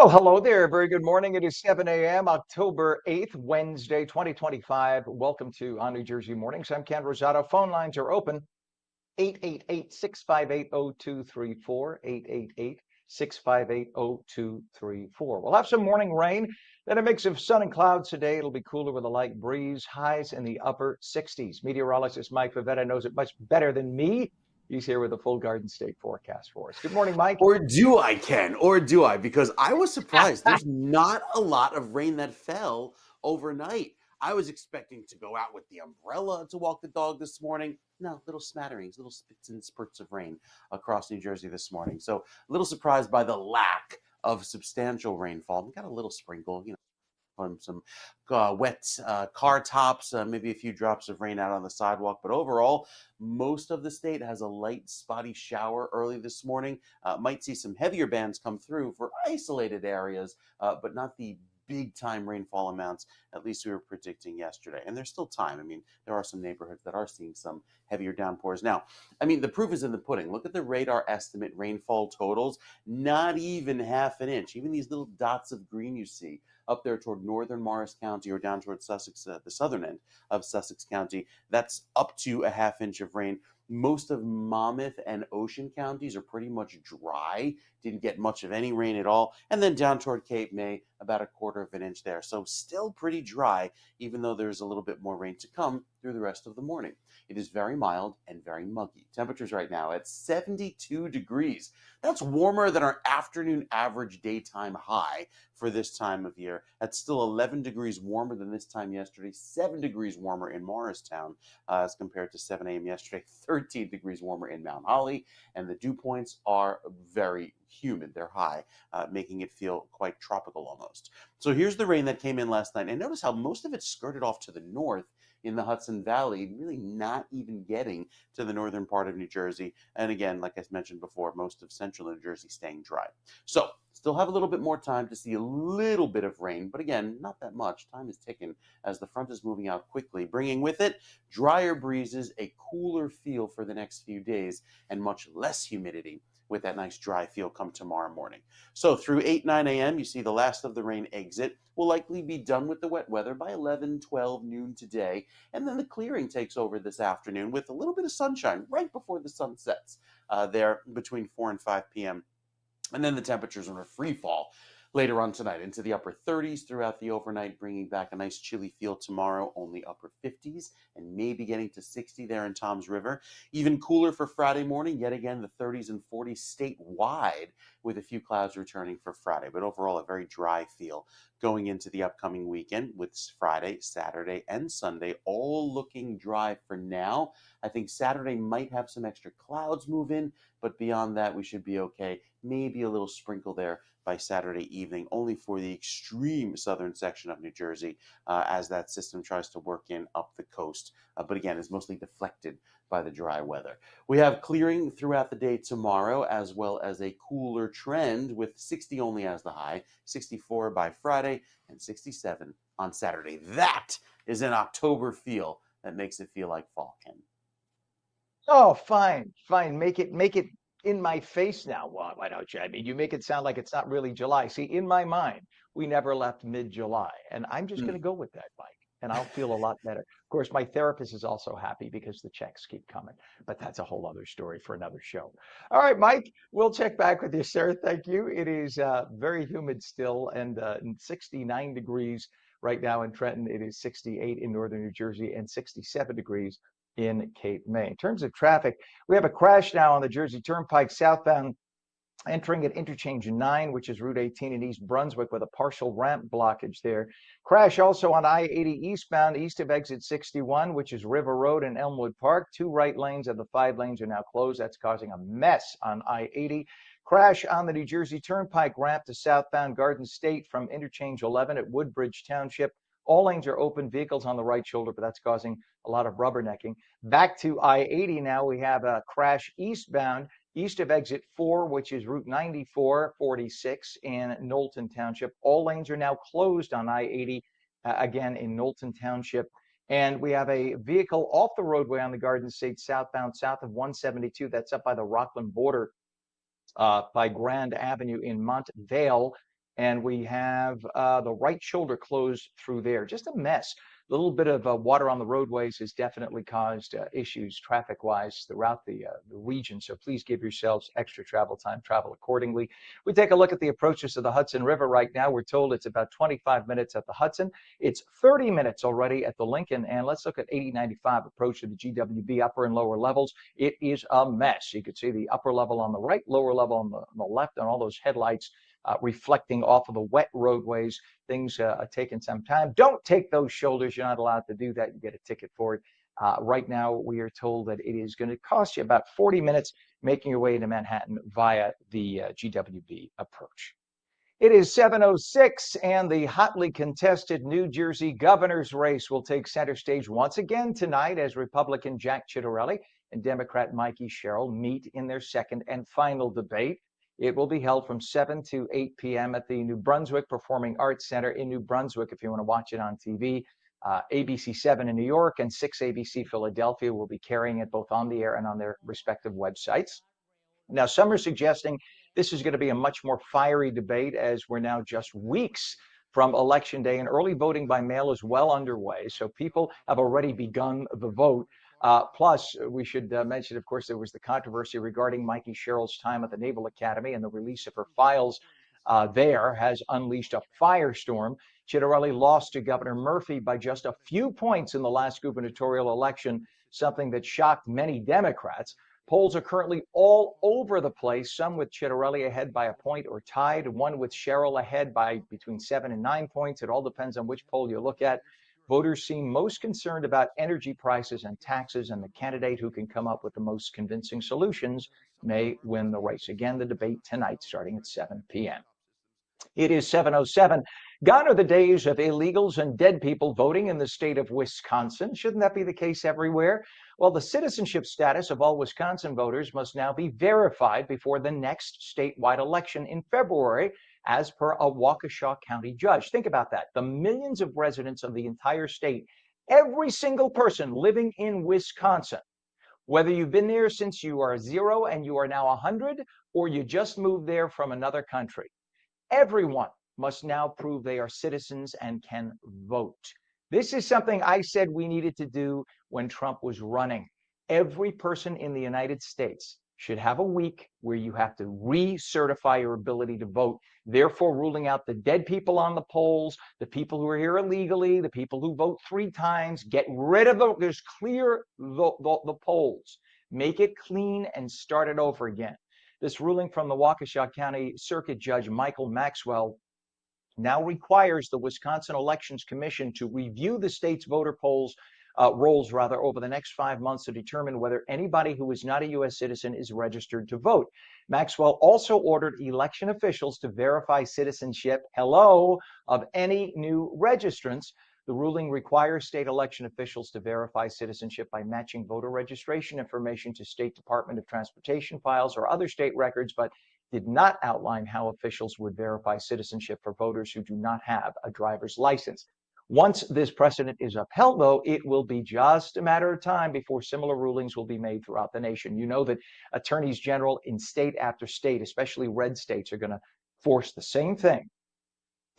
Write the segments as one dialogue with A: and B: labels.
A: Well, hello there. Very good morning. It is 7 a.m., October 8th, Wednesday, 2025. Welcome to ONNJ Mornings. I'm Ken Rosato. Phone lines are open 888-658-0234, 888-658-0234. We'll have some morning rain, then a mix of sun and clouds today. It'll be cooler with a light breeze, highs in the upper 60s. Meteorologist Mike Favetta knows it much better than me. He's here with a full Garden State forecast for us. Good morning, Mike.
B: Or do I, Ken? Or do I? Because I was surprised. There's not a lot of rain that fell overnight. I was expecting to go out with the umbrella to walk the dog this morning. No, little smatterings, little spits and spurts of rain across New Jersey this morning. So a little surprised by the lack of substantial rainfall. We got a little sprinkle, on some wet car tops, maybe a few drops of rain out on the sidewalk. But overall, most of the state has a light, spotty shower early this morning. Might see some heavier bands come through for isolated areas, but not the big time rainfall amounts, at least we were predicting yesterday. And there's still time. I mean, there are some neighborhoods that are seeing some heavier downpours. Now, I mean, the proof is in the pudding. Look at the radar estimate rainfall totals, not even half an inch. Even these little dots of green you see up there toward northern Morris County or down toward Sussex, the southern end of Sussex County, that's up to a half inch of rain. Most of Monmouth and Ocean counties are pretty much dry, didn't get much of any rain at all. And then down toward Cape May, about a quarter of an inch there. So still pretty dry, even though there's a little bit more rain to come through the rest of the morning. It is very mild and very muggy. Temperatures right now at 72 degrees. That's warmer than our afternoon average daytime high for this time of year. That's still 11 degrees warmer than this time yesterday, 7 degrees warmer in Morristown as compared to 7 a.m. yesterday, 13 degrees warmer in Mount Holly, and the dew points are very humid. They're high, making it feel quite tropical almost. So here's the rain that came in last night, and notice how most of it skirted off to the north in the Hudson Valley, really not even getting to the northern part of New Jersey. And again, like I mentioned before, most of central New Jersey staying dry. So still have a little bit more time to see a little bit of rain, but again, not that much. Time is ticking as the front is moving out quickly, bringing with it drier breezes, a cooler feel for the next few days, and much less humidity with that nice dry feel come tomorrow morning. So through 8, 9 a.m., you see the last of the rain exit. We'll likely be done with the wet weather by 11, 12 noon today. And then the clearing takes over this afternoon with a little bit of sunshine right before the sun sets there between 4 and 5 p.m. And then the temperatures are in a free fall later on tonight into the upper 30s throughout the overnight, bringing back a nice chilly feel tomorrow, only upper 50s and maybe getting to 60 there in Toms River. Even cooler for Friday morning, yet again the 30s and 40s statewide with a few clouds returning for Friday. But overall, a very dry feel going into the upcoming weekend with Friday, Saturday, and Sunday all looking dry for now. I think Saturday might have some extra clouds move in, but beyond that, we should be okay. Maybe a little sprinkle there by Saturday evening, only for the extreme southern section of New Jersey as that system tries to work in up the coast. But again, is mostly deflected by the dry weather. We have clearing throughout the day tomorrow, as well as a cooler trend with 60 only as the high, 64 by Friday, and 67 on Saturday. That is an October feel that makes it feel like fall, Ken.
A: Oh, fine, fine. Make it in my face now. Why don't you? I mean, you make it sound like it's not really July. See, in my mind, we never left mid-July, and I'm just going to go with that, Mike, and I'll feel a lot better. Of course, my therapist is also happy because the checks keep coming, but that's a whole other story for another show. All right, Mike, we'll check back with you, sir. Thank you. It is very humid still and 69 degrees right now in Trenton. It is 68 in northern New Jersey and 67 degrees in Cape May. In terms of traffic, we have a crash now on the Jersey Turnpike southbound entering at interchange 9, which is Route 18 in East Brunswick with a partial ramp blockage there. Crash also on I-80 eastbound east of exit 61, which is River Road and Elmwood Park. 2 right lanes of the 5 lanes are now closed. That's causing a mess on I-80. Crash on the New Jersey Turnpike ramp to southbound Garden State from interchange 11 at Woodbridge Township. All lanes are open, vehicles on the right shoulder, but that's causing a lot of rubbernecking. Back to I-80 now, we have a crash eastbound, east of exit 4, which is Route 9446 in Knowlton Township. All lanes are now closed on I-80, again in Knowlton Township. And we have a vehicle off the roadway on the Garden State southbound, south of 172. That's up by the Rockland border by Grand Avenue in Montvale. and we have the right shoulder closed through there. Just a mess. A little bit of water on the roadways has definitely caused issues traffic-wise throughout the region. So please give yourselves extra travel time, travel accordingly. We take a look at the approaches to the Hudson River right now. We're told it's about 25 minutes at the Hudson. It's 30 minutes already at the Lincoln. And let's look at 8095 approach to the GWB upper and lower levels. It is a mess. You can see the upper level on the right, lower level on the left, and all those headlights reflecting off of the wet roadways. Things are taking some time. Don't take those shoulders. You're not allowed to do that. You get a ticket for it. Right now, we are told that it is going to cost you about 40 minutes making your way into Manhattan via the GWB approach. It is 7:06, and the hotly contested New Jersey governor's race will take center stage once again tonight as Republican Jack Ciattarelli and Democrat Mikey Sherrill meet in their second and final debate. It will be held from 7 to 8 p.m. at the New Brunswick Performing Arts Center in New Brunswick if you want to watch it on TV. ABC 7 in New York and 6 ABC Philadelphia will be carrying it both on the air and on their respective websites. Now, some are suggesting this is going to be a much more fiery debate as we're now just weeks from Election Day, and early voting by mail is well underway. So people have already begun the vote. Plus, we should mention, of course, there was the controversy regarding Mikey Sherrill's time at the Naval Academy, and the release of her files there has unleashed a firestorm. Ciattarelli lost to Governor Murphy by just a few points in the last gubernatorial election, something that shocked many Democrats. Polls are currently all over the place, some with Ciattarelli ahead by a point or tied, one with Sherrill ahead by between 7 and 9 points. It all depends on which poll you look at. Voters seem most concerned about energy prices and taxes, and the candidate who can come up with the most convincing solutions may win the race. Again, the debate tonight starting at 7 p.m. It is 7:07. Gone are the days of illegals and dead people voting in the state of Wisconsin. Shouldn't that be the case everywhere? Well, the citizenship status of all Wisconsin voters must now be verified before the next statewide election in February, as per a Waukesha County judge. Think about that. The millions of residents of the entire state, every single person living in Wisconsin, whether you've been there since you are 0 and you are now 100, or you just moved there from another country, everyone must now prove they are citizens and can vote. This is something I said we needed to do when Trump was running. Every person in the United States should have a week where you have to recertify your ability to vote, therefore ruling out the dead people on the polls, the people who are here illegally, the people who vote 3 times. Get rid of them. Just clear the polls. Make it clean and start it over again. This ruling from the Waukesha County Circuit Judge Michael Maxwell now requires the Wisconsin Elections Commission to review the state's voter rolls over the next 5 months to determine whether anybody who is not a U.S. citizen is registered to vote. Maxwell also ordered election officials to verify citizenship, of any new registrants. The ruling requires state election officials to verify citizenship by matching voter registration information to State Department of Transportation files or other state records, but did not outline how officials would verify citizenship for voters who do not have a driver's license. Once this precedent is upheld, though, it will be just a matter of time before similar rulings will be made throughout the nation. You know that attorneys general in state after state, especially red states, are going to force the same thing.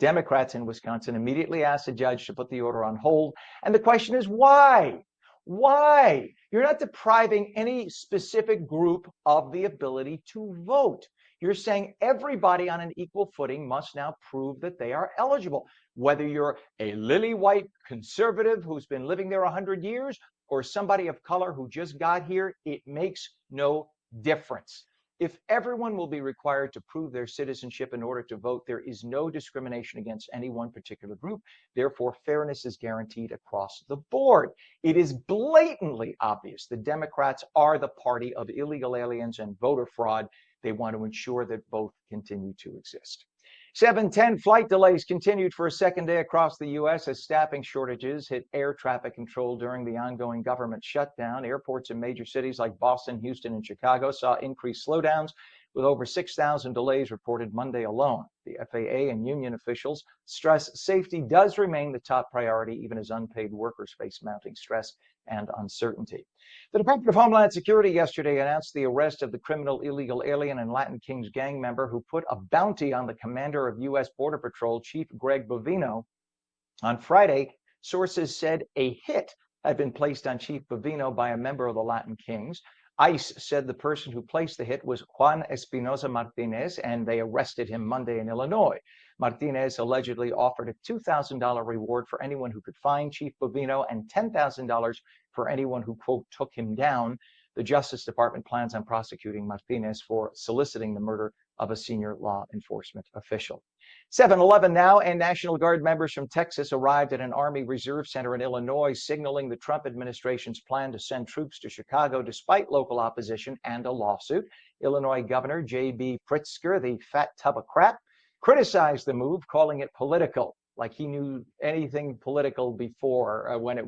A: Democrats in Wisconsin immediately asked the judge to put the order on hold. And the question is, why? Why? You're not depriving any specific group of the ability to vote. You're saying everybody on an equal footing must now prove that they are eligible. Whether you're a lily white conservative who's been living there 100 years or somebody of color who just got here, it makes no difference. If everyone will be required to prove their citizenship in order to vote, there is no discrimination against any one particular group. Therefore, fairness is guaranteed across the board. It is blatantly obvious the Democrats are the party of illegal aliens and voter fraud. They want to ensure that both continue to exist. 7:10 flight delays continued for a second day across the U.S. as staffing shortages hit air traffic control during the ongoing government shutdown. Airports in major cities like Boston, Houston, and Chicago saw increased slowdowns, with over 6,000 delays reported Monday alone. The FAA and union officials stress safety does remain the top priority, even as unpaid workers face mounting stress and uncertainty. The Department of Homeland Security yesterday announced the arrest of the criminal illegal alien and Latin Kings gang member who put a bounty on the commander of U.S. Border Patrol, Chief Greg Bovino. On Friday, sources said a hit had been placed on Chief Bovino by a member of the Latin Kings. ICE said the person who placed the hit was Juan Espinosa Martinez, and they arrested him Monday in Illinois. Martinez allegedly offered a $2,000 reward for anyone who could find Chief Bovino and $10,000 for anyone who, quote, took him down. The Justice Department plans on prosecuting Martinez for soliciting the murder of a senior law enforcement official. 7:11 now, and National Guard members from Texas arrived at an Army Reserve Center in Illinois, signaling the Trump administration's plan to send troops to Chicago despite local opposition and a lawsuit. Illinois Governor J.B. Pritzker, the fat tub of crap, criticized the move, calling it political, like he knew anything political before when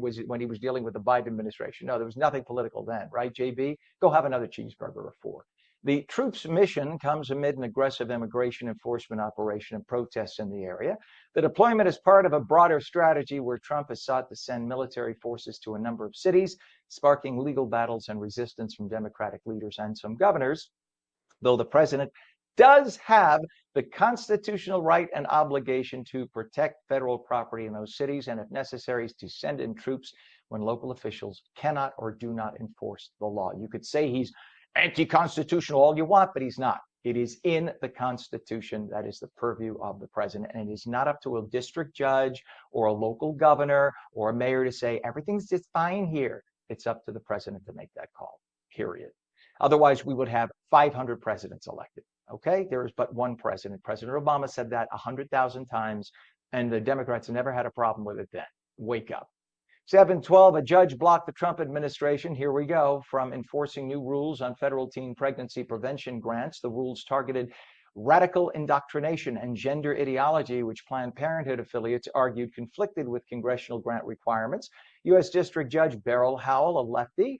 A: he was dealing with the Biden administration. No, there was nothing political then, right, JB? Go have another cheeseburger or four. The troops' mission comes amid an aggressive immigration enforcement operation and protests in the area. The deployment is part of a broader strategy where Trump has sought to send military forces to a number of cities, sparking legal battles and resistance from Democratic leaders and some governors, though the president does have the constitutional right and obligation to protect federal property in those cities, and if necessary, to send in troops when local officials cannot or do not enforce the law. You could say he's anti-constitutional all you want, but he's not. It is in the Constitution. That is the purview of the president, and it is not up to a district judge or a local governor or a mayor to say everything's just fine here. It's up to the president to make that call, period. Otherwise, we would have 500 presidents elected. Okay, there is but one president. President Obama said that 100,000 times, and the Democrats never had a problem with it then. Wake up. 7:12, a judge blocked the Trump administration, here we go, from enforcing new rules on federal teen pregnancy prevention grants. The rules targeted radical indoctrination and gender ideology, which Planned Parenthood affiliates argued conflicted with congressional grant requirements. U.S. District Judge Beryl Howell, a lefty,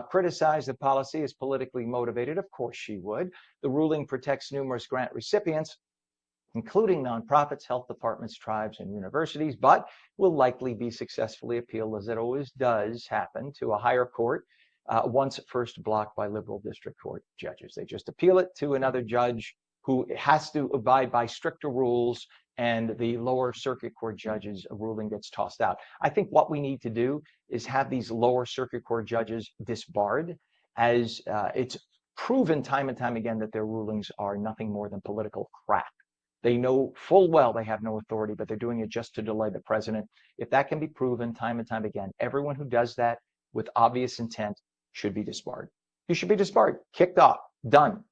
A: criticized the policy as politically motivated. Of course she would. The ruling protects numerous grant recipients, including nonprofits, health departments, tribes, and universities, but will likely be successfully appealed, as it always does happen, to a higher court, once first blocked by liberal district court judges. They just appeal it to another judge who has to abide by stricter rules, and the lower circuit court judges' ruling gets tossed out. I think what we need to do is have these lower circuit court judges disbarred, as it's proven time and time again that their rulings are nothing more than political crap. They know full well they have no authority, but they're doing it just to delay the president. If that can be proven time and time again, everyone who does that with obvious intent should be disbarred. You should be disbarred, kicked off, done.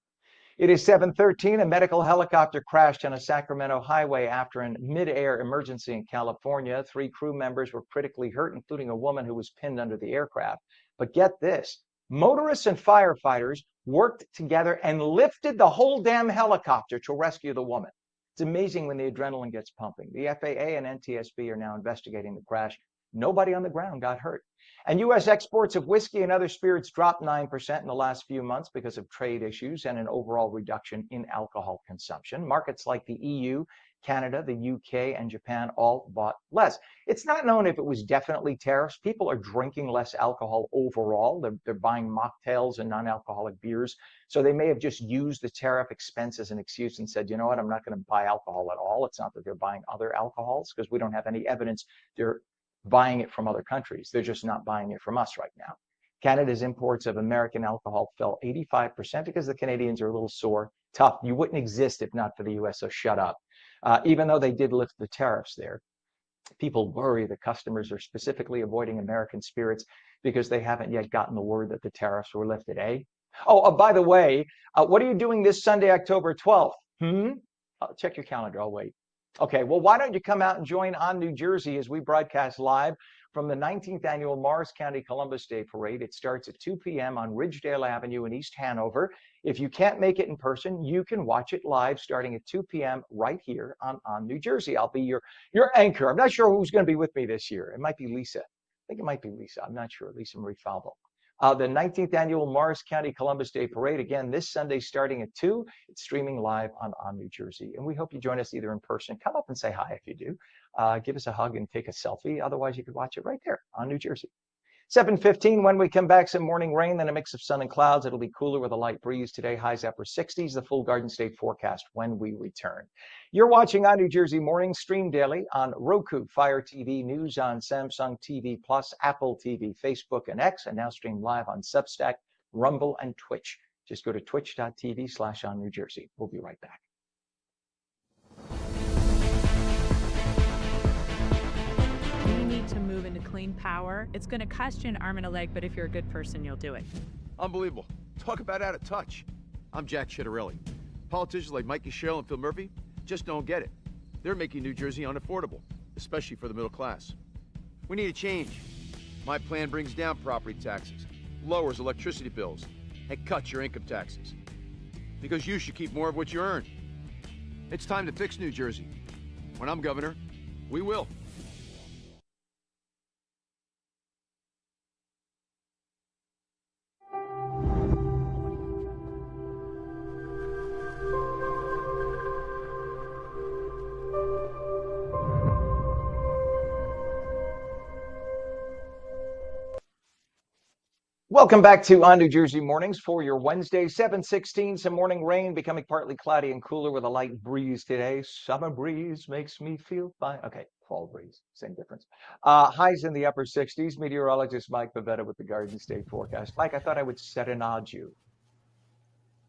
A: It is 7:13. A medical helicopter crashed on a Sacramento highway after a mid-air emergency in California. 3 crew members were critically hurt, including a woman who was pinned under the aircraft. But get this, motorists and firefighters worked together and lifted the whole damn helicopter to rescue the woman. It's amazing when the adrenaline gets pumping. The FAA and NTSB are now investigating the crash. Nobody on the ground got hurt. And U.S. exports of whiskey and other spirits dropped 9% in the last few months because of trade issues and an overall reduction in alcohol consumption. Markets like the EU, Canada, the UK, and Japan all bought less. It's not known if it was definitely tariffs. People are drinking less alcohol overall. They're buying mocktails and non-alcoholic beers. So they may have just used the tariff expense as an excuse and said, you know what, I'm not going to buy alcohol at all. It's not that they're buying other alcohols, because we don't have any evidence they're buying it from other countries. They're just not buying it from us right now. Canada's imports of American alcohol fell 85% because the Canadians are a little sore, tough. You wouldn't exist if not for the U.S., so shut up. Even though they did lift the tariffs there, people worry that customers are specifically avoiding American spirits because they haven't yet gotten the word that the tariffs were lifted, eh? Oh, by the way, what are you doing this Sunday, October 12th? Check your calendar, I'll wait. Okay, well, why don't you come out and join On New Jersey as we broadcast live from the 19th annual Morris County Columbus Day Parade. It starts at 2 p.m. on Ridgedale Avenue in East Hanover. If you can't make it in person, you can watch it live starting at 2 p.m. right here on New Jersey. I'll be your anchor. I'm not sure who's going to be with me this year. It might be Lisa. I think it might be Lisa. I'm not sure. Lisa Marie Falvo. The 19th annual Morris County Columbus Day Parade, again, this Sunday starting at 2. It's streaming live on New Jersey. And we hope you join us either in person. Come up and say hi if you do. Give us a hug and take a selfie. Otherwise, you could watch it right there on New Jersey. 7:15 when we come back, some morning rain, then a mix of sun and clouds. It'll be cooler with a light breeze today, highs upper 60s, the full Garden State forecast when we return. You're watching ONNJ Mornings, stream daily on Roku, Fire TV, News on Samsung TV Plus, Apple TV, Facebook, and X, and now stream live on Substack, Rumble, and Twitch. Just go to twitch.tv/ONNJ. We'll be right back.
C: To move into clean power. It's going to cost you an arm and a leg, but if you're a good person, you'll do it.
D: Unbelievable. Talk about out of touch. I'm Jack Chitterelli. Politicians like Mikey Sherrill and Phil Murphy just don't get it. They're making New Jersey unaffordable, especially for the middle class. We need a change. My plan brings down property taxes, lowers electricity bills, and cuts your income taxes. Because you should keep more of what you earn. It's time to fix New Jersey. When I'm governor, we will.
A: Welcome back to ONNJ Mornings for your Wednesday, 7:16. Some morning rain becoming partly cloudy and cooler with a light breeze today. Summer breeze makes me feel fine. Okay, fall breeze, same difference. Highs in the upper 60s. Meteorologist Mike Favetta with the Garden State forecast. Mike, I thought I would serenade you.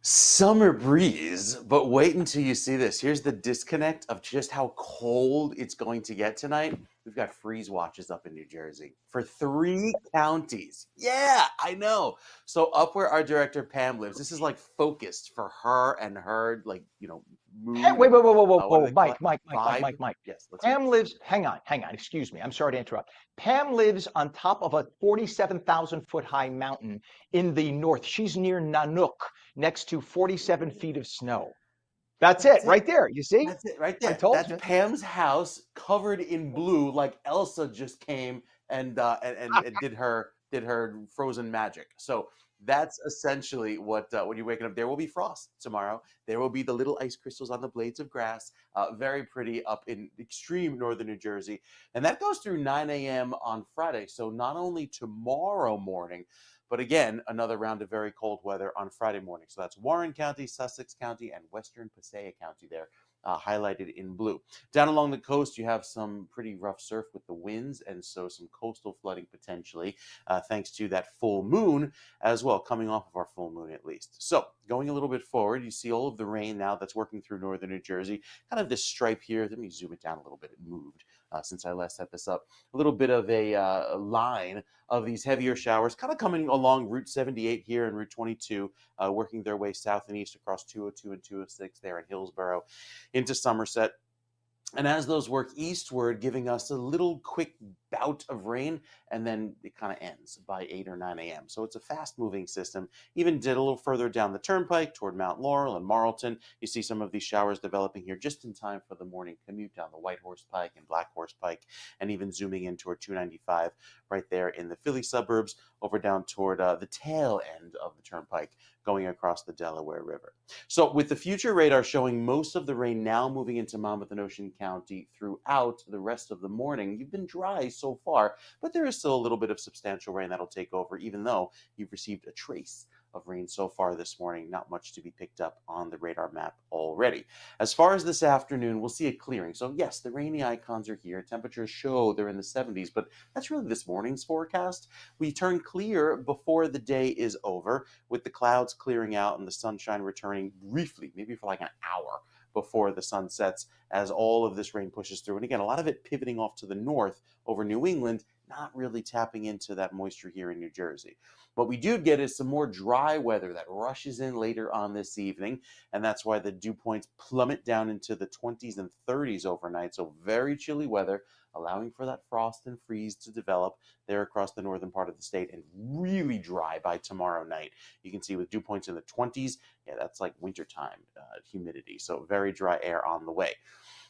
B: Summer breeze, but wait until you see this. Here's the disconnect of just how cold it's going to get tonight. We've got freeze watches up in New Jersey for 3 counties. Yeah, I know. So up where our director Pam lives, this is like focused for her and her, like, mood.
A: Hey, wait, whoa, Mike.
B: Yes, let's
A: Pam lives, hang on, excuse me. I'm sorry to interrupt. Pam lives on top of a 47,000-foot high mountain in the north. She's near Nanook, next to 47 feet of snow. That's it, right there. You see?
B: That's it right there.
A: I told
B: That's
A: you.
B: Pam's house covered in blue, like Elsa just came and did her frozen magic. So that's essentially what when you're waking up. There will be frost tomorrow. There will be the little ice crystals on the blades of grass. Very pretty up in extreme northern New Jersey. And that goes through 9 a.m. on Friday. So not only tomorrow morning, but again, another round of very cold weather on Friday morning. So that's Warren County, Sussex County, and Western Passaic County there, highlighted in blue. Down along the coast, you have some pretty rough surf with the winds, and so some coastal flooding potentially, thanks to that full moon as well, coming off of our full moon at least. So going a little bit forward, you see all of the rain now that's working through northern New Jersey. Kind of this stripe here. Let me zoom it down a little bit. It moved since I last set this up. A little bit of a line of these heavier showers kind of coming along Route 78 here and Route 22, working their way south and east across 202 and 206 there in Hillsborough into Somerset. And as those work eastward, giving us a little quick bout of rain, and then it kind of ends by 8 or 9 a.m. So it's a fast-moving system. Even did a little further down the turnpike toward Mount Laurel and Marlton. You see some of these showers developing here just in time for the morning commute down the White Horse Pike and Black Horse Pike, and even zooming in toward 295 right there in the Philly suburbs, over down toward the tail end of the turnpike, going across the Delaware River. So with the future radar showing most of the rain now moving into Monmouth and Ocean County throughout the rest of the morning, you've been dry so far, but there is still a little bit of substantial rain that'll take over, even though you've received a trace of rain so far this morning. Not much to be picked up on the radar map already. As far as this afternoon, we'll see a clearing. So yes, the rainy icons are here. Temperatures show they're in the 70s, but that's really this morning's forecast. We turn clear before the day is over, with the clouds clearing out and the sunshine returning briefly, maybe for like an hour before the sun sets, as all of this rain pushes through. And again, a lot of it pivoting off to the north over New England, not really tapping into that moisture here in New Jersey. What we do get is some more dry weather that rushes in later on this evening, and that's why the dew points plummet down into the 20s and 30s overnight. So very chilly weather, allowing for that frost and freeze to develop there across the northern part of the state, and really dry by tomorrow night. You can see with dew points in the 20s, yeah, that's like wintertime humidity. So very dry air on the way.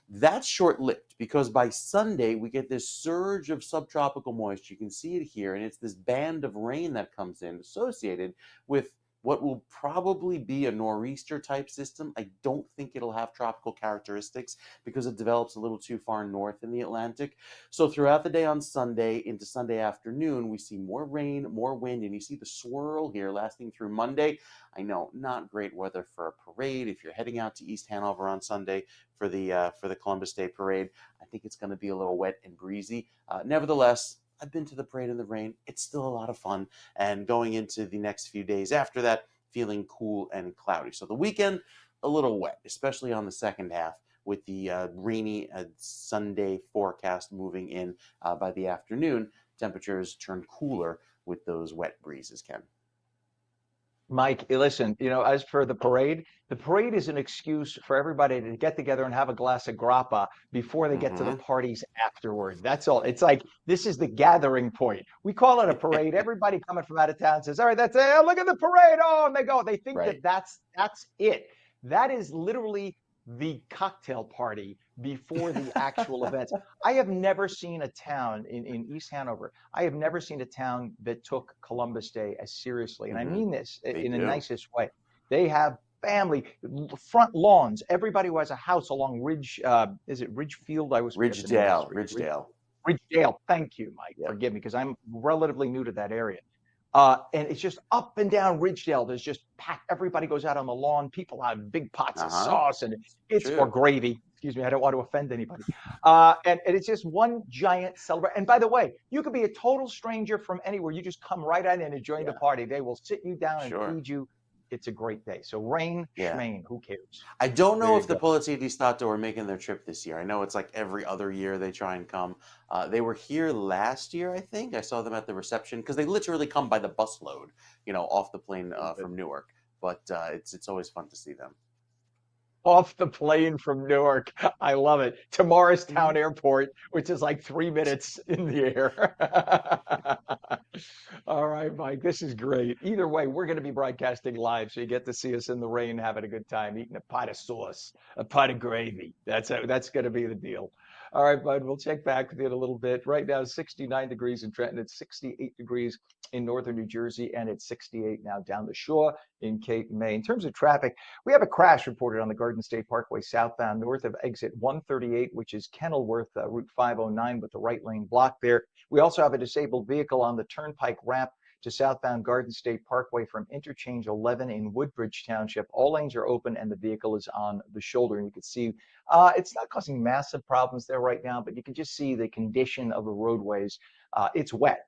B: That's short-lived, because by Sunday we get this surge of subtropical moisture. You can see it here, and it's this band of rain that comes in associated with what will probably be a nor'easter type system. I don't think it'll have tropical characteristics because it develops a little too far north in the Atlantic. So throughout the day on Sunday into Sunday afternoon, we see more rain, more wind, and you see the swirl here lasting through Monday. I know, not great weather for a parade. If you're heading out to East Hanover on Sunday for the Columbus Day Parade, I think it's going to be a little wet and breezy. Nevertheless, I've been to the parade in the rain. It's still a lot of fun. And going into the next few days after that, feeling cool and cloudy. So the weekend, a little wet, especially on the second half, with the rainy Sunday forecast moving in by the afternoon. Temperatures turn cooler with those wet breezes, Ken.
A: Mike, listen, as for the parade is an excuse for everybody to get together and have a glass of grappa before they get to the parties afterward. That's all. It's like, this is the gathering point. We call it a parade. Everybody coming from out of town says, all right, that's it. Oh, look at the parade. Oh, and they go. They think
B: Right.
A: that's it. That is literally the cocktail party before the actual events. I have never seen a town in East Hanover. I have never seen a town that took Columbus Day as seriously. And I mean this in the nicest way. They have family, front lawns. Everybody who has a house along Ridge, is it Ridgefield? I was
B: Ridgedale.
A: Ridgedale. Thank you, Mike. Yep. Forgive me, because I'm relatively new to that area. And it's just up and down Ridgedale. There's just packed. Everybody goes out on the lawn. People have big pots of sauce, and it's or gravy. Excuse me. I don't want to offend anybody. And it's just one giant celebration. And by the way, you could be a total stranger from anywhere. You just come right on in and join the party. They will sit you down and feed you. It's a great day. So rain, schmain, who cares?
B: I don't know if the Polizia di Stato are making their trip this year. I know it's like every other year they try and come. They were here last year, I think. I saw them at the reception because they literally come by the busload, off the plane from Newark. But it's always fun to see them.
A: Off the plane from Newark. I love it. To Morristown Airport, which is like 3 minutes in the air. All right, Mike, this is great. Either way, we're going to be broadcasting live, so you get to see us in the rain, having a good time, eating a pot of sauce, a pot of gravy. That's going to be the deal. All right, bud, we'll check back with you in a little bit. Right now, 69 degrees in Trenton. It's 68 degrees in northern New Jersey, and it's 68 now down the shore in Cape May. In terms of traffic, we have a crash reported on the Garden State Parkway southbound north of exit 138, which is Kenilworth, Route 509, with the right lane blocked there. We also have a disabled vehicle on the Turnpike ramp to southbound Garden State Parkway from interchange 11 in Woodbridge Township. All lanes are open and the vehicle is on the shoulder. And you can see it's not causing massive problems there right now, but you can just see the condition of the roadways. It's wet,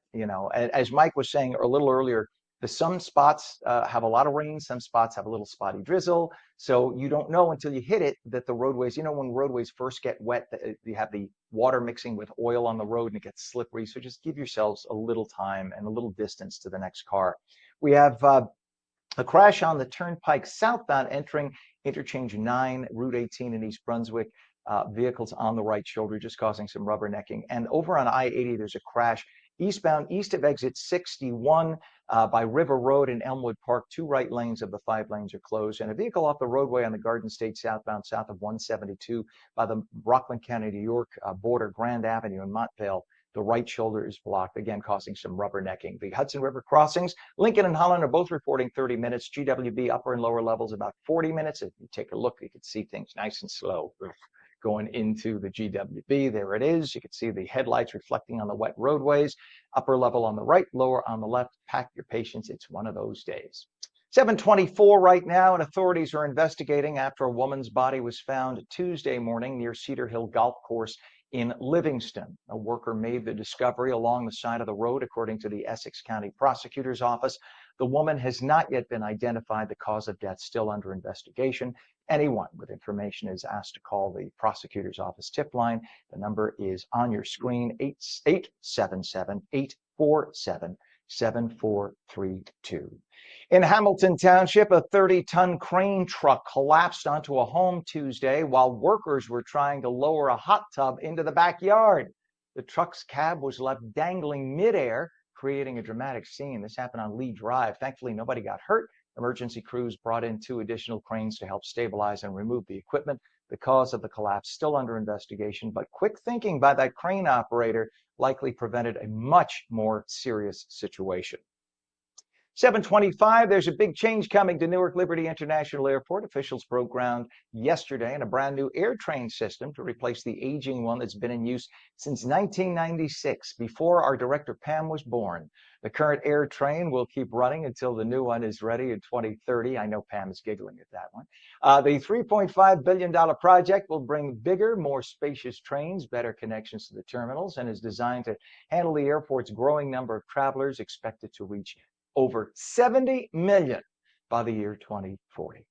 A: as Mike was saying a little earlier. Some spots have a lot of rain. Some spots have a little spotty drizzle. So you don't know until you hit it that the roadways, when roadways first get wet, you have the water mixing with oil on the road and it gets slippery. So just give yourselves a little time and a little distance to the next car. We have a crash on the Turnpike southbound entering interchange 9, Route 18 in East Brunswick. Vehicles on the right shoulder just causing some rubbernecking. And over on I-80, there's a crash eastbound east of exit 61 by River Road in Elmwood Park. 2 right lanes of the 5 lanes are closed, and a vehicle off the roadway on the Garden State southbound south of 172 by the Rockland County, New York border, Grand Avenue in Montvale. The right shoulder is blocked, again causing some rubbernecking. The Hudson River crossings, Lincoln and Holland, are both reporting 30 minutes. GWB upper and lower levels about 40 minutes. If you take a look, you can see things nice and slow going into the GWB. There it is. You can see the headlights reflecting on the wet roadways. Upper level on the right, lower on the left. Pack your patience. It's one of those days. 7:24 right now, and authorities are investigating after a woman's body was found Tuesday morning near Cedar Hill Golf Course in Livingston. A worker made the discovery along the side of the road, according to the Essex County Prosecutor's Office. The woman has not yet been identified. The cause of death still under investigation. Anyone with information is asked to call the prosecutor's office tip line. The number is on your screen, 877-847-7432. In Hamilton Township, a 30-ton crane truck collapsed onto a home Tuesday while workers were trying to lower a hot tub into the backyard. The truck's cab was left dangling midair, creating a dramatic scene. This happened on Lee Drive. Thankfully, nobody got hurt. Emergency crews brought in 2 additional cranes to help stabilize and remove the equipment. The cause of the collapse still under investigation, but quick thinking by that crane operator likely prevented a much more serious situation. 7:25, there's a big change coming to Newark Liberty International Airport. Officials broke ground yesterday on a brand new air train system to replace the aging one that's been in use since 1996, before our director Pam was born. The current air train will keep running until the new one is ready in 2030. I know Pam is giggling at that one. The $3.5 billion project will bring bigger, more spacious trains, better connections to the terminals, and is designed to handle the airport's growing number of travelers, expected to reach over 70 million by the year 2040.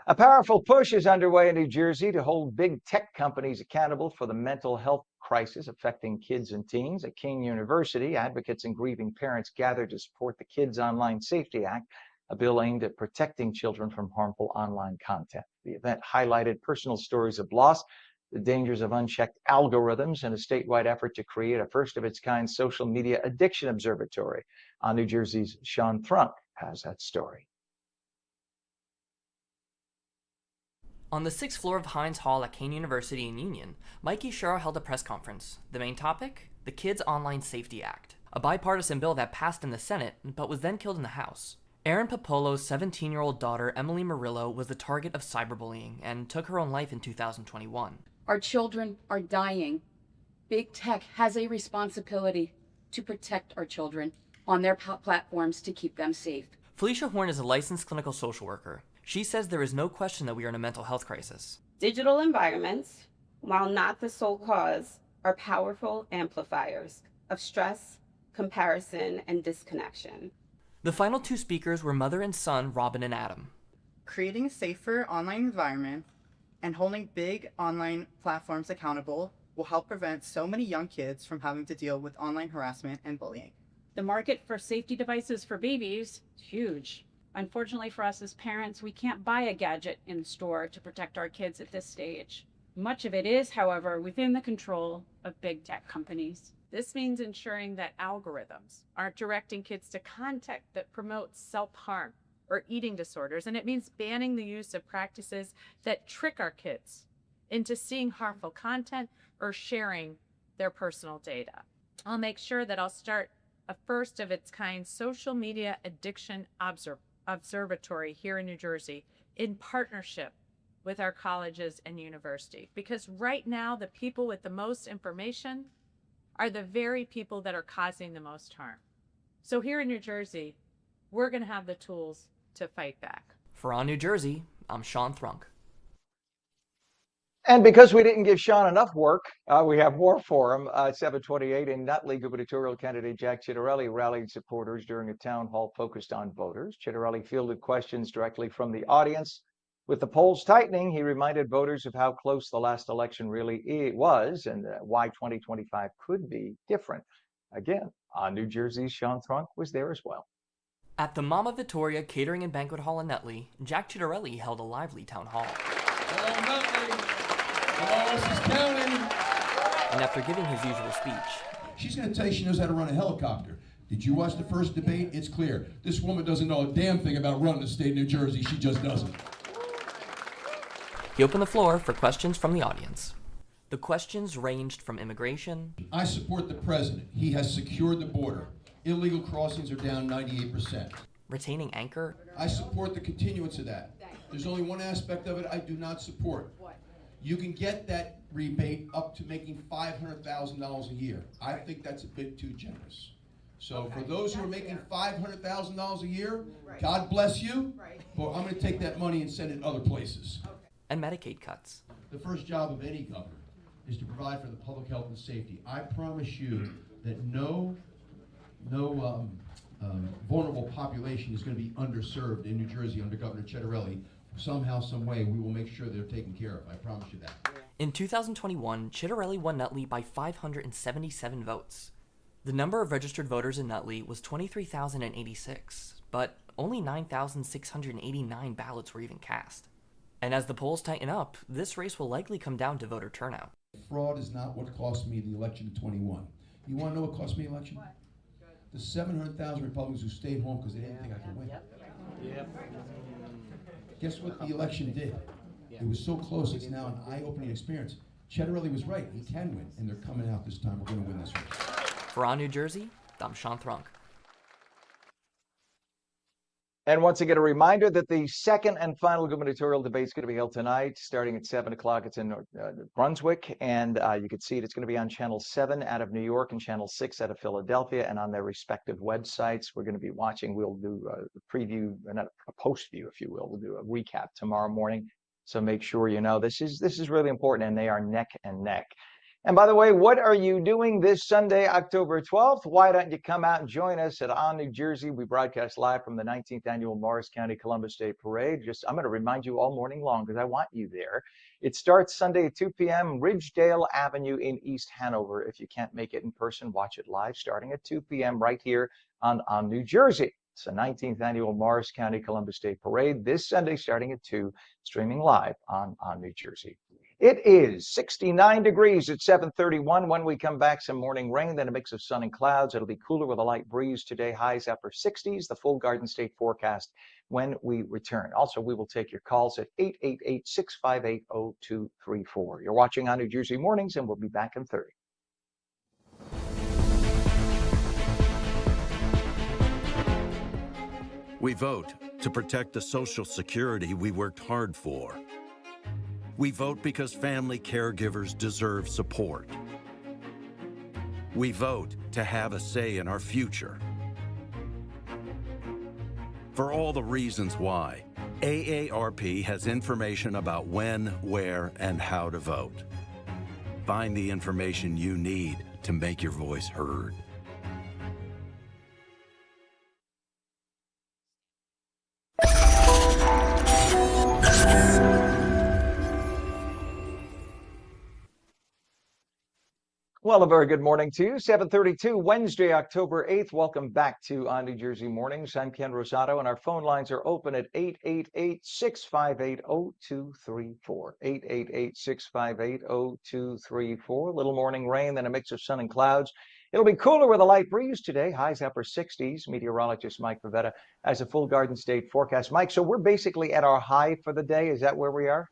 A: A powerful push is underway in New Jersey to hold big tech companies accountable for the mental health crisis affecting kids and teens. At King University, advocates and grieving parents gathered to support the Kids Online Safety Act, a bill aimed at protecting children from harmful online content. The event highlighted personal stories of loss, the dangers of unchecked algorithms, and a statewide effort to create a first-of-its-kind social media addiction observatory. New Jersey's Sean Thrunk has that story.
E: On the 6th floor of Hines Hall at Kane University in Union, Mikey Sherrill held a press conference. The main topic? The Kids Online Safety Act, a bipartisan bill that passed in the Senate but was then killed in the House. Aaron Popolo's 17-year-old daughter, Emily Murillo, was the target of cyberbullying and took her own life in 2021.
F: Our children are dying. Big tech has a responsibility to protect our children on their platforms to keep them safe.
E: Felicia Horn is a licensed clinical social worker. She says there is no question that we are in a mental health crisis.
G: Digital environments, while not the sole cause, are powerful amplifiers of stress, comparison, and disconnection.
E: The final two speakers were mother and son, Robin and Adam.
H: Creating a safer online environment and holding big online platforms accountable will help prevent so many young kids from having to deal with online harassment and bullying.
I: The market for safety devices for babies is huge. Unfortunately for us as parents, we can't buy a gadget in the store to protect our kids at this stage. Much of it is, however, within the control of big tech companies. This means ensuring that algorithms aren't directing kids to content that promotes self-harm or eating disorders, and it means banning the use of practices that trick our kids into seeing harmful content or sharing their personal data. I'll make sure that I'll start a first-of-its-kind social media addiction observatory here in New Jersey in partnership with our colleges and university, because right now the people with the most information are the very people that are causing the most harm. So here in New Jersey, we're going to have the tools to fight back.
E: For On New Jersey, I'm Sean Thrunk.
A: And because we didn't give Sean enough work, we have more for him. 7:28 in Nutley, gubernatorial candidate Jack Ciattarelli rallied supporters during a town hall focused on voters. Ciattarelli fielded questions directly from the audience. With the polls tightening, he reminded voters of how close the last election really was and why 2025 could be different. Again, on New Jersey's Sean Thrunk was there as well.
E: At the Mama Vittoria Catering and Banquet Hall in Nutley, Jack Ciattarelli held a lively town hall.
J: Hello, Nutley. Hello, this is County.
E: And after giving his usual speech,
J: she's going to tell you she knows how to run a helicopter. Did you watch the first debate? It's clear. This woman doesn't know a damn thing about running the state of New Jersey. She just doesn't.
E: He opened the floor for questions from the audience. The questions ranged from immigration.
J: I support the president. He has secured the border. Illegal crossings are down 98%.
E: Retaining anchor.
J: I support the continuance of that. There's only one aspect of it I do not support. You can get that rebate up to making $500,000 a year. I think that's a bit too generous. So for those who are making $500,000 a year, God bless you, but I'm going to take that money and send it other places.
E: And Medicaid cuts.
J: The first job of any governor is to provide for the public health and safety. I promise you that no vulnerable population is going to be underserved in New Jersey under Governor Ciattarelli. Somehow, some way, we will make sure they're taken care of. I promise you that.
E: In 2021, Ciattarelli won Nutley by 577 votes. The number of registered voters in Nutley was 23,086, but only 9,689 ballots were even cast. And as the polls tighten up, this race will likely come down to voter turnout.
J: Fraud is not what cost me the election in 21. You want to know what cost me the election? What? The 700,000 Republicans who stayed home because they didn't think I could win. Yep. Guess what the election did? It was so close, it's now an eye-opening experience. Ciattarelli was right, he can win, and they're coming out this time. We're going to win this race.
E: For On New Jersey, I'm Sean Thrunk.
A: And once again, a reminder that the second and final gubernatorial debate is going to be held tonight, starting at 7 o'clock. It's in Brunswick, and you can see it. It's going to be on Channel 7 out of New York and Channel 6 out of Philadelphia, and on their respective websites. We're going to be watching. We'll do a preview, not a post view, if you will. We'll do a recap tomorrow morning. So make sure you know this is really important, and they are neck and neck. And by the way, what are you doing this Sunday, October 12th? Why don't you come out and join us at ONNJ Jersey? We broadcast live from the 19th Annual Morris County Columbus Day Parade. I'm going to remind you all morning long because I want you there. It starts Sunday at 2 p.m., Ridgedale Avenue in East Hanover. If you can't make it in person, watch it live starting at 2 p.m. right here on New Jersey. It's the 19th Annual Morris County Columbus Day Parade this Sunday starting at 2, streaming live on New Jersey. It is 69 degrees at 7:31. When we come back, some morning rain, then a mix of sun and clouds. It'll be cooler with a light breeze today, highs upper 60s, the full Garden State forecast when we return. Also, we will take your calls at 888-658-0234. You're watching ONNJ Jersey Mornings, and we'll be back in 30.
K: We vote to protect the Social Security we worked hard for. We vote because family caregivers deserve support. We vote to have a say in our future. For all the reasons why, AARP has information about when, where, and how to vote. Find the information you need to make your voice heard.
A: Well, a very good morning to you. 7:32, Wednesday, October 8th. Welcome back to ONNJ Jersey Mornings. I'm Ken Rosato, and our phone lines are open at 888-658-0234. 888-658-0234. Little morning rain, then a mix of sun and clouds. It'll be cooler with a light breeze today, highs upper 60s. Meteorologist Mike Favetta has a full Garden State forecast. Mike, so we're basically at our high for the day. Is that where we are?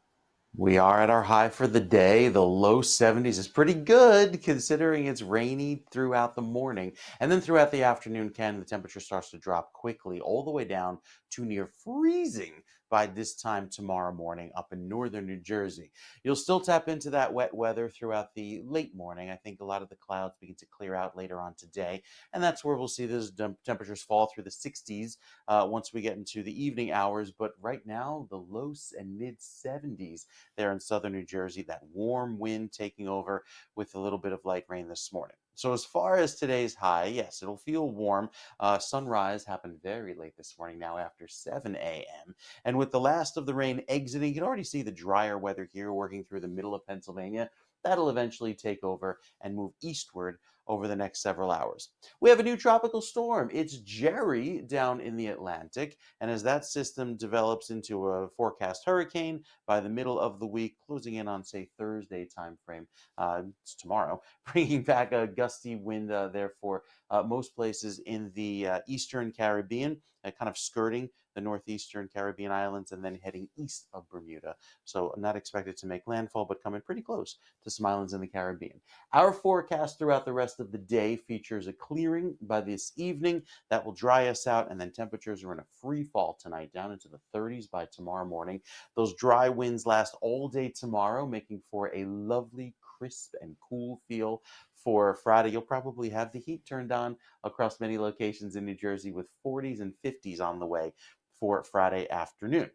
B: We are at our high for the day. The low 70s is pretty good considering it's rainy throughout the morning. And then throughout the afternoon, Ken, the temperature starts to drop quickly all the way down to near freezing by this time tomorrow morning up in northern New Jersey. You'll still tap into that wet weather throughout the late morning. I think a lot of the clouds begin to clear out later on today, and that's where we'll see those temperatures fall through the 60s once we get into the evening hours. But right now, the low and mid 70s there in southern New Jersey, that warm wind taking over with a little bit of light rain this morning. So as far as today's high, yes, it'll feel warm. Sunrise happened very late this morning, now after 7 a.m. And with the last of the rain exiting, you can already see the drier weather here working through the middle of Pennsylvania. That'll eventually take over and move eastward over the next several hours. We have a new tropical storm. It's Jerry down in the Atlantic. And as that system develops into a forecast hurricane by the middle of the week, closing in on, say, Thursday timeframe, it's tomorrow, bringing back a gusty wind there for most places in the Eastern Caribbean, kind of skirting the northeastern Caribbean islands and then heading east of Bermuda. So not expected to make landfall, but coming pretty close to some islands in the Caribbean. Our forecast throughout the rest of the day features a clearing by this evening that will dry us out, and then temperatures are in a free fall tonight, down into the 30s by tomorrow morning. Those dry winds last all day tomorrow, making for a lovely, crisp and cool feel for Friday. You'll probably have the heat turned on across many locations in New Jersey with 40s and 50s on the way for Friday afternoon.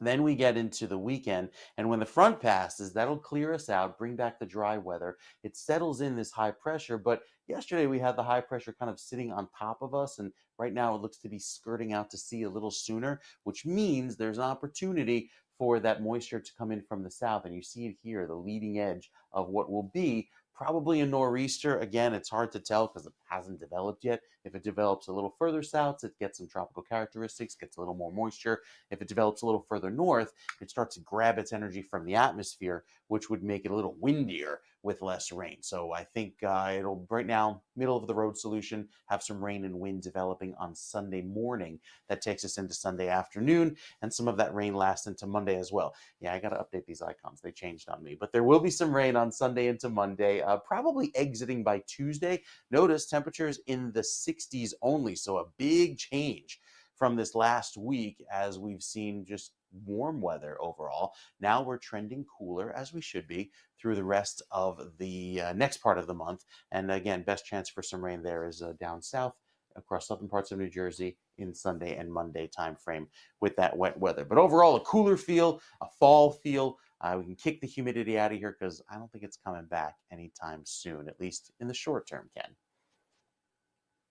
B: Then we get into the weekend, and when the front passes, that'll clear us out, bring back the dry weather. It settles in this high pressure, but yesterday we had the high pressure kind of sitting on top of us, and right now it looks to be skirting out to sea a little sooner, which means there's an opportunity for that moisture to come in from the south. And you see it here, the leading edge of what will be probably a nor'easter. Again, it's hard to tell because it hasn't developed yet. If it develops a little further south, it gets some tropical characteristics, gets a little more moisture. If it develops a little further north, it starts to grab its energy from the atmosphere, which would make it a little windier with less rain. So I think it'll, right now, middle of the road solution, have some rain and wind developing on Sunday morning. That takes us into Sunday afternoon, and some of that rain lasts into Monday as well. Yeah, I got to update these icons. They changed on me. But there will be some rain on Sunday into Monday, probably exiting by Tuesday. Notice temperatures in the 60s only, so a big change from this last week as we've seen just warm weather overall. Now we're trending cooler, as we should be, through the rest of the next part of the month. And again, best chance for some rain there is down south across southern parts of New Jersey in Sunday and Monday time frame with that wet weather. But overall, a cooler feel, a fall feel. We can kick the humidity out of here because I don't think it's coming back anytime soon, at least in the short term, Ken.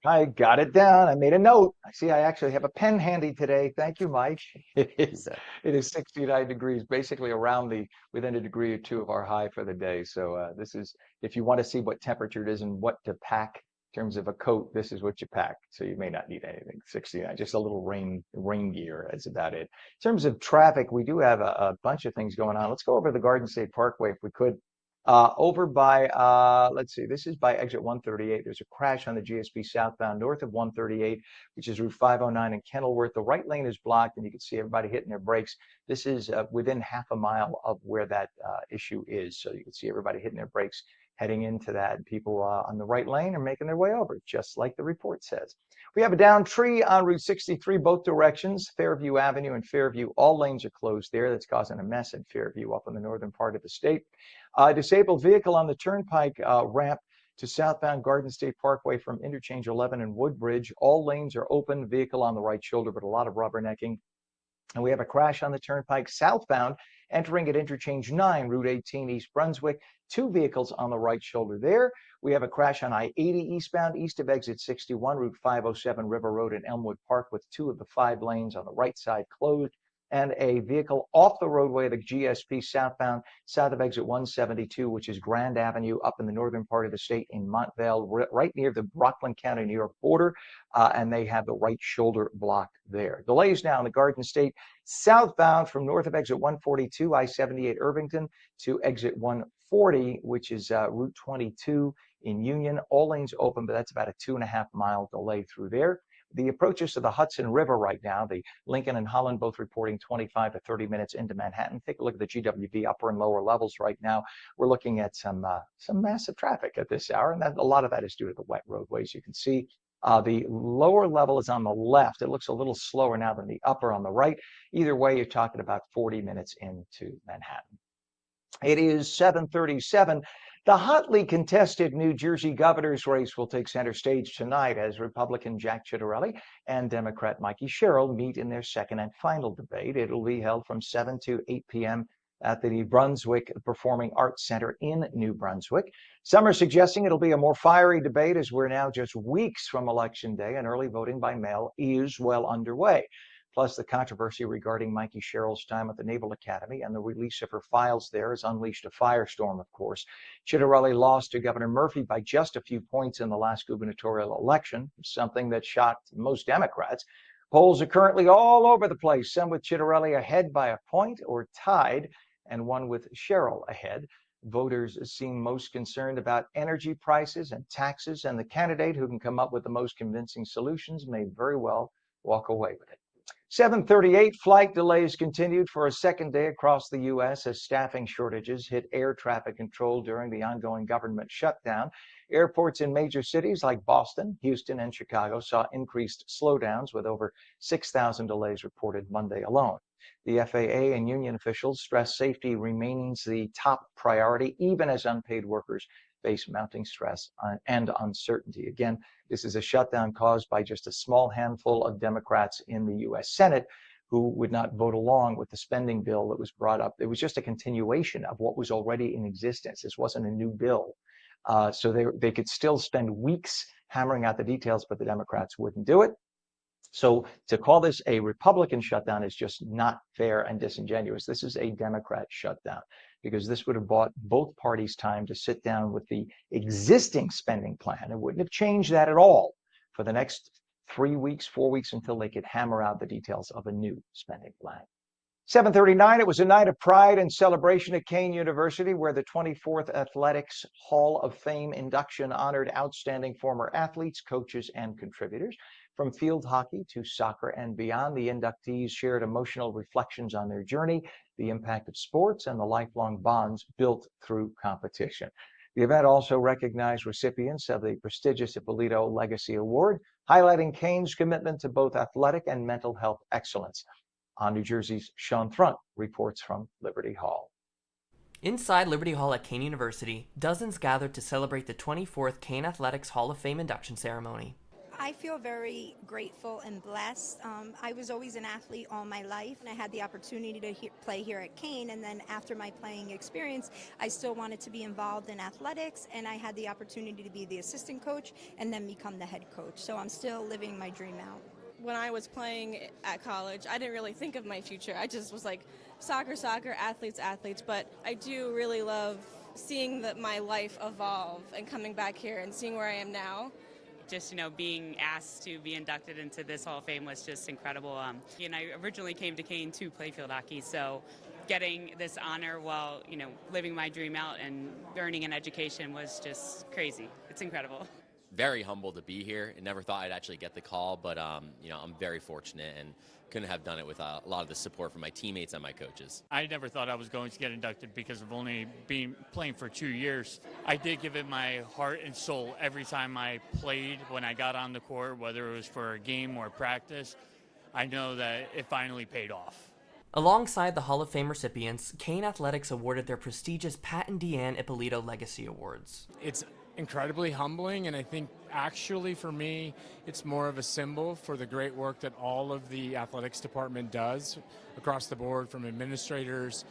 A: I got it down. I made a note. I see I actually have a pen handy today. Thank you, Mike. It is 69 degrees, basically around within a degree or two of our high for the day. So this is, if you want to see what temperature it is and what to pack in terms of a coat, this is what you pack. So you may not need anything. 69, just a little rain gear. That's about it. In terms of traffic, we do have a bunch of things going on. Let's go over the Garden State Parkway if we could. Over by, let's see, this is by exit 138. There's a crash on the GSP southbound north of 138, which is Route 509 in Kenilworth. The right lane is blocked, and you can see everybody hitting their brakes. This is within half a mile of where that issue is. So you can see everybody hitting their brakes heading into that. People on the right lane are making their way over, just like the report says. We have a downed tree on Route 63, both directions, Fairview Avenue and Fairview. All lanes are closed there. That's causing a mess in Fairview up in the northern part of the state. Disabled vehicle on the Turnpike ramp to southbound Garden State Parkway from Interchange 11 and Woodbridge. All lanes are open, vehicle on the right shoulder, but a lot of rubbernecking. And we have a crash on the Turnpike southbound, entering at Interchange 9, Route 18, East Brunswick. 2 vehicles on the right shoulder there. We have a crash on I-80 eastbound, east of exit 61, Route 507, River Road in Elmwood Park, with 2 of the 5 lanes on the right side closed. And a vehicle off the roadway, the GSP southbound, south of exit 172, which is Grand Avenue up in the northern part of the state in Montvale, right near the Rockland County, New York border. And they have the right shoulder blocked there. Delays now in the Garden State southbound from north of exit 142, I-78 Irvington, to exit 140, which is Route 22 in Union. All lanes open, but that's about a 2.5-mile delay through there. The approaches to the Hudson River right now, the Lincoln and Holland both reporting 25 to 30 minutes into Manhattan. Take a look at the GWB upper and lower levels right now. We're looking at some massive traffic at this hour, and a lot of that is due to the wet roadways. You can see the lower level is on the left. It looks a little slower now than the upper on the right. Either way, you're talking about 40 minutes into Manhattan. It is 7:37. The hotly contested New Jersey governor's race will take center stage tonight as Republican Jack Ciattarelli and Democrat Mikey Sherrill meet in their second and final debate. It'll be held from 7 to 8 p.m. at the New Brunswick Performing Arts Center in New Brunswick. Some are suggesting it'll be a more fiery debate as we're now just weeks from Election Day and early voting by mail is well underway. Plus, the controversy regarding Mikey Sherrill's time at the Naval Academy and the release of her files there has unleashed a firestorm, of course. Ciattarelli lost to Governor Murphy by just a few points in the last gubernatorial election, something that shocked most Democrats. Polls are currently all over the place, some with Ciattarelli ahead by a point or tied, and one with Sherrill ahead. Voters seem most concerned about energy prices and taxes, and the candidate who can come up with the most convincing solutions may very well walk away with it. 7:38, flight delays continued for a second day across the U.S. as staffing shortages hit air traffic control during the ongoing government shutdown. Airports in major cities like Boston, Houston, and Chicago saw increased slowdowns with over 6,000 delays reported Monday alone. The FAA and union officials stress safety remains the top priority, even as unpaid workers face mounting stress and uncertainty. Again, this is a shutdown caused by just a small handful of Democrats in the U.S. Senate who would not vote along with the spending bill that was brought up. It was just a continuation of what was already in existence. This wasn't a new bill. So they could still spend weeks hammering out the details, but the Democrats wouldn't do it. So to call this a Republican shutdown is just not fair and disingenuous. This is a Democrat shutdown because this would have bought both parties time to sit down with the existing spending plan. It wouldn't have changed that at all for the next 3 weeks, 4 weeks until they could hammer out the details of a new spending plan. 7:39, it was a night of pride and celebration at Kean University, where the 24th Athletics Hall of Fame induction honored outstanding former athletes, coaches, and contributors. From field hockey to soccer and beyond, the inductees shared emotional reflections on their journey, the impact of sports, and the lifelong bonds built through competition. The event also recognized recipients of the prestigious Ippolito Legacy Award, highlighting Kane's commitment to both athletic and mental health excellence. On New Jersey's Sean Thrunk reports from Liberty Hall.
E: Inside Liberty Hall at Kane University, dozens gathered to celebrate the 24th Kane Athletics Hall of Fame induction ceremony.
L: I feel very grateful and blessed. I was always an athlete all my life, and I had the opportunity to play here at Kane, and then after my playing experience, I still wanted to be involved in athletics, and I had the opportunity to be the assistant coach and then become the head coach. So I'm still living my dream out.
M: When I was playing at college, I didn't really think of my future. I just was like, soccer, athletes, but I do really love seeing my life evolve and coming back here and seeing where I am now.
N: Just, being asked to be inducted into this Hall of Fame was just incredible. I originally came to Kane to play field hockey, so getting this honor while, living my dream out and earning an education was just crazy. It's incredible.
O: Very humbled to be here. I never thought I'd actually get the call, but, I'm very fortunate and couldn't have done it with a lot of the support from my teammates and my coaches.
P: I never thought I was going to get inducted because of only playing for 2 years. I did give it my heart and soul every time I played when I got on the court, whether it was for a game or practice. I know that it finally paid off.
E: Alongside the Hall of Fame recipients, Kane Athletics awarded their prestigious Pat and Deanne Ippolito Legacy Awards.
Q: It's incredibly humbling, and I think actually for me it's more of a symbol for the great work that all of the athletics department does across the board, from administrators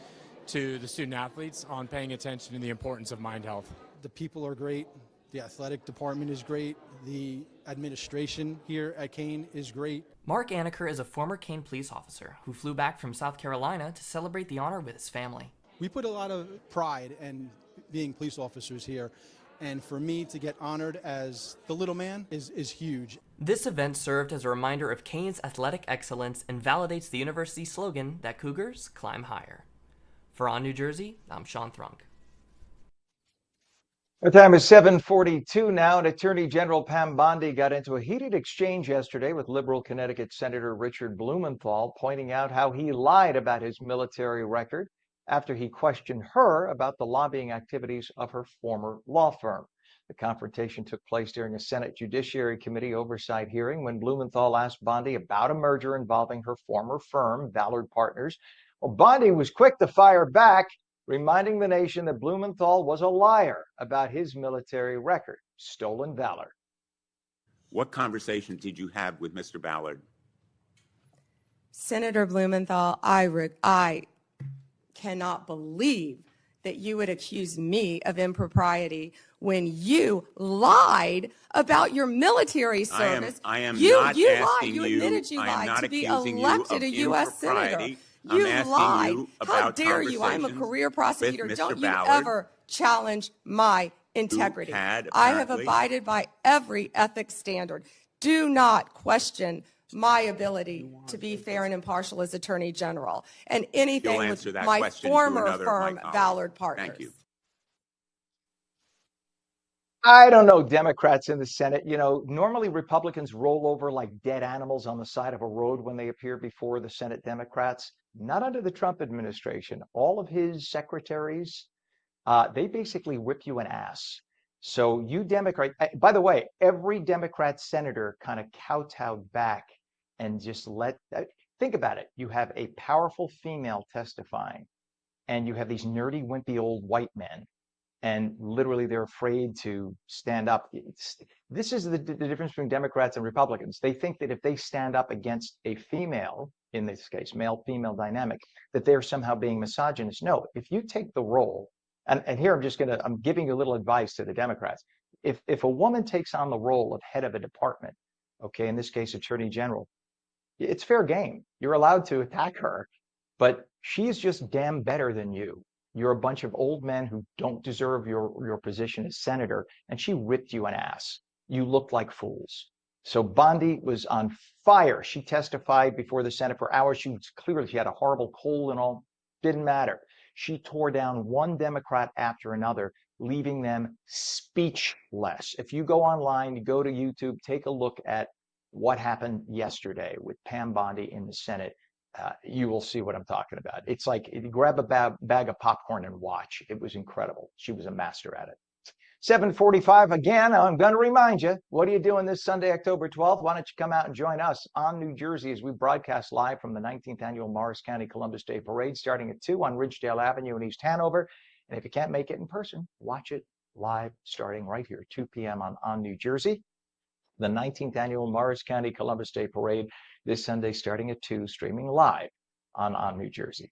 Q: to the student athletes, on paying attention to the importance of mind health.
R: The people are great, the athletic department is great, the administration here at Kane is great.
E: Mark Anaker is a former Kane police officer who flew back from South Carolina to celebrate the honor with his family.
R: We put a lot of pride in being police officers here, and for me to get honored as the little man is huge.
E: This event served as a reminder of Kane's athletic excellence and validates the university's slogan that Cougars climb higher. For On New Jersey, I'm Sean Thrunk.
A: The time is 7:42 now, and Attorney General Pam Bondi got into a heated exchange yesterday with liberal Connecticut Senator Richard Blumenthal, pointing out how he lied about his military record after he questioned her about the lobbying activities of her former law firm. The confrontation took place during a Senate Judiciary Committee oversight hearing when Blumenthal asked Bondi about a merger involving her former firm, Ballard Partners. Well, Bondi was quick to fire back, reminding the nation that Blumenthal was a liar about his military record. Stolen valor.
S: What conversations did you have with Mr. Ballard?
T: Senator Blumenthal, I cannot believe that you would accuse me of impropriety when you lied about your military service.
S: I am
T: you
S: not
T: lied.
S: asking
T: You admitted you
S: I am
T: lied
S: not
T: to be
S: accusing
T: elected a
S: you of
T: U.S. senator.
S: impropriety.
T: You
S: I'm asking
T: lied.
S: you
T: How
S: about
T: dare you? I'm a
S: conversations
T: career prosecutor.
S: with Mr.
T: Don't you
S: Ballard,
T: ever challenge my integrity.
S: had
T: I have
S: apparently-
T: abided by every ethics standard. Do not question my ability to be fair and impartial as Attorney General, and anything
S: You'll
T: with
S: answer that
T: my
S: question to
T: former
S: another of my
T: firm,
S: colleagues.
T: Ballard Partners.
S: Thank you.
A: I don't know, Democrats in the Senate, normally Republicans roll over like dead animals on the side of a road when they appear before the Senate Democrats. Not under the Trump administration. All of his secretaries, they basically whip you an ass. So you Democrat, by the way, every Democrat senator kind of kowtowed back and just think about it. You have a powerful female testifying, and you have these nerdy, wimpy old white men, and literally they're afraid to stand up. This is the difference between Democrats and Republicans. They think that if they stand up against a female, in this case, male-female dynamic, that they're somehow being misogynist. No, if you take the role, and here I'm giving you a little advice to the Democrats. If a woman takes on the role of head of a department, okay, in this case, Attorney General, it's fair game. You're allowed to attack her, but she's just damn better than you. You're a bunch of old men who don't deserve your position as senator, and she ripped you an ass. You looked like fools. So Bondi was on fire. She testified before the Senate for hours. She had a horrible cold and all. Didn't matter. She tore down one Democrat after another, leaving them speechless. If you go online, you go to YouTube, take a look at what happened yesterday with Pam Bondi in the Senate. You will see what I'm talking about. It's like you grab a bag of popcorn and watch. It was incredible. She was a master at it. 7:45 again. I'm going to remind you, what are you doing this Sunday, October 12th? Why don't you come out and join us on New Jersey as we broadcast live from the 19th Annual Morris County Columbus Day Parade starting at 2 on Ridgedale Avenue in East Hanover. And if you can't make it in person, watch it live starting right here, 2 p.m. on New Jersey. The 19th Annual Morris County Columbus Day Parade this Sunday starting at 2, streaming live on New Jersey.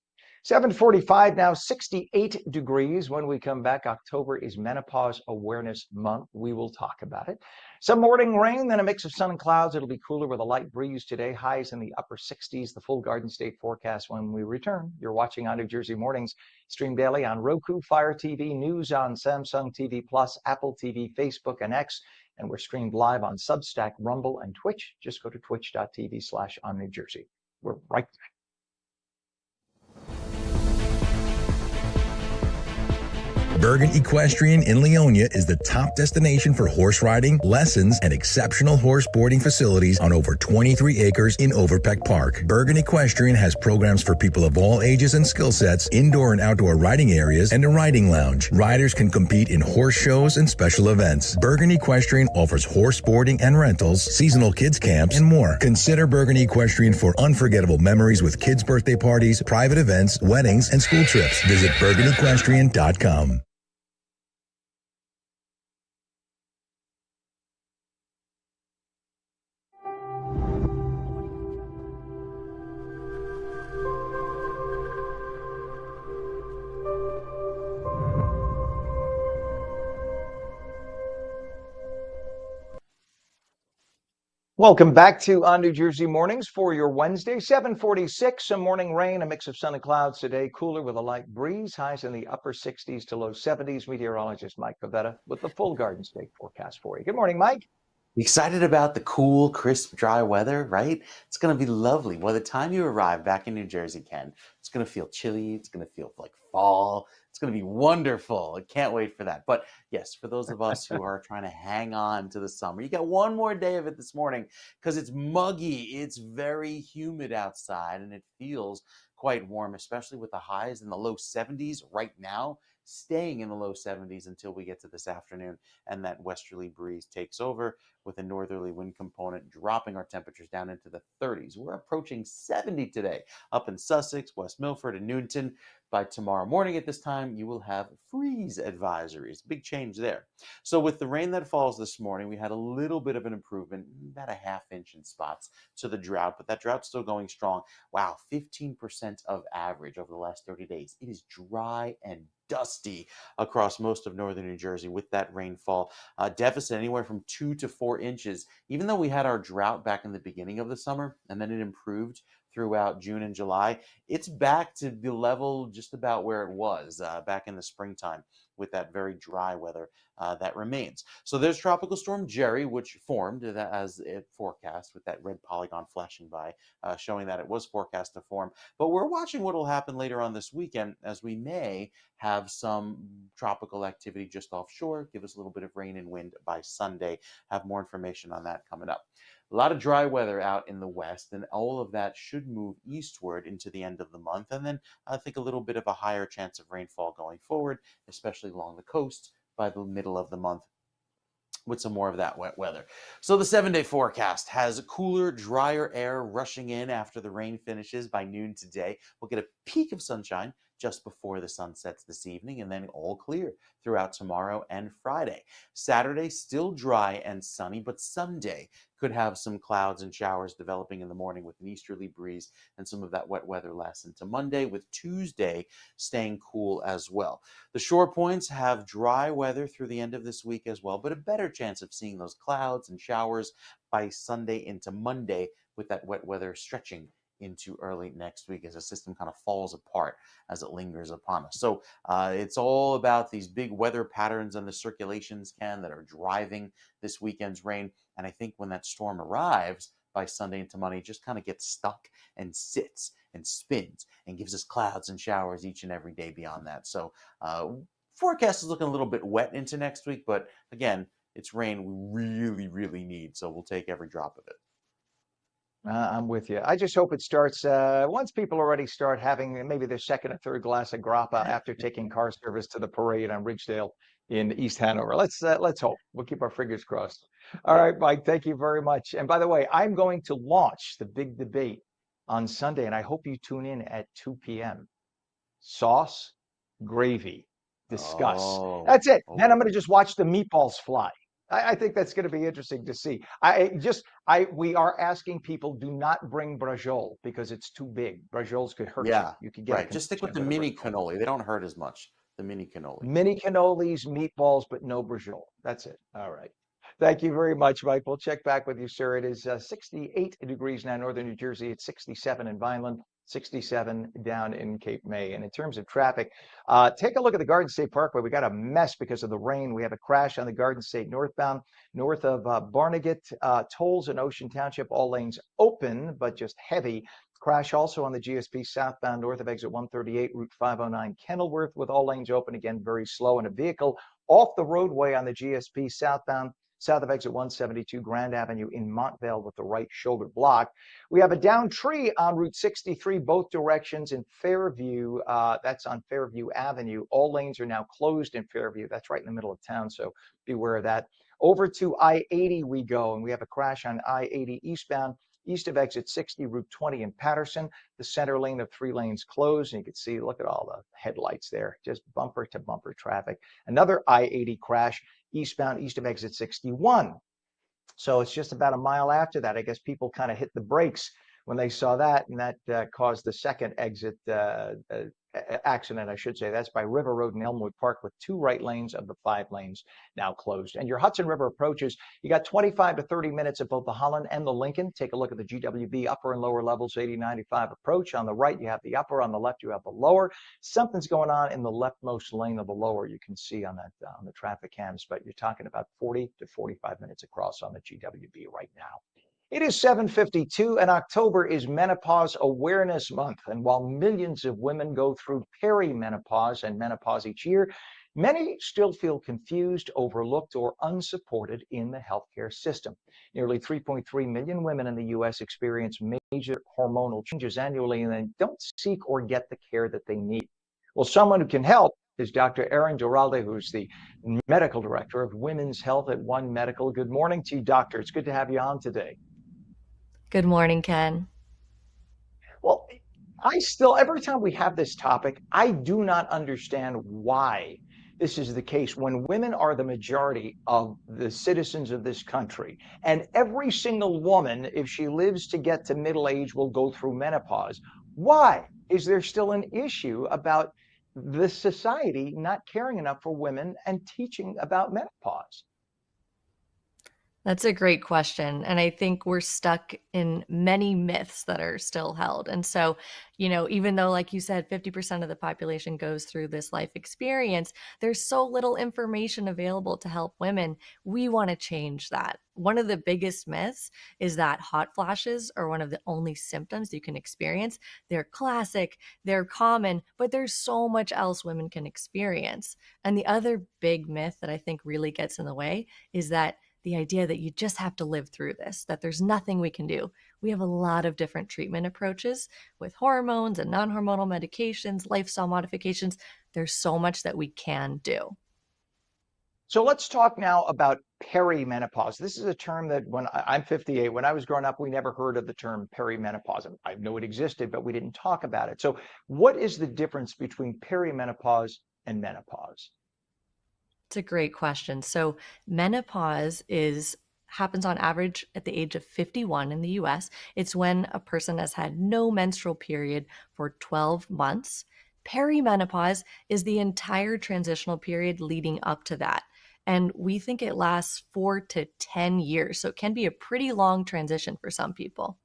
A: 7:45 now, 68 degrees. When we come back, October is Menopause Awareness Month. We will talk about it. Some morning rain, then a mix of sun and clouds. It'll be cooler with a light breeze today. Highs in the upper 60s. The full Garden State forecast when we return. You're watching On New Jersey Mornings. Stream daily on Roku, Fire TV, News on Samsung TV Plus, Apple TV, Facebook, and X. And we're streamed live on Substack, Rumble, and Twitch. Just go to twitch.tv/ONNJersey. We're right back.
U: Bergen Equestrian in Leonia is the top destination for horse riding, lessons, and exceptional horse boarding facilities on over 23 acres in Overpeck Park. Bergen Equestrian has programs for people of all ages and skill sets, indoor and outdoor riding areas, and a riding lounge. Riders can compete in horse shows and special events. Bergen Equestrian offers horse boarding and rentals, seasonal kids camps, and more. Consider Bergen Equestrian for unforgettable memories with kids' birthday parties, private events, weddings, and school trips. Visit bergenequestrian.com.
A: Welcome back to On New Jersey Mornings for your Wednesday, 7:46. Some morning rain, a mix of sun and clouds today. Cooler with a light breeze. Highs in the upper 60s to low 70s. Meteorologist Mike Favetta with the full Garden State forecast for you. Good morning, Mike.
B: Excited about the cool, crisp, dry weather, right? It's going to be lovely. By the time you arrive back in New Jersey, Ken, it's going to feel chilly. It's going to feel like fall. It's going to be wonderful. I can't wait for that. But yes, for those of us who are trying to hang on to the summer, you got one more day of it this morning because it's muggy. It's very humid outside and it feels quite warm, especially with the highs in the low 70s right now, staying in the low 70s until we get to this afternoon and that westerly breeze takes over with a northerly wind component, dropping our temperatures down into the 30s. We're approaching 70 today up in Sussex, West Milford, and Newton. By tomorrow morning at this time, you will have freeze advisories. Big change there. So with the rain that falls this morning, we had a little bit of an improvement, about a ½ inch in spots to the drought, but that drought's still going strong. Wow, 15% of average over the last 30 days. It is dry and dusty across most of northern New Jersey with that rainfall. Deficit anywhere from 2 to 4 inches. Even though we had our drought back in the beginning of the summer and then it improved throughout June and July, it's back to the level just about where it was back in the springtime with that very dry weather that remains. So there's Tropical Storm Jerry, which formed as it forecast with that red polygon flashing by, showing that it was forecast to form. But we're watching what will happen later on this weekend as we may have some tropical activity just offshore, give us a little bit of rain and wind by Sunday. Have more information on that coming up. A lot of dry weather out in the west, and all of that should move eastward into the end of the month. And then I think a little bit of a higher chance of rainfall going forward, especially along the coast by the middle of the month with some more of that wet weather. So the 7-day forecast has cooler, drier air rushing in after the rain finishes by noon today. We'll get a peak of sunshine just before the sun sets this evening, and then all clear throughout tomorrow and Friday. Saturday, still dry and sunny, but Sunday could have some clouds and showers developing in the morning with an easterly breeze and some of that wet weather lasts into Monday, with Tuesday staying cool as well. The shore points have dry weather through the end of this week as well, but a better chance of seeing those clouds and showers by Sunday into Monday with that wet weather stretching into early next week as the system kind of falls apart as it lingers upon us. So it's all about these big weather patterns and the circulations, Ken, that are driving this weekend's rain. And I think when that storm arrives by Sunday into Monday, it just kind of gets stuck and sits and spins and gives us clouds and showers each and every day beyond that. So forecast is looking a little bit wet into next week, but again, it's rain we really, really need. So we'll take every drop of it.
A: I'm with you. I just hope it starts once people already start having maybe their second or third glass of grappa after taking car service to the parade on Ridgedale in East Hanover. Let's hope. We'll keep our fingers crossed. All right, Mike, thank you very much. And by the way, I'm going to launch the big debate on Sunday, and I hope you tune in at 2 p.m. Sauce, gravy, discuss.
B: Oh,
A: That's it. Then I'm going to just watch the meatballs fly. I think that's going to be interesting to see. We are asking people, do not bring brajol because it's too big. Brajols could hurt you.
B: yeah,
A: You could get
B: right. Just stick with the mini cannoli. They don't hurt as much. The mini cannoli.
A: Mini cannolis, meatballs, but no brajol. That's it. All right. Thank you very much, Mike. We'll check back with you, sir. It is 68 degrees now, northern New Jersey. It's 67 in Vineland, 67 down in Cape May. And in terms of traffic, take a look at the Garden State Parkway. We got a mess because of the rain. We have a crash on the Garden State northbound, north of Barnegat, Tolls and Ocean Township. All lanes open, but just heavy. Crash also on the GSP southbound north of exit 138, Route 509 Kenilworth, with all lanes open, again, very slow. And a vehicle off the roadway on the GSP southbound, south of exit 172 Grand Avenue in Montvale with the right shoulder block. We have a down tree on Route 63, both directions in Fairview. That's on Fairview Avenue. All lanes are now closed in Fairview. That's right in the middle of town, so beware of that. Over to I-80 we go, and we have a crash on I-80 eastbound, east of exit 60, Route 20 in Patterson. The center lane of 3 lanes closed, and you can see, look at all the headlights there, just bumper to bumper traffic. Another I-80 crash eastbound, east of exit 61. So it's just about a mile after that. I guess people kind of hit the brakes when they saw that, and that caused the second exit accident, I should say. That's by River Road and Elmwood Park, with 2 right lanes of the 5 lanes now closed. And your Hudson River approaches, you got 25 to 30 minutes at both the Holland and the Lincoln. Take a look at the GWB upper and lower levels, 80-95 approach. On the right, you have the upper. On the left, you have the lower. Something's going on in the leftmost lane of the lower. You can see on that on the traffic cams, but you're talking about 40 to 45 minutes across on the GWB right now. It is 7:52, and October is Menopause Awareness Month. And while millions of women go through perimenopause and menopause each year, many still feel confused, overlooked, or unsupported in the healthcare system. Nearly 3.3 million women in the U.S. experience major hormonal changes annually and then don't seek or get the care that they need. Well, someone who can help is Dr. Erin Duralde, who's the medical director of women's health at One Medical. Good morning to you, doctor. It's good to have you on today.
C: Good morning, Ken.
A: Well, every time we have this topic, I do not understand why this is the case when women are the majority of the citizens of this country. And every single woman, if she lives to get to middle age, will go through menopause. Why is there still an issue about this society not caring enough for women and teaching about menopause?
C: That's a great question. And I think we're stuck in many myths that are still held. And so, even though, like you said, 50% of the population goes through this life experience, there's so little information available to help women. We want to change that. One of the biggest myths is that hot flashes are one of the only symptoms you can experience. They're classic, they're common, but there's so much else women can experience. And the other big myth that I think really gets in the way is that the idea that you just have to live through this, that there's nothing we can do. We have a lot of different treatment approaches with hormones and non-hormonal medications, lifestyle modifications. There's so much that we can do.
A: So let's talk now about perimenopause. This is a term that I'm 58, when I was growing up, we never heard of the term perimenopause. I know it existed, but we didn't talk about it. So what is the difference between perimenopause and menopause?
C: It's a great question. So menopause happens on average at the age of 51 in the US. It's when a person has had no menstrual period for 12 months. Perimenopause is the entire transitional period leading up to that. And we think it lasts 4 to 10 years. So it can be a pretty long transition for some people.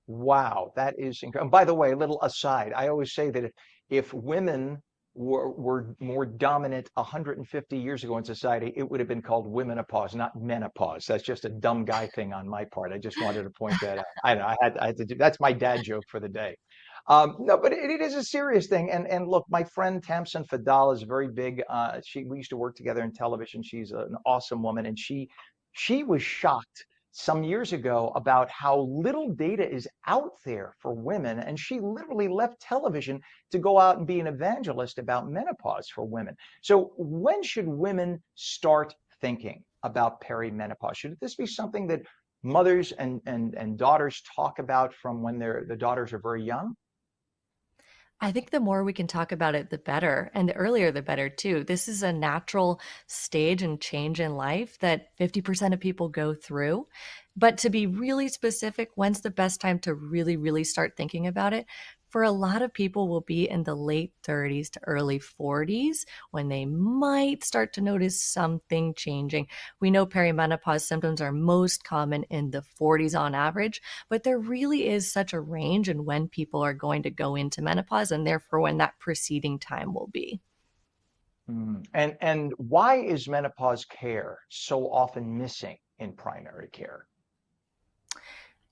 A: Wow, that is incredible. By the way, a little aside, I always say that if women were more dominant 150 years ago in society, it would have been called womenopause, not menopause. That's just a dumb guy thing on my part. I just wanted to point that out. I know I had to do. That's my dad joke for the day. No, but it is a serious thing. And look, my friend Tamsin Fadal is very big. We used to work together in television. She's an awesome woman, and she was shocked some years ago about how little data is out there for women, and she literally left television to go out and be an evangelist about menopause for women. So when should women start thinking about perimenopause? Should this be something that mothers and daughters talk about from when the daughters are very young?
C: I think the more we can talk about it, the better. And the earlier, the better, too. This is a natural stage and change in life that 50% of people go through. But to be really specific, when's the best time to really, really start thinking about it? For a lot of people will be in the late 30s to early 40s when they might start to notice something changing. We know perimenopause symptoms are most common in the 40s on average, but there really is such a range in when people are going to go into menopause and therefore when that preceding time will be.
A: And why is menopause care so often missing in primary care?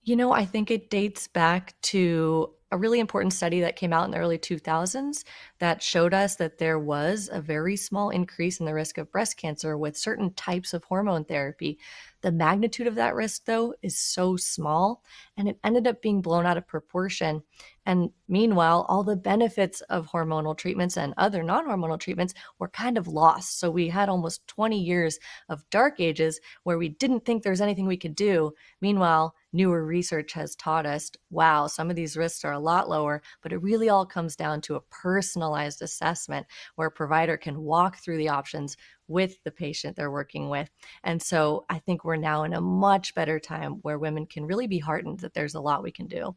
C: I think it dates back to a really important study that came out in the early 2000s that showed us that there was a very small increase in the risk of breast cancer with certain types of hormone therapy. The magnitude of that risk, though, is so small, and it ended up being blown out of proportion. And meanwhile, all the benefits of hormonal treatments and other non-hormonal treatments were kind of lost. So we had almost 20 years of dark ages where we didn't think there's anything we could do. Meanwhile, newer research has taught us, wow, some of these risks are a lot lower, but it really all comes down to a personalized assessment where a provider can walk through the options with the patient they're working with. And so I think we're now in a much better time where women can really be heartened that there's a lot we can do.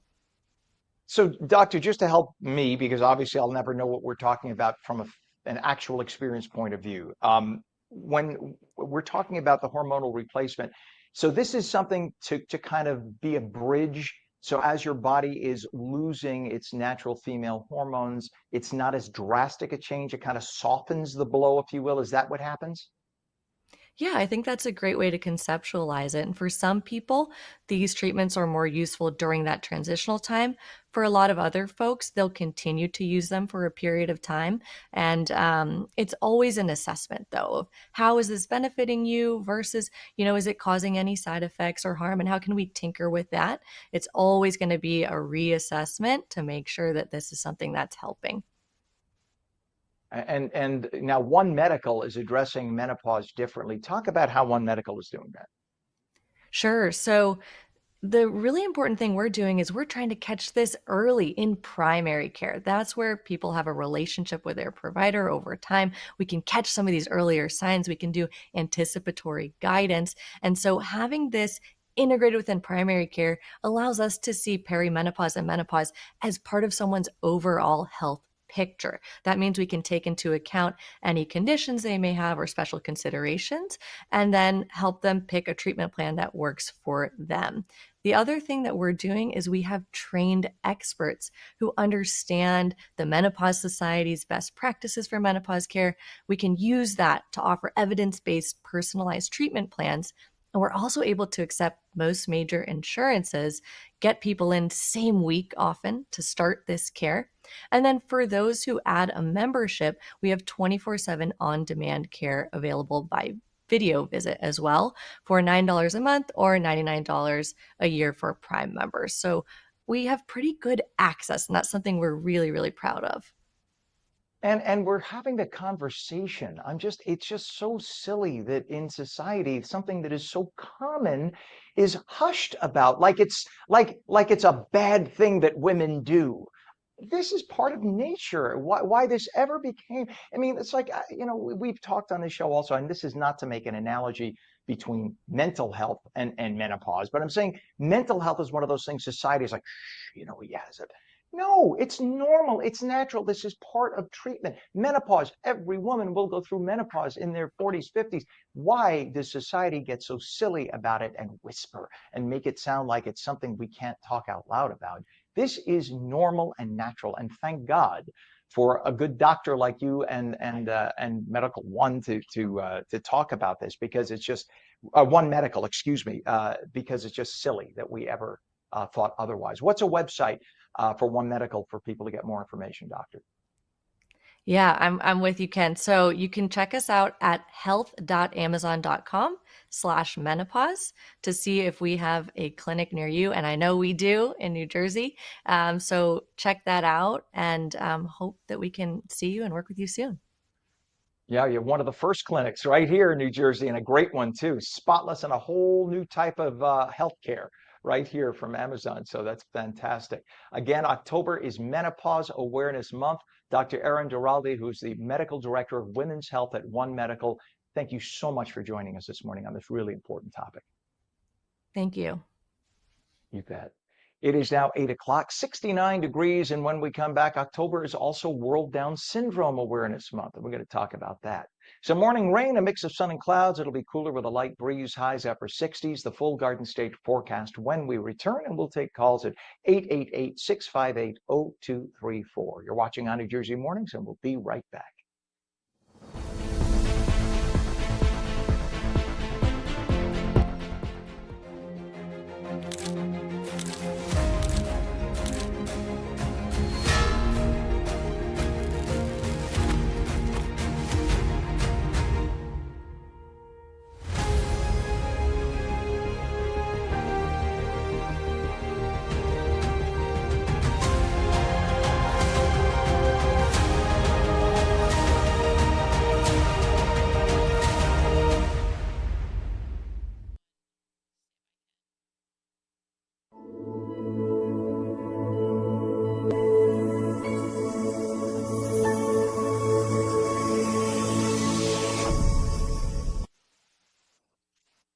A: So, doctor, just to help me, because obviously I'll never know what we're talking about from an actual experience point of view. When we're talking about the hormonal replacement, so this is something to kind of be a bridge. So as your body is losing its natural female hormones, it's not as drastic a change. It kind of softens the blow, if you will. Is that what happens?
C: Yeah, I think that's a great way to conceptualize it. And for some people, these treatments are more useful during that transitional time. For a lot of other folks, they'll continue to use them for a period of time. And it's always an assessment, though, of how is this benefiting you versus, is it causing any side effects or harm? And how can we tinker with that? It's always going to be a reassessment to make sure that this is something that's helping.
A: And now One Medical is addressing menopause differently. Talk about how One Medical is doing that.
C: Sure. So the really important thing we're doing is we're trying to catch this early in primary care. That's where people have a relationship with their provider over time. We can catch some of these earlier signs. We can do anticipatory guidance. And so having this integrated within primary care allows us to see perimenopause and menopause as part of someone's overall health picture. That means we can take into account any conditions they may have or special considerations, and then help them pick a treatment plan that works for them. The other thing that we're doing is we have trained experts who understand the Menopause Society's best practices for menopause care. We can use that to offer evidence-based personalized treatment plans. And we're also able to accept most major insurances, get people in same week often to start this care. And then for those who add a membership, we have 24/7 on-demand care available by video visit as well for $9 a month or $99 a year for Prime members. So we have pretty good access, and that's something we're really, really proud of.
A: And we're having the conversation. It's just so silly that in society, something that is so common is hushed about, like it's a bad thing that women do. This is part of nature. Why this ever became, I mean, it's like, we've talked on this show also, and this is not to make an analogy between mental health and menopause, but I'm saying mental health is one of those things society is like, he has it. No, it's normal. It's natural. This is part of treatment. Menopause, every woman will go through menopause in their 40s, 50s. Why does society get so silly about it and whisper and make it sound like it's something we can't talk out loud about? This is normal and natural. And thank God for a good doctor like you and Medical One to talk about this, because it's just One Medical, excuse me, because it's just silly that we ever thought otherwise. What's a website for One Medical for people to get more information, doctor?
C: Yeah, I'm with you, Ken. So you can check us out at health.amazon.com/menopause to see if we have a clinic near you. And I know we do in New Jersey. So check that out and hope that we can see you and work with you soon.
A: Yeah, you're one of the first clinics right here in New Jersey, and a great one too. Spotless and a whole new type of healthcare right here from Amazon. So that's fantastic. Again, October is Menopause Awareness Month. Dr. Erin Duralde, who's the medical director of women's health at One Medical, thank you so much for joining us this morning on this really important topic.
C: Thank you.
A: You bet. It is now 8 o'clock, 69 degrees. And when we come back, October is also World Down Syndrome Awareness Month. And we're going to talk about that. So morning rain, a mix of sun and clouds. It'll be cooler with a light breeze, highs upper 60s. The full Garden State forecast when we return. And we'll take calls at 888-658-0234. You're watching On New Jersey Mornings, and we'll be right back.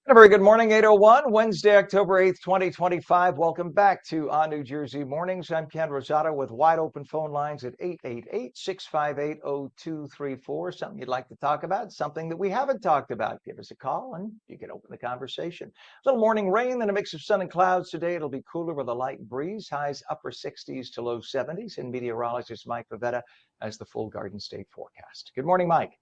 A: A very good morning, 8:01, Wednesday, October 8th, 2025. Welcome back to On New Jersey Mornings. I'm Ken Rosato with wide open phone lines at 888-658-0234. Something you'd like to talk about, something that we haven't talked about. Give us a call and you can open the conversation. A little morning rain, then a mix of sun and clouds today. It'll be cooler with a light breeze, highs upper 60s to low 70s. And meteorologist Mike Favetta has the full Garden State forecast. Good morning, Mike.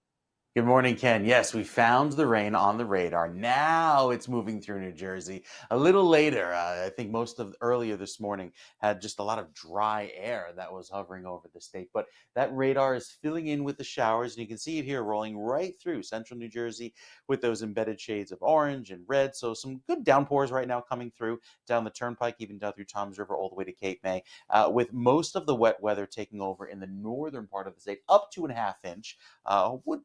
B: Good morning, Ken. Yes, we found the rain on the radar. Now it's moving through New Jersey. A little later, I think most of earlier this morning had just a lot of dry air that was hovering over the state. But that radar is filling in with the showers, and you can see it here rolling right through central New Jersey with those embedded shades of orange and red. So some good downpours right now coming through down the turnpike, even down through Toms River, all the way to Cape May, with most of the wet weather taking over in the northern part of the state, up to 1/2 inch. Would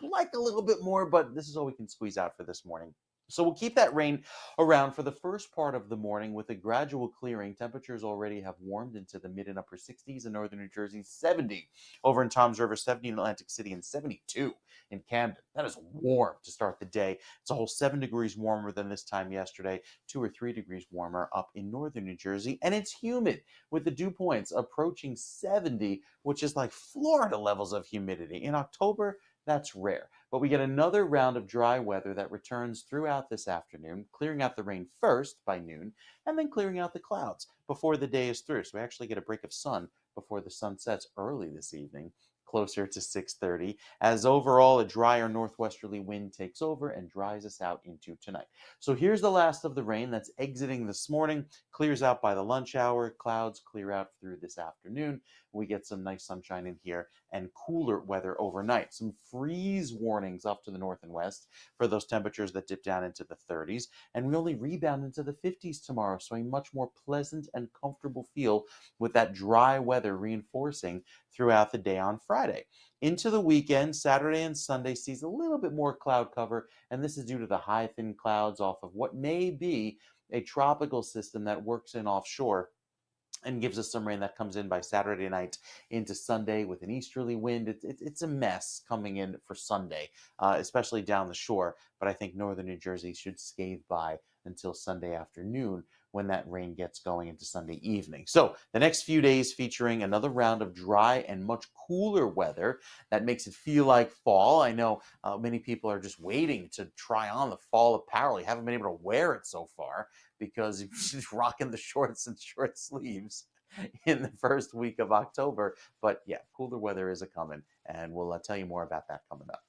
B: like a little bit more, but this is all we can squeeze out for this morning. So we'll keep that rain around for the first part of the morning with a gradual clearing. Temperatures already have warmed into the mid and upper 60s in northern New Jersey, 70 over in Toms River, 70 in Atlantic City, and 72 in Camden. That is warm to start the day. It's a whole 7 degrees warmer than this time yesterday, 2 or 3 degrees warmer up in northern New Jersey. And it's humid with the dew points approaching 70, which is like Florida levels of humidity. In October, that's rare. But we get another round of dry weather that returns throughout this afternoon, clearing out the rain first by noon, and then clearing out the clouds before the day is through. So we actually get a break of sun before the sun sets early this evening, closer to 6:30, as overall a drier northwesterly wind takes over and dries us out into tonight. So here's the last of the rain that's exiting this morning, clears out by the lunch hour, clouds clear out through this afternoon. We get some nice sunshine in here and cooler weather overnight. Some freeze warnings up to the north and west for those temperatures that dip down into the 30s. And we only rebound into the 50s tomorrow. So a much more pleasant and comfortable feel with that dry weather reinforcing throughout the day on Friday. Into the weekend, Saturday and Sunday sees a little bit more cloud cover. And this is due to the high thin clouds off of what may be a tropical system that works in offshore and gives us some rain that comes in by Saturday night into Sunday with an easterly wind. It's a mess coming in for Sunday, especially down the shore. But I think northern New Jersey should scathe by until Sunday afternoon when that rain gets going into Sunday evening. So the next few days featuring another round of dry and much cooler weather that makes it feel like fall. I know many people are just waiting to try on the fall apparel. You haven't been able to wear it so far because you're just rocking the shorts and short sleeves in the first week of October. But yeah, cooler weather is a-coming, and we'll tell you more about that coming up.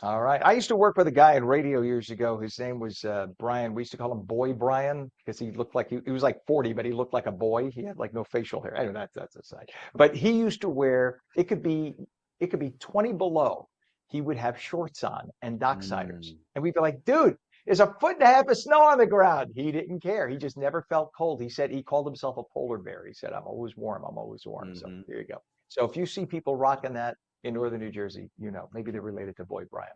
A: All right. I used to work with a guy in radio years ago. His name was Brian. We used to call him Boy Brian because he looked like he was like 40, but he looked like a boy. He had like no facial hair. Anyway, that's aside. But he used to wear, it could be It could be 20 below. He would have shorts on and docksiders. And we'd be like, dude, there's a foot and a half of snow on the ground. He didn't care. He just never felt cold. He said he called himself a polar bear. He said, I'm always warm. I'm always warm. So there you go. So if you see people rocking that in northern New Jersey, you know, maybe they're related to Boy Brian.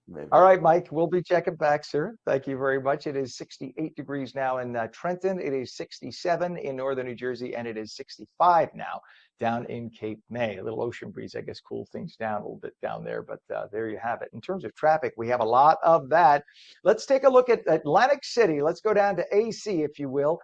B: Maybe.
A: All right, Mike, we'll be checking back, sir. Thank you very much. It is 68 degrees now in Trenton. It is 67 in northern New Jersey, and it is 65 now down in Cape May. A little ocean breeze, I guess, cooled things down a little bit down there, but there you have it. In terms of traffic, we have a lot of that. Let's take a look at Atlantic City. Let's go down to AC, if you will.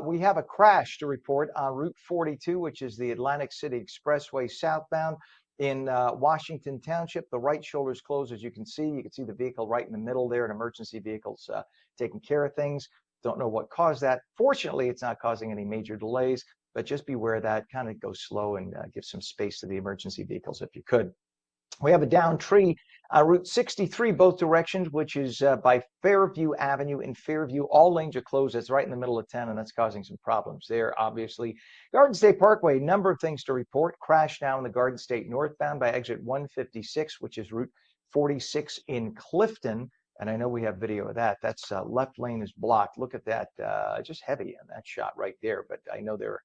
A: We have a crash to report on Route 42, which is the Atlantic City Expressway southbound. In Washington Township, the right shoulder is closed, as you can see. You can see the vehicle right in the middle there, an emergency vehicle's taking care of things. Don't know what caused that. Fortunately, it's not causing any major delays, but just beware that. Kind of go slow and give some space to the emergency vehicles if you could. We have a down tree, Route 63, both directions, which is by Fairview Avenue in Fairview. All lanes are closed. It's right in the middle of town, and that's causing some problems there, obviously. Garden State Parkway, number of things to report. Crash now in the Garden State northbound by exit 156, which is Route 46 in Clifton. And I know we have video of that. That's left lane is blocked. Look at that, just heavy on that shot right there. But I know there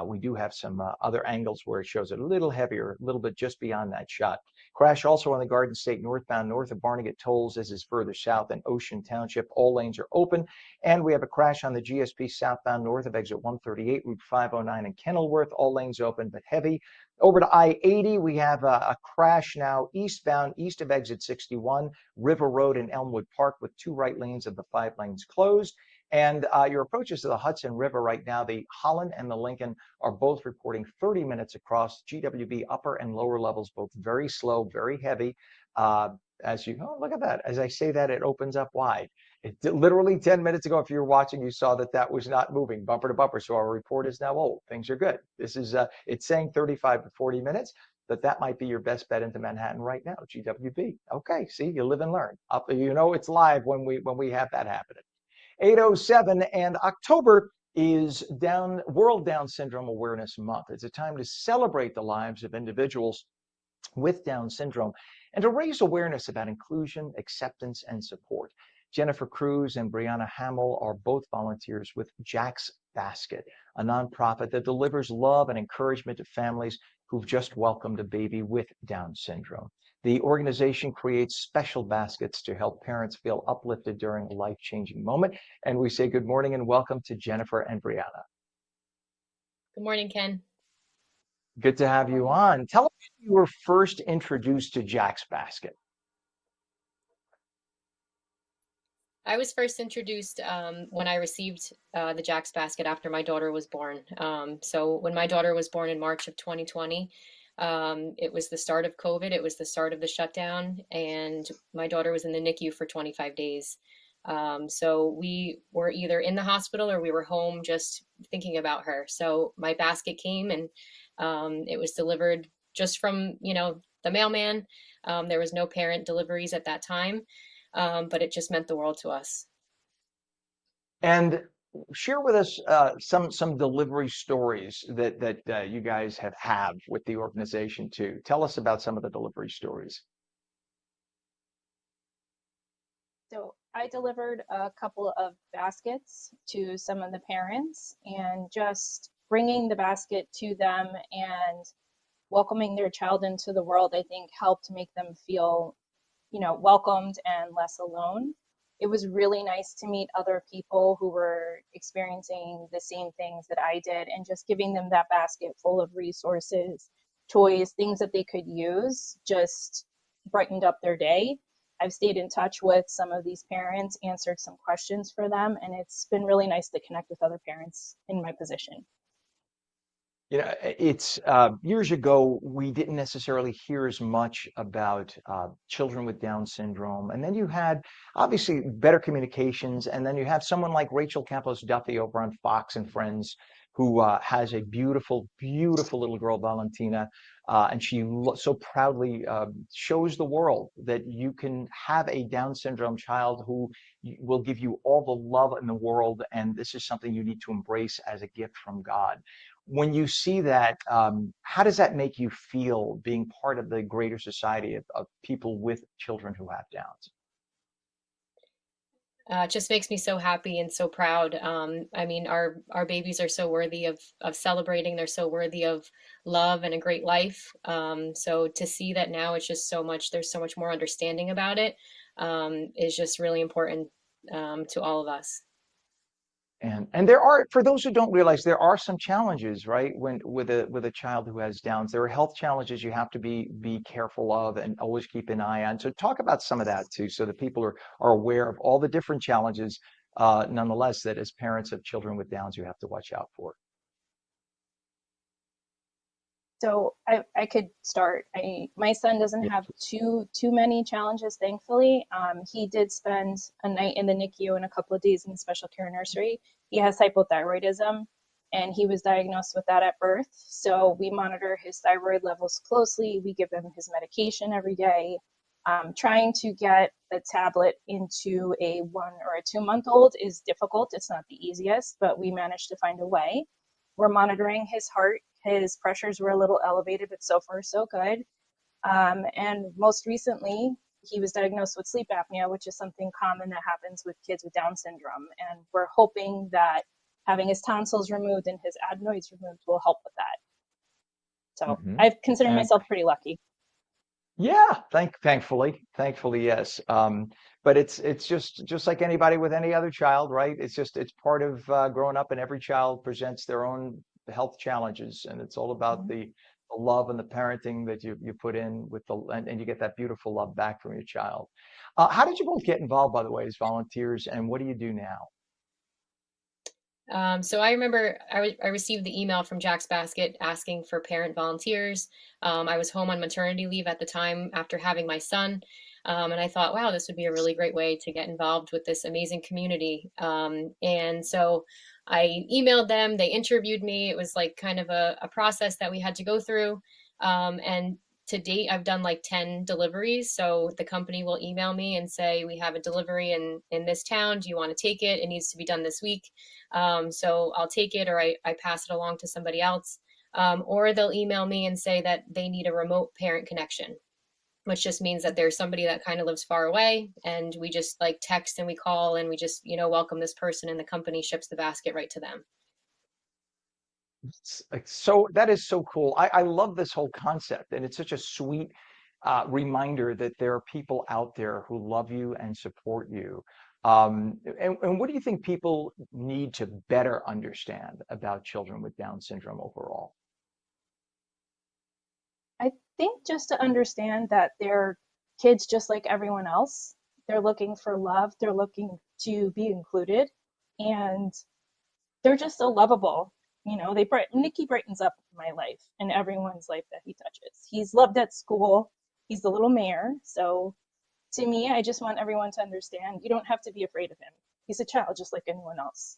A: we do have some other angles where it shows it a little heavier, a little bit just beyond that shot. Crash also on the Garden State northbound, north of Barnegat Tolls. This is further south in Ocean Township. All lanes are open. And we have a crash on the GSP southbound, north of exit 138, Route 509 in Kenilworth. All lanes open, but heavy. Over to I-80, we have a crash now eastbound, east of exit 61, River Road in Elmwood Park, with 2 right lanes of the 5 lanes closed. And your approaches to the Hudson River right now, the Holland and the Lincoln are both reporting 30 minutes across. GWB upper and lower levels, both very slow, very heavy. Look at that. As I say that, it opens up wide. Literally 10 minutes ago, if you were watching, you saw that was not moving bumper to bumper. So our report is now, things are good. This is, it's saying 35 to 40 minutes. But that might be your best bet into Manhattan right now, GWB. Okay, see, you live and learn. You know it's live when we have that happening. 8:07, and October is World Down Syndrome Awareness Month. It's a time to celebrate the lives of individuals with Down syndrome and to raise awareness about inclusion, acceptance, and support. Jennifer Cruz and Brianna Hamill are both volunteers with Jack's Basket, a nonprofit that delivers love and encouragement to families who've just welcomed a baby with Down syndrome. The organization creates special baskets to help parents feel uplifted during a life-changing moment. And we say good morning and welcome to Jennifer and Brianna.
D: Good morning, Ken.
A: Good to have you on. Tell us how you were first introduced to Jack's Basket.
D: I was first introduced when I received the Jack's Basket after my daughter was born. So when my daughter was born in March of 2020, it was the start of COVID. It was the start of the shutdown, and my daughter was in the NICU for 25 days. So we were either in the hospital or we were home just thinking about her. So my basket came and it was delivered just from, the mailman. There was no parent deliveries at that time, but it just meant the world to us.
A: And share with us some delivery stories that you guys have with the organization too. Tell us about some of the delivery stories.
V: So I delivered a couple of baskets to some of the parents, and just bringing the basket to them and welcoming their child into the world, I think helped make them feel, welcomed and less alone. It was really nice to meet other people who were experiencing the same things that I did, and just giving them that basket full of resources, toys, things that they could use just brightened up their day. I've stayed in touch with some of these parents, answered some questions for them, and it's been really nice to connect with other parents in my position.
A: It's years ago, we didn't necessarily hear as much about children with Down syndrome. And then you had obviously better communications. And then you have someone like Rachel Campos Duffy over on Fox and Friends, who has a beautiful, beautiful little girl, Valentina. And she so proudly shows the world that you can have a Down syndrome child who will give you all the love in the world. And this is something you need to embrace as a gift from God. when you see that, how does that make you feel being part of the greater society of people with children who have Downs?
D: It just makes me so happy and so proud. I mean, our babies are so worthy of celebrating. They're so worthy of love and a great life. So to see that now, it's just so much. There's so much more understanding about it. Is just really important to all of us.
A: And there are, for those who don't realize, there are some challenges, right? When with a child who has Downs, there are health challenges you have to be careful of and always keep an eye on. So talk about some of that too, so that people are aware of all the different challenges, nonetheless, that as parents of children with Downs, you have to watch out for.
V: So I could start. My son doesn't have too many challenges, thankfully. He did spend a night in the NICU and a couple of days in the special care nursery. He has hypothyroidism, and he was diagnosed with that at birth. So we monitor his thyroid levels closely. We give him his medication every day. Trying to get the tablet into a 1 or a 2-month-old is difficult. It's not the easiest, but we managed to find a way. We're monitoring his heart. His pressures were a little elevated, but so far so good. And most recently, he was diagnosed with sleep apnea, which is something common that happens with kids with Down syndrome. And we're hoping that having his tonsils removed and his adenoids removed will help with that. So I consider myself pretty lucky.
A: Yeah, thankfully, yes. But it's just like anybody with any other child, right? It's part of growing up, and every child presents their own health challenges, and it's all about the love and the parenting that you put in with and you get that beautiful love back from your child. How did you both get involved, by the way, as volunteers, and what do you do now?
D: So I remember I received the email from Jack's Basket asking for parent volunteers. I was home on maternity leave at the time after having my son. And I thought, wow, this would be a really great way to get involved with this amazing community. And so I emailed them, they interviewed me. It was like kind of a process that we had to go through. And to date, I've done like 10 deliveries. So the company will email me and say, we have a delivery in this town. Do you want to take it? It needs to be done this week. So I'll take it, or I pass it along to somebody else. Or they'll email me and say that they need a remote parent connection, which just means that there's somebody that kind of lives far away, and we just like text and we call and we just, welcome this person, and the company ships the basket right to them.
A: So that is so cool. I love this whole concept, and it's such a sweet reminder that there are people out there who love you and support you. And what do you think people need to better understand about children with Down syndrome overall?
V: I think just to understand that they're kids just like everyone else. They're looking for love. They're looking to be included, and they're just so lovable. Nikki brightens up my life and everyone's life that he touches. He's loved at school. He's the little mayor. So to me, I just want everyone to understand you don't have to be afraid of him. He's a child just like anyone else.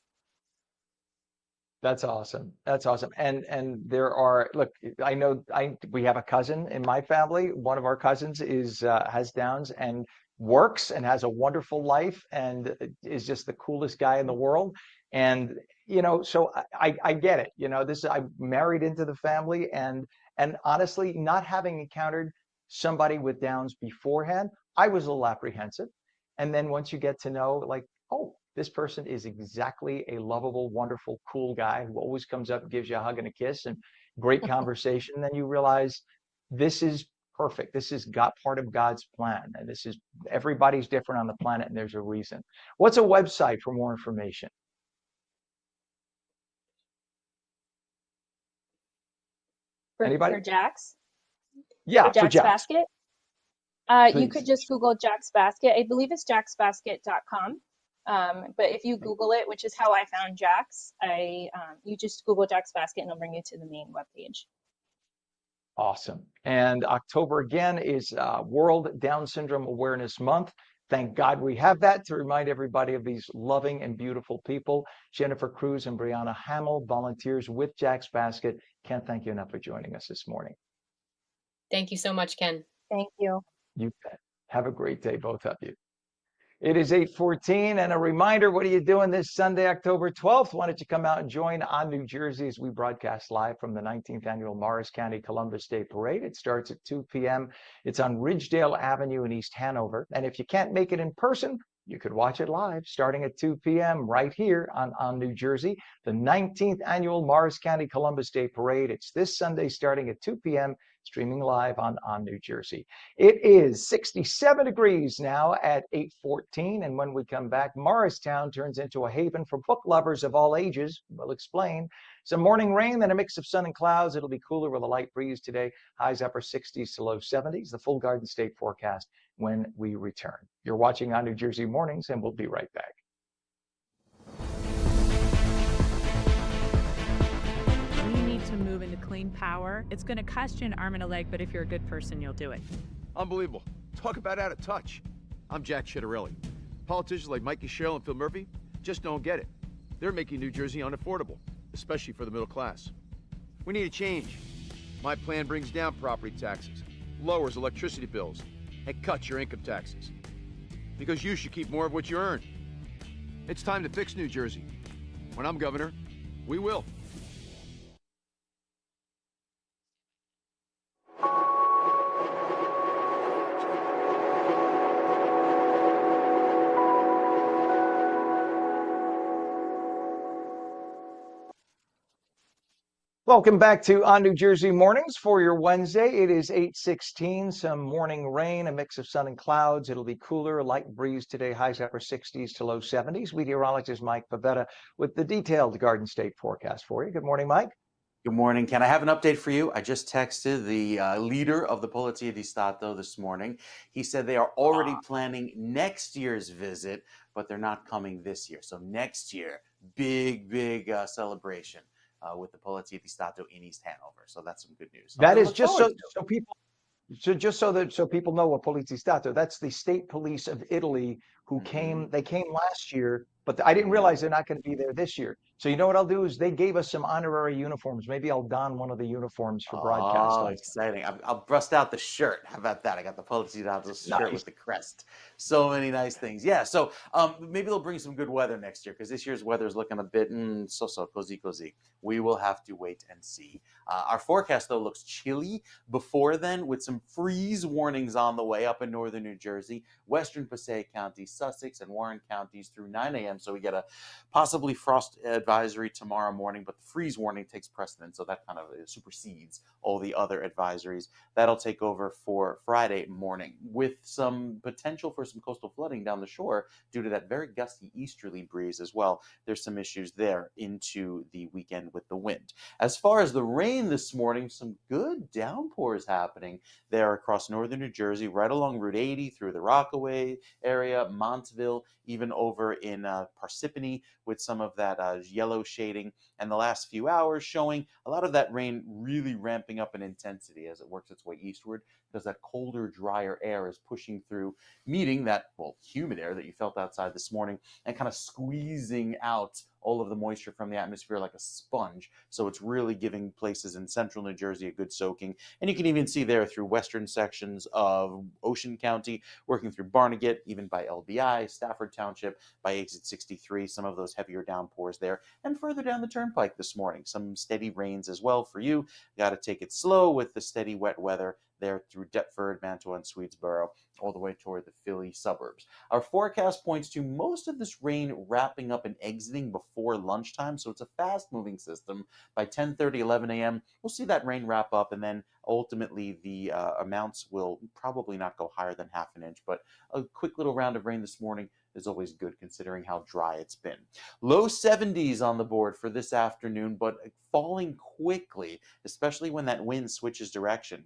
A: That's awesome. That's awesome. And there are, look, I know we have a cousin in my family. One of our cousins has Downs and works and has a wonderful life and is just the coolest guy in the world. And so I get it. I'm married into the family, and honestly, not having encountered somebody with Downs beforehand, I was a little apprehensive. And then once you get to know, like, oh, this person is exactly a lovable, wonderful, cool guy who always comes up and gives you a hug and a kiss and great conversation, then you realize this is perfect. This is part of God's plan. And everybody's different on the planet, and there's a reason. What's a website for more information? Anybody?
V: For Jack's?
A: Yeah,
V: for Jack's
A: Jack's.
V: Basket? You could just Google Jack's Basket. I believe it's jacksbasket.com. But if you Google it, which is how I found Jack's, you just Google Jack's Basket and it'll bring you to the main webpage.
A: Awesome. And October again is World Down Syndrome Awareness Month. Thank God we have that to remind everybody of these loving and beautiful people. Jennifer Cruz and Brianna Hamill, volunteers with Jack's Basket. Can't thank you enough for joining us this morning.
D: Thank you so much, Ken.
V: Thank you.
A: You bet. Have a great day, both of you. It is 8:14, and a reminder, what are you doing this Sunday, October 12th? Why don't you come out and join On New Jersey as we broadcast live from the 19th Annual Morris County Columbus Day Parade. It starts at 2 p.m. It's on Ridgedale Avenue in East Hanover. And if you can't make it in person, you could watch it live starting at 2 p.m. right here on New Jersey, the 19th Annual Morris County Columbus Day Parade. It's this Sunday starting at 2 p.m., streaming live on New Jersey. It is 67 degrees now at 8:14, and when we come back, Morristown turns into a haven for book lovers of all ages. We'll explain. Some morning rain, then a mix of sun and clouds. It'll be cooler with a light breeze today. Highs upper 60s to low 70s. The full Garden State forecast when we return. You're watching On New Jersey Mornings, and we'll be right back.
F: To move into clean power. It's going to cost you an arm and a leg, but if you're a good person, you'll do it.
G: Unbelievable. Talk about out of touch. I'm Jack Chitterelli. Politicians like Mikey Sherrill and Phil Murphy just don't get it. They're making New Jersey unaffordable, especially for the middle class. We need a change. My plan brings down property taxes, lowers electricity bills, and cuts your income taxes. Because you should keep more of what you earn. It's time to fix New Jersey. When I'm governor, we will.
A: Welcome back to On New Jersey Mornings for your Wednesday. It is 8:16, some morning rain, a mix of sun and clouds. It'll be cooler, a light breeze today, highs upper 60s to low 70s. Meteorologist Mike Favetta with the detailed Garden State forecast for you. Good morning, Mike.
B: Good morning, Ken. I have an update for you. I just texted the leader of the Polizia di Stato this morning. He said they are already planning next year's visit, but they're not coming this year. So next year, big celebration. With the Polizia di Stato in East Hanover. So that's some good news.
A: That is just so people know what Polizia di Stato, that's the state police of Italy who came last year, but I didn't realize they're not going to be there this year. So you know what I'll do is they gave us some honorary uniforms. Maybe I'll don one of the uniforms for broadcast.
B: Oh, exciting. I'll bust out the shirt. How about that? I got the Polizia di Stato shirt with the crest. So many nice things. Yeah, so maybe they'll bring some good weather next year because this year's weather is looking a bit cozy. We will have to wait and see. Our forecast, though, looks chilly before then with some freeze warnings on the way up in northern New Jersey, western Passaic County, Sussex, and Warren counties through 9 a.m. So we get a possibly frost advisory tomorrow morning, but the freeze warning takes precedence, so that kind of supersedes all the other advisories. That'll take over for Friday morning with some potential for some coastal flooding down the shore due to that very gusty easterly breeze as well. There's some issues there into the weekend with the wind. As far as the rain this morning, some good downpours happening there across northern New Jersey, right along Route 80 through the Rockaway area, Montville, even over in Parsippany with some of that yellow shading, and the last few hours showing a lot of that rain really ramping up in intensity as it works its way eastward because that colder, drier air is pushing through, meeting that, humid air that you felt outside this morning and kind of squeezing out all of the moisture from the atmosphere like a sponge. So it's really giving places in central New Jersey a good soaking. And you can even see there through western sections of Ocean County, working through Barnegat, even by LBI, Stafford Township, by exit 63, some of those heavier downpours there. And further down the turnpike this morning, some steady rains as well for you. Got to take it slow with the steady wet weather there through Deptford, Mantua, and Swedesboro, all the way toward the Philly suburbs. Our forecast points to most of this rain wrapping up and exiting before lunchtime, so it's a fast-moving system. By 10:30, 11 a.m., we'll see that rain wrap up, and then ultimately the amounts will probably not go higher than half an inch, but a quick little round of rain this morning is always good considering how dry it's been. Low 70s on the board for this afternoon, but falling quickly, especially when that wind switches direction.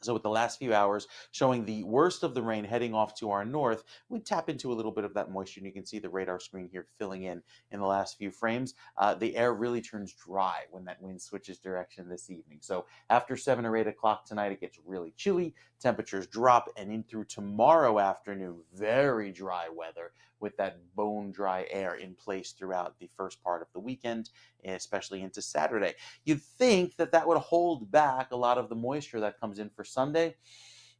B: So with the last few hours showing the worst of the rain heading off to our north, we tap into a little bit of that moisture, and you can see the radar screen here filling in the last few frames. The air really turns dry when that wind switches direction this evening. So after 7 or 8 o'clock tonight, it gets really chilly. Temperatures drop, and in through tomorrow afternoon, very dry weather with that bone dry air in place throughout the first part of the weekend, especially into Saturday. You'd think that that would hold back a lot of the moisture that comes in for Sunday.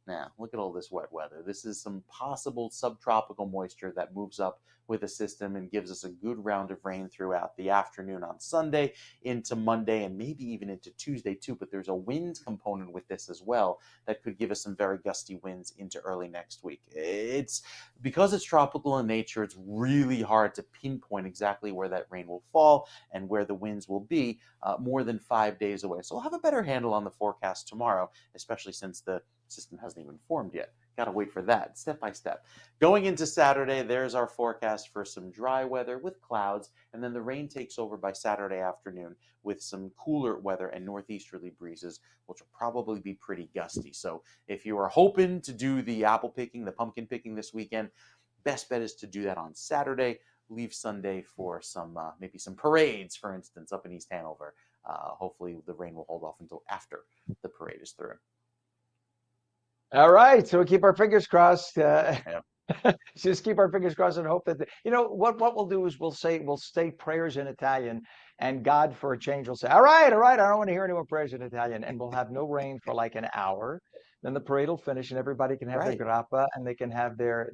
B: Nah, look at all this wet weather. This is some possible subtropical moisture that moves up with the system and gives us a good round of rain throughout the afternoon on Sunday into Monday and maybe even into Tuesday too. But there's a wind component with this as well that could give us some very gusty winds into early next week. It's because it's tropical in nature, it's really hard to pinpoint exactly where that rain will fall and where the winds will be more than 5 days away. So we'll have a better handle on the forecast tomorrow, especially since the system hasn't even formed yet. Got to wait for that step by step. Going into Saturday, there's our forecast for some dry weather with clouds, and then the rain takes over by Saturday afternoon with some cooler weather and northeasterly breezes, which will probably be pretty gusty. So if you are hoping to do the apple picking, the pumpkin picking this weekend, best bet is to do that on Saturday. Leave Sunday for some maybe some parades, for instance, up in East Hanover. Hopefully the rain will hold off until after the parade is through.
A: All right, so we keep our fingers crossed. Just keep our fingers crossed and hope that what we'll do is we'll say prayers in Italian, and God for a change will say, all right, I don't want to hear any more prayers in Italian, and we'll have no rain for like an hour. Then the parade will finish, and everybody can have their grappa, and they can have their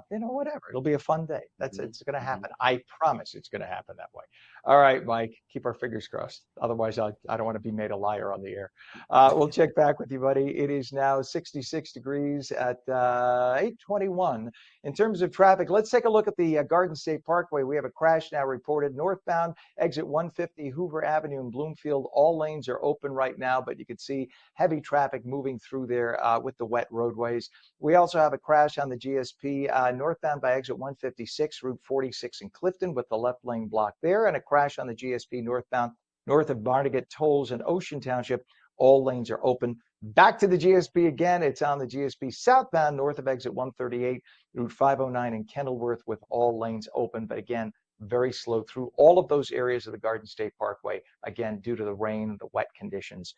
A: whatever. It'll be a fun day. It's going to happen. I promise it's going to happen that way. All right, Mike, keep our fingers crossed. Otherwise, I don't want to be made a liar on the air. We'll check back with you, buddy. It is now 66 degrees at 8:21. In terms of traffic, let's take a look at the Garden State Parkway. We have a crash now reported northbound, exit 150 Hoover Avenue in Bloomfield. All lanes are open right now, but you can see heavy traffic moving through there with the wet roadways. We also have a crash on the GSP northbound by exit 156, Route 46 in Clifton with the left lane blocked there, and a crash on the GSP northbound north of Barnegat Tolls in Ocean Township. All lanes are open. Back to the GSP again. It's on the GSP southbound north of exit 138, Route 509 in Kenilworth with all lanes open. But again, very slow through all of those areas of the Garden State Parkway, again, due to the rain, the wet conditions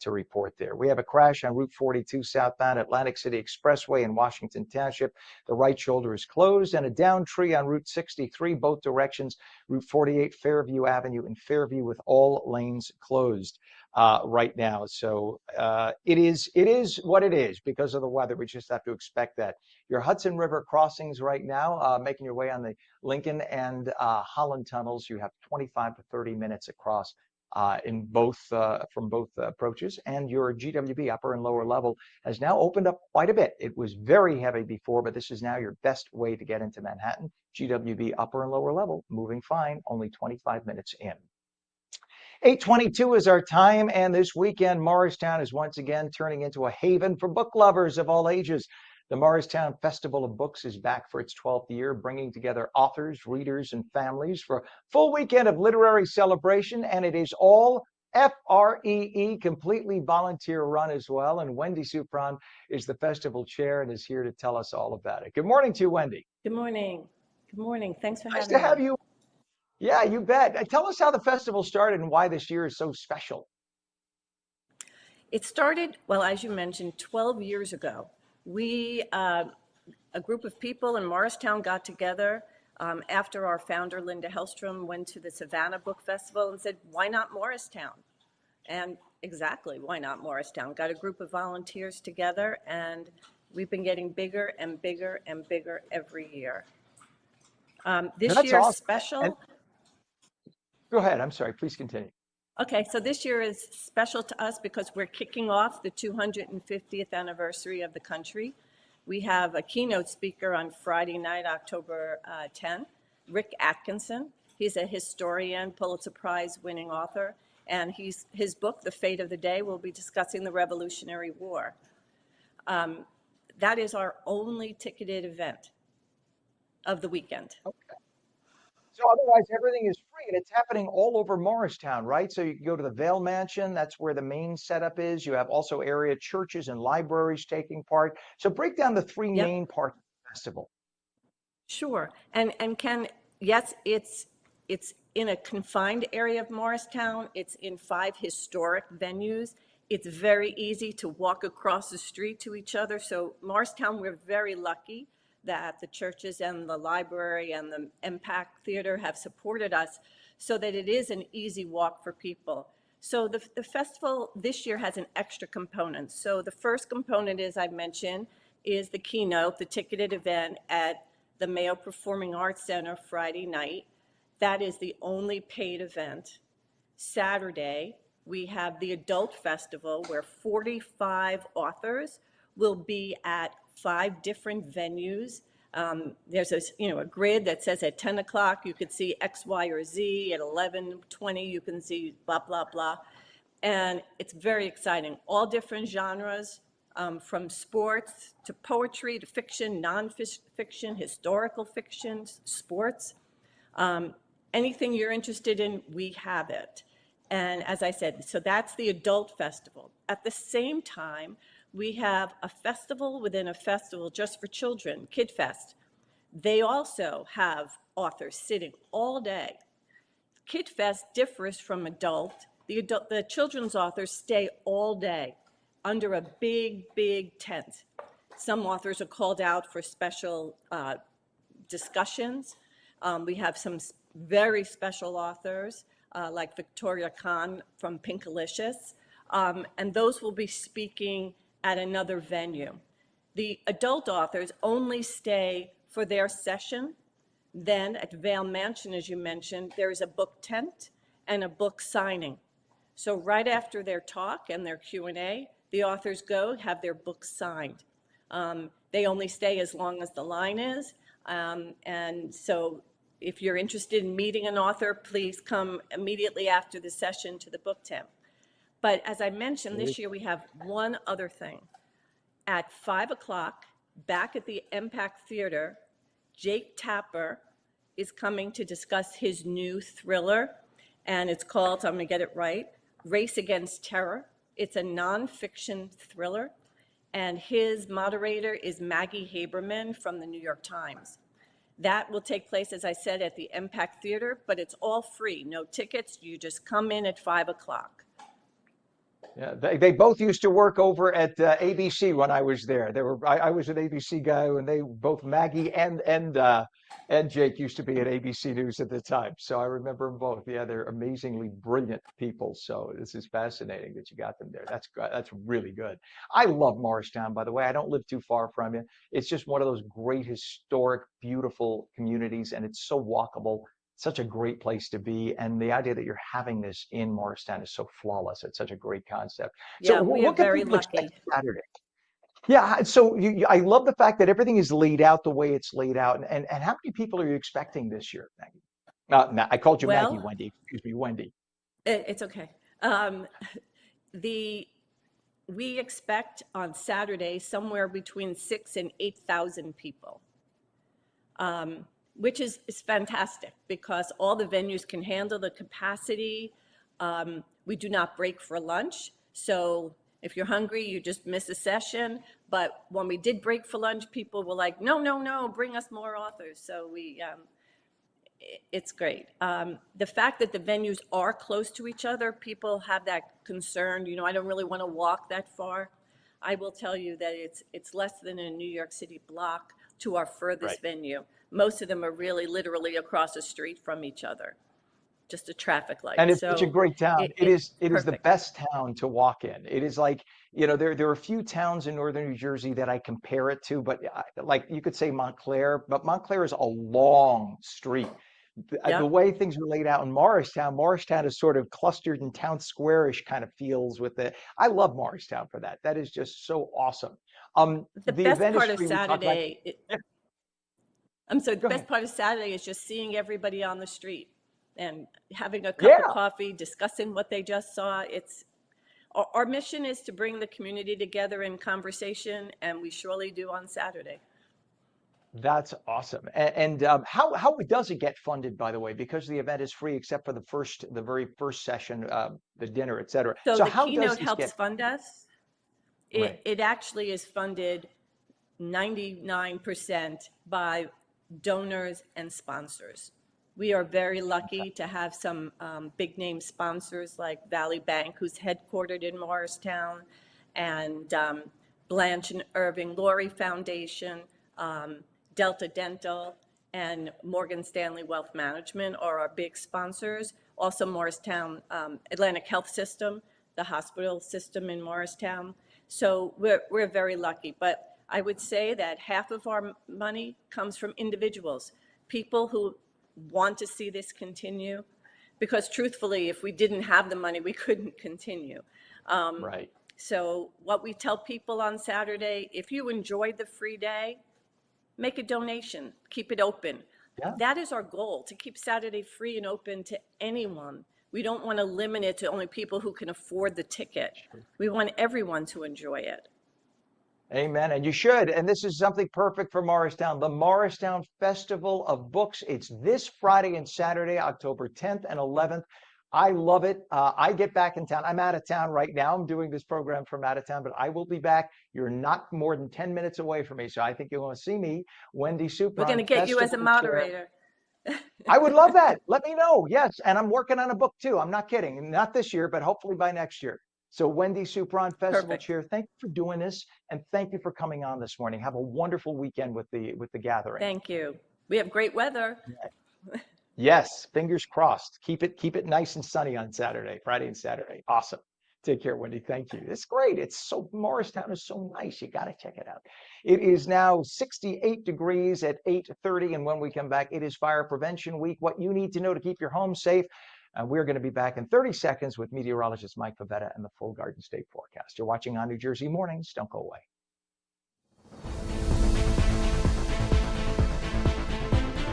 A: to report there. We have a crash on Route 42 southbound Atlantic City Expressway in Washington Township. The right shoulder is closed, and a down tree on Route 63, both directions, Route 48 Fairview Avenue in Fairview with all lanes closed right now. So it is what it is because of the weather. We just have to expect that. Your Hudson River crossings right now, making your way on the Lincoln and Holland tunnels, you have 25 to 30 minutes across in both from both approaches, and your GWB upper and lower level has now opened up quite a bit. It was very heavy before, but this is now your best way to get into Manhattan. GWB upper and lower level moving fine, only 25 minutes in. 8:22 is our time, and this weekend Morristown is once again turning into a haven for book lovers of all ages. The Morristown Festival of Books is back for its 12th year, bringing together authors, readers, and families for a full weekend of literary celebration, and it is all FREE, completely volunteer run as well. And Wendy Supran is the festival chair and is here to tell us all about it. Good morning to you, Wendy.
H: Good morning. Good morning. Thanks for
A: Nice
H: having me.
A: to have you. Yeah, you bet. Tell us how the festival started and why this year is so special.
H: It started, well, as you mentioned, 12 years ago. We, a group of people in Morristown got together after our founder, Linda Hellstrom, went to the Savannah Book Festival and said, why not Morristown? And exactly, why not Morristown? Got a group of volunteers together, and we've been getting bigger and bigger and bigger every year. This
A: That's
H: year's
A: awesome.
H: special.
A: Go ahead. I'm sorry. Please continue.
H: Okay, so this year is special to us because we're kicking off the 250th anniversary of the country. We have a keynote speaker on Friday night, October 10th, Rick Atkinson. He's a historian, Pulitzer Prize winning author, and his book, The Fate of the Day, will be discussing the Revolutionary War. That is our only ticketed event of the weekend.
A: Okay. So otherwise, everything is free, and it's happening all over Morristown, right? So you can go to the Vail Mansion. That's where the main setup is. You have also area churches and libraries taking part. So break down the three main parts of the festival.
H: Sure. And Ken, yes, it's in a confined area of Morristown. It's in 5 historic venues. It's very easy to walk across the street to each other. So Morristown, we're very lucky that the churches and the library and the Impact Theater have supported us so that it is an easy walk for people. So the festival this year has an extra component. So the first component, as I mentioned, is the keynote, the ticketed event at the Mayo Performing Arts Center Friday night. That is the only paid event. Saturday, we have the Adult Festival, where 45 authors will be at 5 different venues. There's a grid that says at 10 o'clock you could see X, Y, or Z. At 11:20 you can see blah, blah, blah. And it's very exciting. All different genres, from sports to poetry to fiction, non-fiction, historical fiction, sports. Anything you're interested in, we have it. And as I said, so that's the Adult Festival. At the same time, we have a festival within a festival just for children, Kid Fest. They also have authors sitting all day. Kid Fest differs from adult. The children's authors stay all day under a big, big tent. Some authors are called out for special discussions. We have some very special authors like Victoria Khan from Pinkalicious, and those will be speaking at another venue. The adult authors only stay for their session. Then at Vale Mansion, as you mentioned, there is a book tent and a book signing. So right after their talk and their Q&A, the authors go have their books signed. They only stay as long as the line is. And so if you're interested in meeting an author, please come immediately after the session to the book tent. But as I mentioned, this year we have one other thing. At 5 o'clock, back at the Impact Theater, Jake Tapper is coming to discuss his new thriller, and it's called, I'm going to get it right, Race Against Terror. It's a nonfiction thriller, and his moderator is Maggie Haberman from the New York Times. That will take place, as I said, at the Impact Theater, but it's all free, no tickets. You just come in at 5 o'clock.
A: Yeah, they both used to work over at ABC when I was there. I was an ABC guy, and they both Maggie and Jake used to be at ABC News at the time. So I remember them both. Yeah, they're amazingly brilliant people. So this is fascinating that you got them there. That's really good. I love Morristown, by the way. I don't live too far from you. It's just one of those great, historic, beautiful communities, and it's so walkable. Such a great place to be, and the idea that you're having this in Morristown is so flawless. It's such a great concept.
H: Yeah,
A: So
H: we are very lucky.
A: Saturday. Yeah, so I love the fact that everything is laid out the way it's laid out. And how many people are you expecting this year, Maggie? I called you Maggie, Wendy. Excuse me, Wendy.
H: It's okay. We expect on Saturday somewhere between 6,000 and 8,000 people. Which is fantastic because all the venues can handle the capacity. We do not break for lunch. So if you're hungry, you just miss a session. But when we did break for lunch, people were like, no, bring us more authors. So it's great. The fact that the venues are close to each other, people have that concern. I don't really want to walk that far. I will tell you that it's less than a New York City block to our furthest venue. Most of them are really literally across the street from each other, just a traffic light.
A: And it's such a great town. It is the best town to walk in. It is like, there are a few towns in northern New Jersey that I compare it to, but like you could say Montclair, but Montclair is a long street. The way things are laid out in Morristown is sort of clustered in town square-ish kind of feels with it. I love Morristown for that. That is just so awesome.
H: The best part of Saturday, the best part of Saturday is just seeing everybody on the street and having a cup of coffee, discussing what they just saw. Our mission is to bring the community together in conversation, and we surely do on Saturday.
A: That's awesome. And how does it get funded, by the way? Because the event is free except for the very first session, the dinner, et cetera.
H: So the keynote helps fund us. It actually is funded 99% by donors and sponsors. We are very lucky to have some big name sponsors like Valley Bank, who's headquartered in Morristown, and Blanche and Irving Laurie Foundation, Delta Dental, and Morgan Stanley Wealth Management are our big sponsors. also Morristown Atlantic Health System, the hospital system in Morristown. So we're very lucky. But I would say that half of our money comes from individuals, people who want to see this continue. Because truthfully, if we didn't have the money, we couldn't continue.
A: Right.
H: So what we tell people on Saturday, if you enjoyed the free day, make a donation, keep it open.
A: Yeah.
H: That is our goal, to keep Saturday free and open to anyone. We don't want to limit it to only people who can afford the ticket. We want everyone to enjoy it.
A: Amen. And you should. And this is something perfect for Morristown, the Morristown Festival of Books. It's this Friday and Saturday, October 10th and 11th. I love it. I get back in town. I'm out of town right now. I'm doing this program from out of town, but I will be back. You're not more than 10 minutes away from me. So I think you're going to see me, Wendy Supron.
H: We're going to get you as a moderator.
A: I would love that. Let me know. Yes. And I'm working on a book too. I'm not kidding. Not this year, but hopefully by next year. So Wendy Supron, Festival
H: Perfect.
A: Chair, thank you for doing this. And thank you for coming on this morning. Have a wonderful weekend with the gathering.
H: Thank you. We have great weather.
A: Yes. Fingers crossed. Keep it nice and sunny on Saturday, Friday and Saturday. Awesome. Take care, Wendy. Thank you. It's great. Morristown is so nice. You got to check it out. It is now 68 degrees at 8:30. And when we come back, it is Fire Prevention Week. What you need to know to keep your home safe. We're going to be back in 30 seconds with meteorologist Mike Favetta and the full Garden State forecast. You're watching ONNJ Mornings. Don't go away.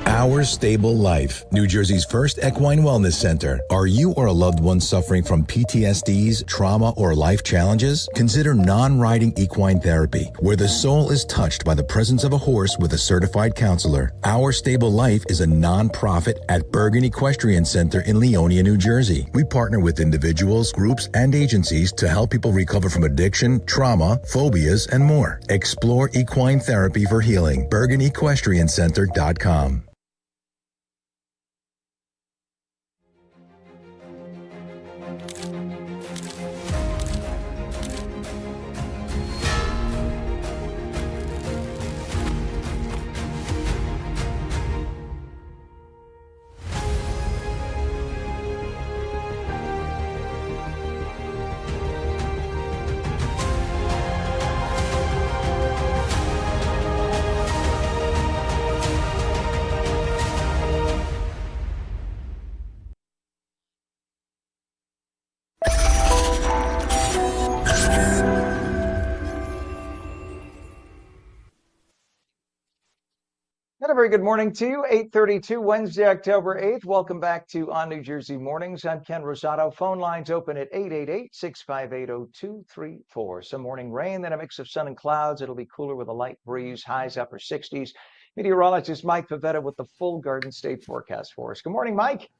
U: Our Stable Life, New Jersey's first equine wellness center. Are you or a loved one suffering from PTSDs, trauma, or life challenges? Consider non-riding equine therapy, where the soul is touched by the presence of a horse with a certified counselor. Our Stable Life is a non-profit at Bergen Equestrian Center in Leonia, New Jersey. We partner with individuals, groups, and agencies to help people recover from addiction, trauma, phobias, and more. Explore equine therapy for healing. BergenEquestrianCenter.com.
A: And a very good morning to you. 8:32, Wednesday, October 8th. Welcome back to ONNJ Mornings. I'm Ken Rosato. Phone lines open at 888-658-0234. Some morning rain, then a mix of sun and clouds. It'll be cooler with a light breeze, highs upper 60s. Meteorologist Mike Favetta with the full Garden State forecast for us. Good morning, Mike.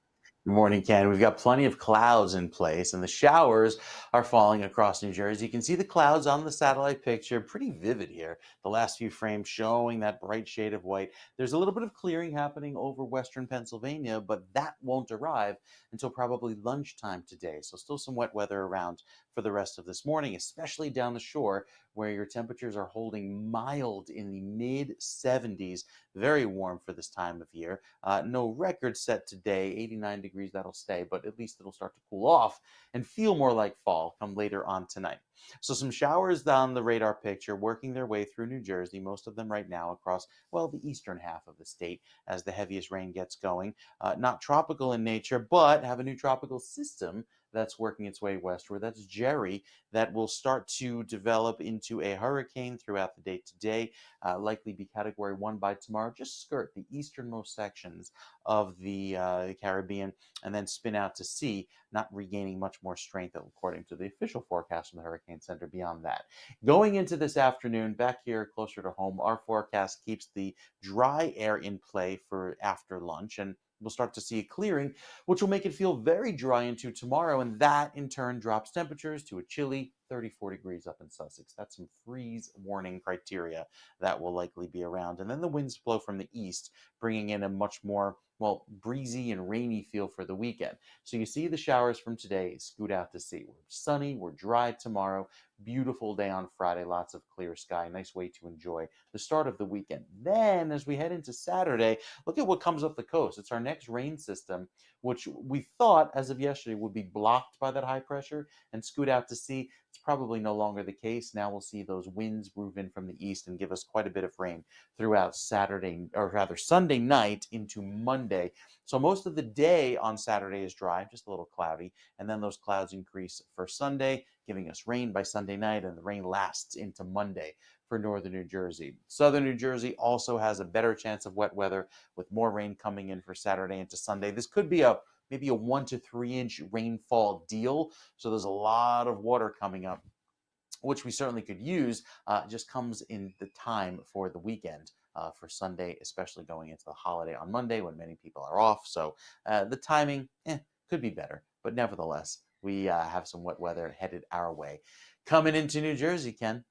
B: Good morning, Ken. We've got plenty of clouds in place, and the showers are falling across New Jersey. You can see the clouds on the satellite picture, pretty vivid here. The last few frames showing that bright shade of white. There's a little bit of clearing happening over western Pennsylvania, but that won't arrive until probably lunchtime today. So still some wet weather around for the rest of this morning, especially down the shore, where your temperatures are holding mild in the mid-70s. Very warm for this time of year. No record set today, 89 degrees, that'll stay, but at least it'll start to cool off and feel more like fall come later on tonight. So some showers on the radar picture working their way through New Jersey, most of them right now across, well, the eastern half of the state as the heaviest rain gets going. Not tropical in nature, but have a new tropical system that's working its way westward. That's Jerry, that will start to develop into a hurricane throughout the day today, likely be Category 1 by tomorrow, just skirt the easternmost sections of the Caribbean and then spin out to sea, not regaining much more strength according to the official forecast from the Hurricane Center beyond that. Going into this afternoon, back here closer to home, our forecast keeps the dry air in play for after lunch, and we'll start to see a clearing, which will make it feel very dry into tomorrow, and that in turn drops temperatures to a chilly 34 degrees up in Sussex. That's some freeze warning criteria that will likely be around. And then the winds blow from the east, bringing in a much more well, breezy and rainy feel for the weekend. So you see the showers from today scoot out to sea. We're sunny, we're dry tomorrow, beautiful day on Friday, lots of clear sky, nice way to enjoy the start of the weekend. Then as we head into Saturday, look at what comes up the coast. It's our next rain system, which we thought as of yesterday would be blocked by that high pressure and scoot out to sea. It's probably no longer the case. Now we'll see those winds move in from the east and give us quite a bit of rain throughout Saturday, or rather Sunday night into Monday. So most of the day on Saturday is dry, just a little cloudy, and then those clouds increase for Sunday, giving us rain by Sunday night, and the rain lasts into Monday for northern New Jersey. Southern New Jersey also has a better chance of wet weather with more rain coming in for Saturday into Sunday. This could be maybe a 1 to 3 inch rainfall deal. So there's a lot of water coming up, which we certainly could use. Just comes in the time for the weekend for Sunday, especially going into the holiday on Monday when many people are off. So the timing could be better, but nevertheless, we have some wet weather headed our way. Coming into New Jersey, Ken.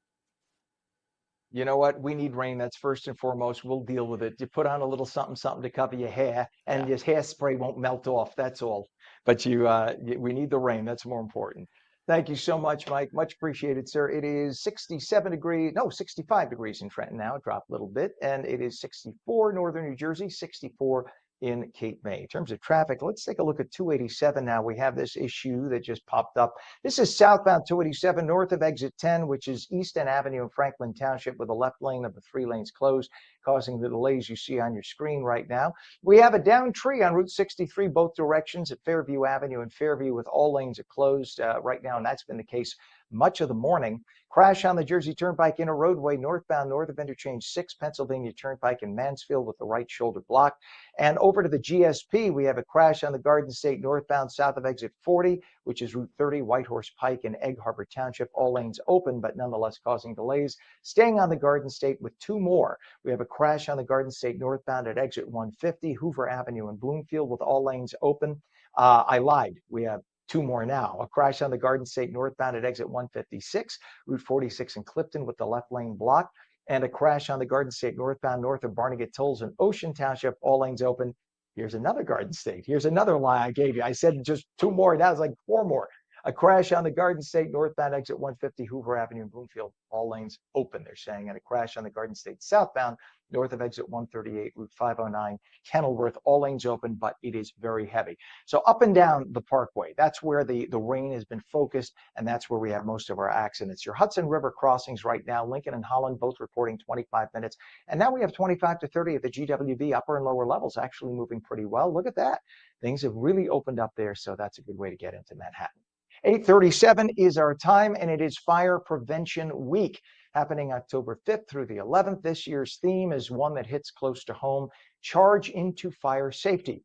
A: You know what? We need rain. That's first and foremost. We'll deal with it. You put on a little something, something to cover your hair, and your hairspray won't melt off. That's all. But we need the rain. That's more important. Thank you so much, Mike. Much appreciated, sir. It is 65 degrees in Trenton now. It dropped a little bit, and it is 64 northern New Jersey, 64 in Cape May. In terms of traffic, let's take a look at 287 now. We have this issue that just popped up. This is southbound 287 north of exit 10, which is East End Avenue in Franklin Township, with the left lane of the 3 lanes closed, causing the delays you see on your screen right now. We have a down tree on Route 63, both directions at Fairview Avenue and Fairview, with all lanes are closed right now, and that's been the case much of the morning. Crash on the Jersey Turnpike inner roadway northbound north of interchange 6 Pennsylvania Turnpike in Mansfield, with the right shoulder blocked. And over to the GSP, we have a crash on the Garden State northbound south of exit 40, which is Route 30, Whitehorse Pike in Egg Harbor Township. All lanes open, but nonetheless causing delays. Staying on the Garden State with 2 more. We have a crash on the Garden State northbound at exit 150, Hoover Avenue in Bloomfield, with all lanes open. I lied. We have 2 more now. A crash on the Garden State northbound at exit 156, Route 46 in Clifton, with the left lane blocked. And a crash on the Garden State northbound north of Barnegat Tolls in Ocean Township, all lanes open. Here's another Garden State. Here's another lie I gave you. I said just 2 more. Now it's like 4 more. A crash on the Garden State northbound exit 150, Hoover Avenue in Bloomfield, all lanes open, they're saying. And a crash on the Garden State southbound north of exit 138, Route 509, Kenilworth, all lanes open, but it is very heavy. So up and down the Parkway, that's where the rain has been focused, and that's where we have most of our accidents. Your Hudson River crossings right now, Lincoln and Holland both reporting 25 minutes. And now we have 25 to 30 at the GWB, upper and lower levels, actually moving pretty well. Look at that. Things have really opened up there, so that's a good way to get into Manhattan. 8:37 is our time, and it is Fire Prevention Week, happening October 5th through the 11th. This year's theme is one that hits close to home: charge into fire safety.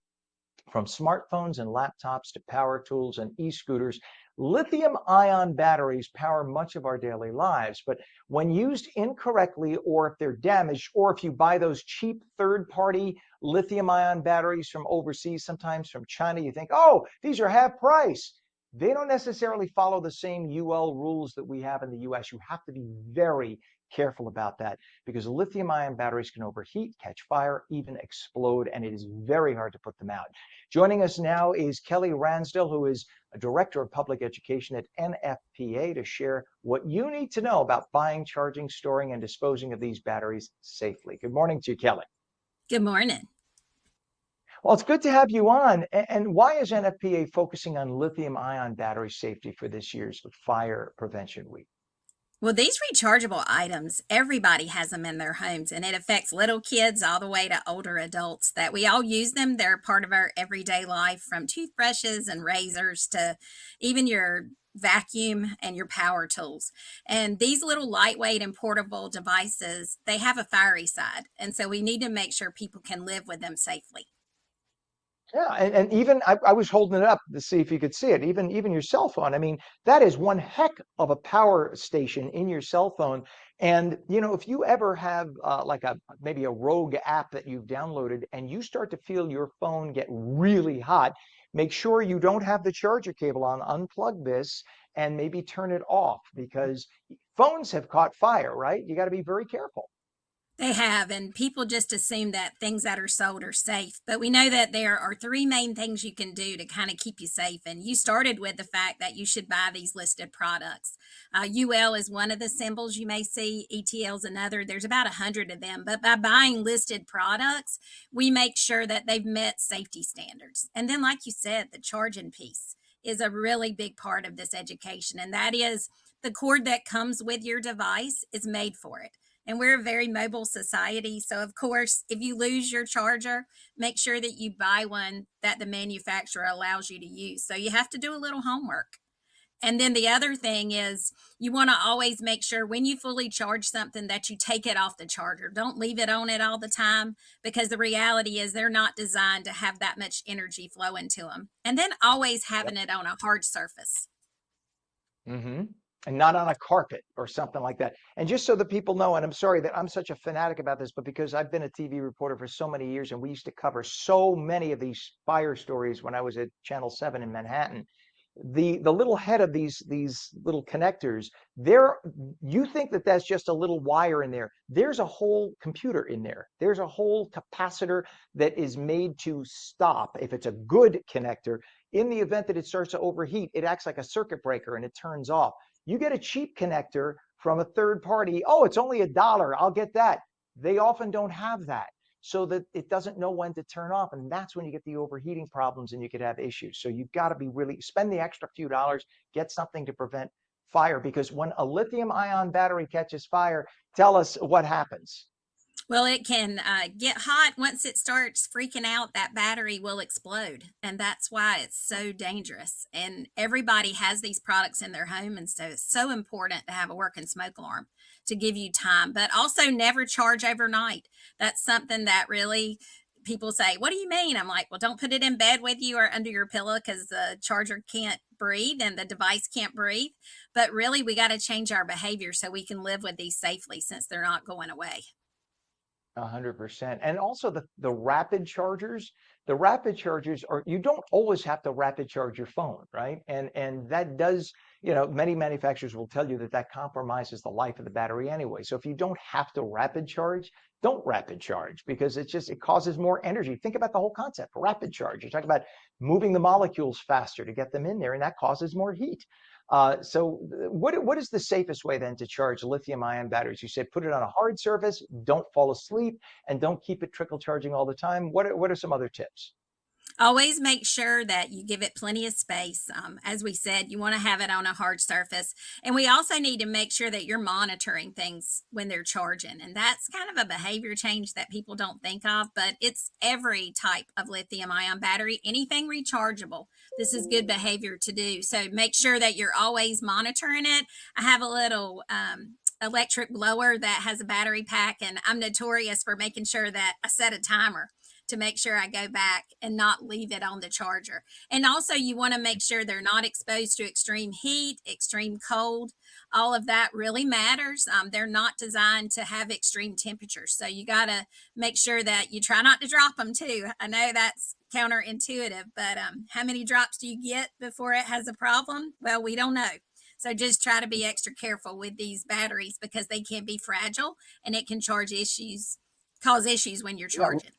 A: From smartphones and laptops to power tools and e-scooters, lithium-ion batteries power much of our daily lives. But when used incorrectly, or if they're damaged, or if you buy those cheap third-party lithium-ion batteries from overseas, sometimes from China, you think, oh, these are half price. They don't necessarily follow the same UL rules that we have in the US. You have to be very careful about that, because lithium-ion batteries can overheat, catch fire, even explode, and it is very hard to put them out. Joining us now is Kelly Ransdell, who is a Director of Public Education at NFPA, to share what you need to know about buying, charging, storing, and disposing of these batteries safely. Good morning to you, Kelly.
I: Good morning.
A: Well, it's good to have you on. And why is NFPA focusing on lithium-ion battery safety for this year's Fire Prevention Week?
I: Well, these rechargeable items, everybody has them in their homes, and it affects little kids all the way to older adults. That we all use them. They're part of our everyday life, from toothbrushes and razors to even your vacuum and your power tools. And these little lightweight and portable devices, they have a fiery side. And so we need to make sure people can live with them safely.
A: Yeah, and even I was holding it up to see if you could see it. Even your cell phone. I mean, that is one heck of a power station in your cell phone. And if you ever have like maybe a rogue app that you've downloaded, and you start to feel your phone get really hot, make sure you don't have the charger cable on. Unplug this and maybe turn it off, because phones have caught fire. Right? You got to be very careful.
I: They have, and people just assume that things that are sold are safe. But we know that there are three main things you can do to kind of keep you safe. And you started with the fact that you should buy these listed products. UL is one of the symbols you may see, ETL is another. There's about 100 of them. But by buying listed products, we make sure that they've met safety standards. And then, like you said, the charging piece is a really big part of this education. And that is the cord that comes with your device is made for it. And we're a very mobile society. So, of course, if you lose your charger, make sure that you buy one that the manufacturer allows you to use. So you have to do a little homework. And then the other thing is you want to always make sure when you fully charge something that you take it off the charger. Don't leave it on it all the time, because the reality is they're not designed to have that much energy flow into them. And then always having it on a hard surface.
A: Mm-hmm. And not on a carpet or something like that. And just so that people know, and I'm sorry that I'm such a fanatic about this, but because I've been a TV reporter for so many years and we used to cover so many of these fire stories when I was at Channel 7 in Manhattan, the little head of these little connectors, you think that that's just a little wire in there. There's a whole computer in there. There's a whole capacitor that is made to stop, if it's a good connector, in the event that it starts to overheat, it acts like a circuit breaker and it turns off. You get a cheap connector from a third party. Oh, it's only $1. I'll get that. They often don't have that, so that it doesn't know when to turn off. And that's when you get the overheating problems and you could have issues. So you've got to be really spend the extra few dollars, get something to prevent fire, because when a lithium ion battery catches fire, tell us what happens.
I: Well, it can get hot. Once it starts freaking out, that battery will explode. And that's why it's so dangerous. And everybody has these products in their home. And so it's so important to have a working smoke alarm to give you time, but also never charge overnight. That's something that really people say, what do you mean? I'm like, well, don't put it in bed with you or under your pillow, because the charger can't breathe and the device can't breathe. But really, we got to change our behavior so we can live with these safely, since they're not going away.
A: 100%. And also the rapid chargers. The rapid chargers are, you don't always have to rapid charge your phone, right? And that does, many manufacturers will tell you that compromises the life of the battery anyway. So if you don't have to rapid charge, don't rapid charge, because it causes more energy. Think about the whole concept. Rapid charge. You're talking about moving the molecules faster to get them in there, and that causes more heat. So what is the safest way then to charge lithium ion batteries? You said put it on a hard surface, don't fall asleep, and don't keep it trickle charging all the time. What are some other tips?
I: Always make sure that you give it plenty of space. As we said, you want to have it on a hard surface. And we also need to make sure that you're monitoring things when they're charging. And that's kind of a behavior change that people don't think of, but it's every type of lithium ion battery, anything rechargeable. This is good behavior to do. So make sure that you're always monitoring it. I have a little electric blower that has a battery pack, and I'm notorious for making sure that I set a timer to make sure I go back and not leave it on the charger. And also, you want to make sure they're not exposed to extreme heat, extreme cold. All of that really matters. They're not designed to have extreme temperatures. So you got to make sure that you try not to drop them too. I know that's counterintuitive, but how many drops do you get before it has a problem? Well, we don't know. So just try to be extra careful with these batteries, because they can be fragile and it can cause issues when you're charging.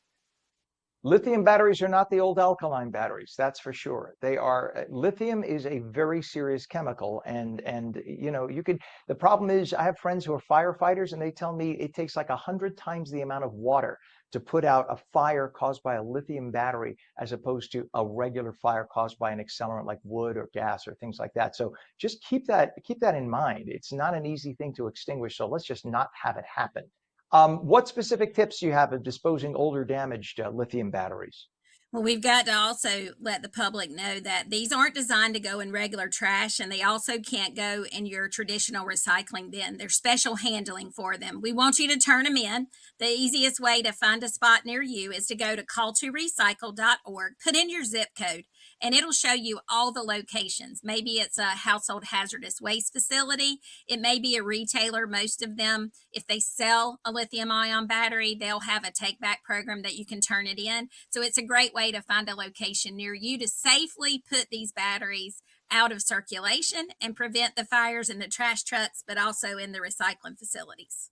A: Lithium batteries are not the old alkaline batteries, that's for sure. They are, lithium is a very serious chemical, and the problem is, I have friends who are firefighters and they tell me it takes like 100 times the amount of water to put out a fire caused by a lithium battery as opposed to a regular fire caused by an accelerant like wood or gas or things like that. So just keep that in mind. It's not an easy thing to extinguish, so let's just not have it happen. What specific tips do you have of disposing older damaged lithium batteries?
I: Well, we've got to also let the public know that these aren't designed to go in regular trash, and they also can't go in your traditional recycling bin. There's special handling for them. We want you to turn them in. The easiest way to find a spot near you is to go to call2recycle.org, put in your zip code, and it'll show you all the locations. Maybe it's a household hazardous waste facility. It may be a retailer. Most of them, if they sell a lithium ion battery, they'll have a take back program that you can turn it in. So it's a great way to find a location near you to safely put these batteries out of circulation and prevent the fires in the trash trucks, but also in the recycling facilities.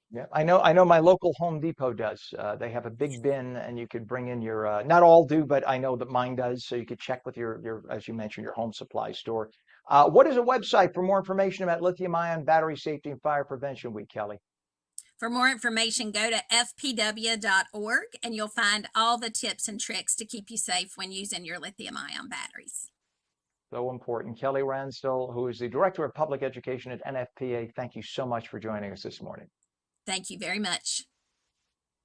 A: Yeah, I know my local Home Depot does. They have a big bin and you could bring in your, not all do, but I know that mine does. So you could check with your, as you mentioned, your home supply store. What is a website for more information about lithium ion battery safety and fire prevention week, Kelly?
I: For more information, go to fpw.org and you'll find all the tips and tricks to keep you safe when using your lithium ion batteries.
A: So important. Kelly Ransdell, who is the Director of Public Education at NFPA, thank you so much for joining us this morning.
I: Thank you very much.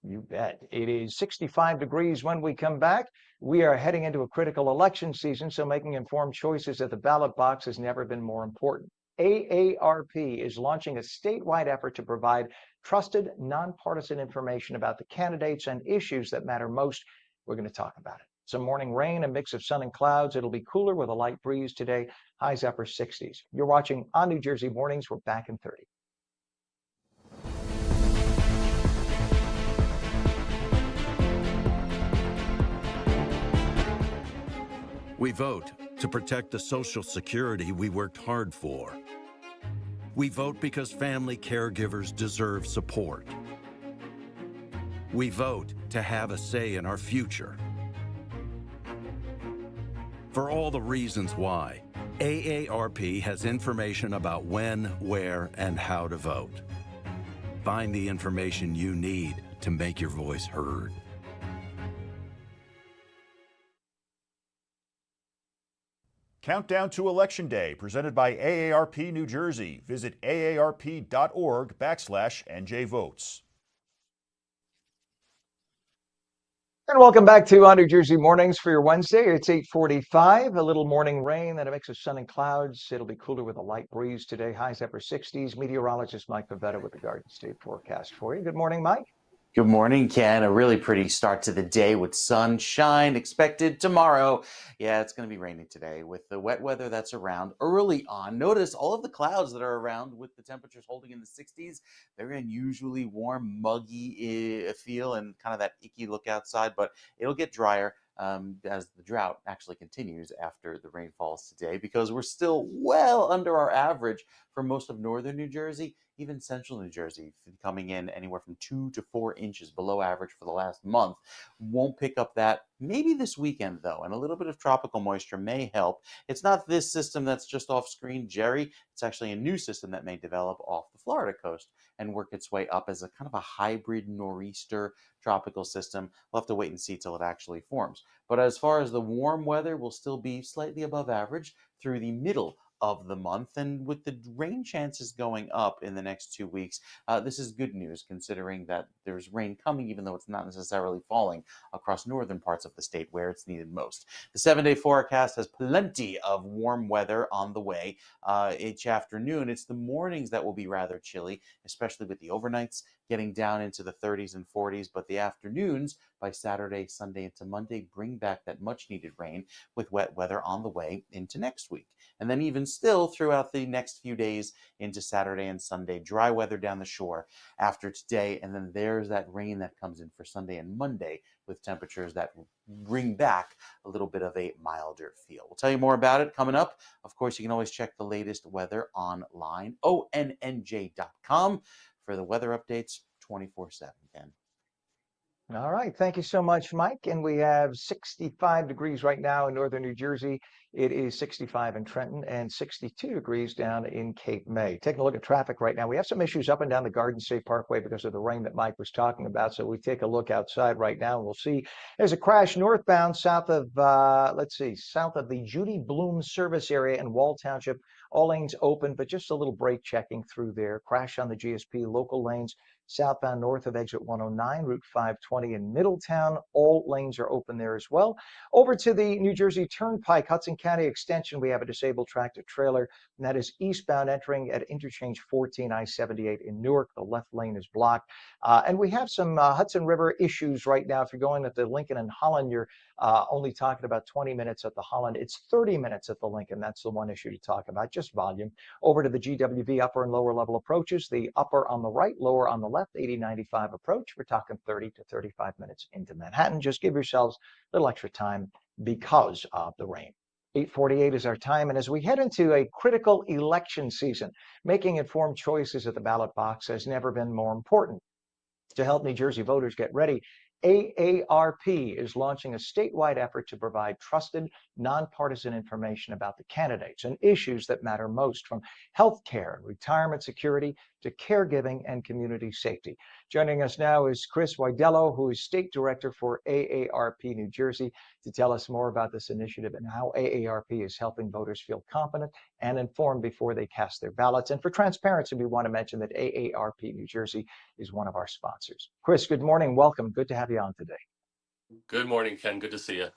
A: You bet. It is 65 degrees when we come back. We are heading into a critical election season, so making informed choices at the ballot box has never been more important. AARP is launching a statewide effort to provide trusted, nonpartisan information about the candidates and issues that matter most. We're going to talk about it. Some morning rain, a mix of sun and clouds. It'll be cooler with a light breeze today, highs upper 60s. You're watching On New Jersey Mornings. We're back in 30.
J: We vote to protect the Social Security we worked hard for. We vote because family caregivers deserve support. We vote to have a say in our future. For all the reasons why, AARP has information about when, where, and how to vote. Find the information you need to make your voice heard.
K: Countdown to Election Day, presented by AARP New Jersey. Visit aarp.org/NJ Votes.
A: And welcome back to On New Jersey Mornings for your Wednesday. It's 8:45, a little morning rain, then a mix of sun and clouds. It'll be cooler with a light breeze today, highs upper 60s. Meteorologist Mike Favetta with the Garden State forecast for you. Good morning, Mike.
B: Good morning, Ken. A really pretty start to the day with sunshine expected tomorrow. Yeah, it's going to be raining today with the wet weather that's around early on. Notice all of the clouds that are around with the temperatures holding in the 60s. Very unusually warm, muggy feel and kind of that icky look outside, but it'll get drier as the drought actually continues after the rain falls today, because we're still well under our average for most of northern New Jersey. Even central New Jersey coming in anywhere from 2 to 4 inches below average for the last month. Won't pick up that maybe this weekend, though, and a little bit of tropical moisture may help. It's not this system that's just off screen, Jerry. It's actually a new system that may develop off the Florida coast and work its way up as a kind of a hybrid nor'easter tropical system. We'll have to wait and see till it actually forms. But as far as the warm weather, will still be slightly above average through the middle of the month, and with the rain chances going up in the next 2 weeks, this is good news considering that there's rain coming, even though it's not necessarily falling across northern parts of the state where it's needed most. The 7-day forecast has plenty of warm weather on the way each afternoon. It's the mornings that will be rather chilly, especially with the overnights getting down into the 30s and 40s, but the afternoons by Saturday, Sunday into Monday bring back that much needed rain with wet weather on the way into next week. And then even still throughout the next few days into Saturday and Sunday, dry weather down the shore after today. And then there's that rain that comes in for Sunday and Monday with temperatures that bring back a little bit of a milder feel. We'll tell you more about it coming up. Of course, you can always check the latest weather online, ONNJ.com, for the weather updates 24/7, Ken.
A: All right. Thank you so much, Mike. And we have 65 degrees right now in northern New Jersey. It is 65 in Trenton and 62 degrees down in Cape May. Taking a look at traffic right now. We have some issues up and down the Garden State Parkway because of the rain that Mike was talking about. So we take a look outside right now and we'll see there's a crash northbound south of, south of the Judy Bloom service area in Wall Township. All lanes open, but just a little brake checking through there. Crash on the GSP local lanes. Southbound north of exit 109, Route 520 in Middletown. All lanes are open there as well. Over to the New Jersey Turnpike, Hudson County Extension, we have a disabled tractor trailer, and that is eastbound entering at interchange 14 I-78 in Newark. The left lane is blocked. And we have some Hudson River issues right now. If you're going at the Lincoln and Holland, you're only talking about 20 minutes at the Holland. It's 30 minutes at the Lincoln. That's the one issue to talk about, just volume. Over to the GWV upper and lower level approaches. The upper on the right, lower on the left, 80-95 approach. We're talking 30 to 35 minutes into Manhattan. Just give yourselves a little extra time because of the rain. 8:48 is our time, and as we head into a critical election season, making informed choices at the ballot box has never been more important. To help New Jersey voters get ready, AARP is launching a statewide effort to provide trusted, nonpartisan information about the candidates and issues that matter most, from health care and retirement security to caregiving and community safety. Joining us now is Chris Widello, who is State Director for AARP New Jersey, to tell us more about this initiative and how AARP is helping voters feel confident and informed before they cast their ballots. And for transparency, we want to mention that AARP New Jersey is one of our sponsors. Chris, good morning. Welcome. Good to have you on today.
L: Good morning, Ken. Good to see you.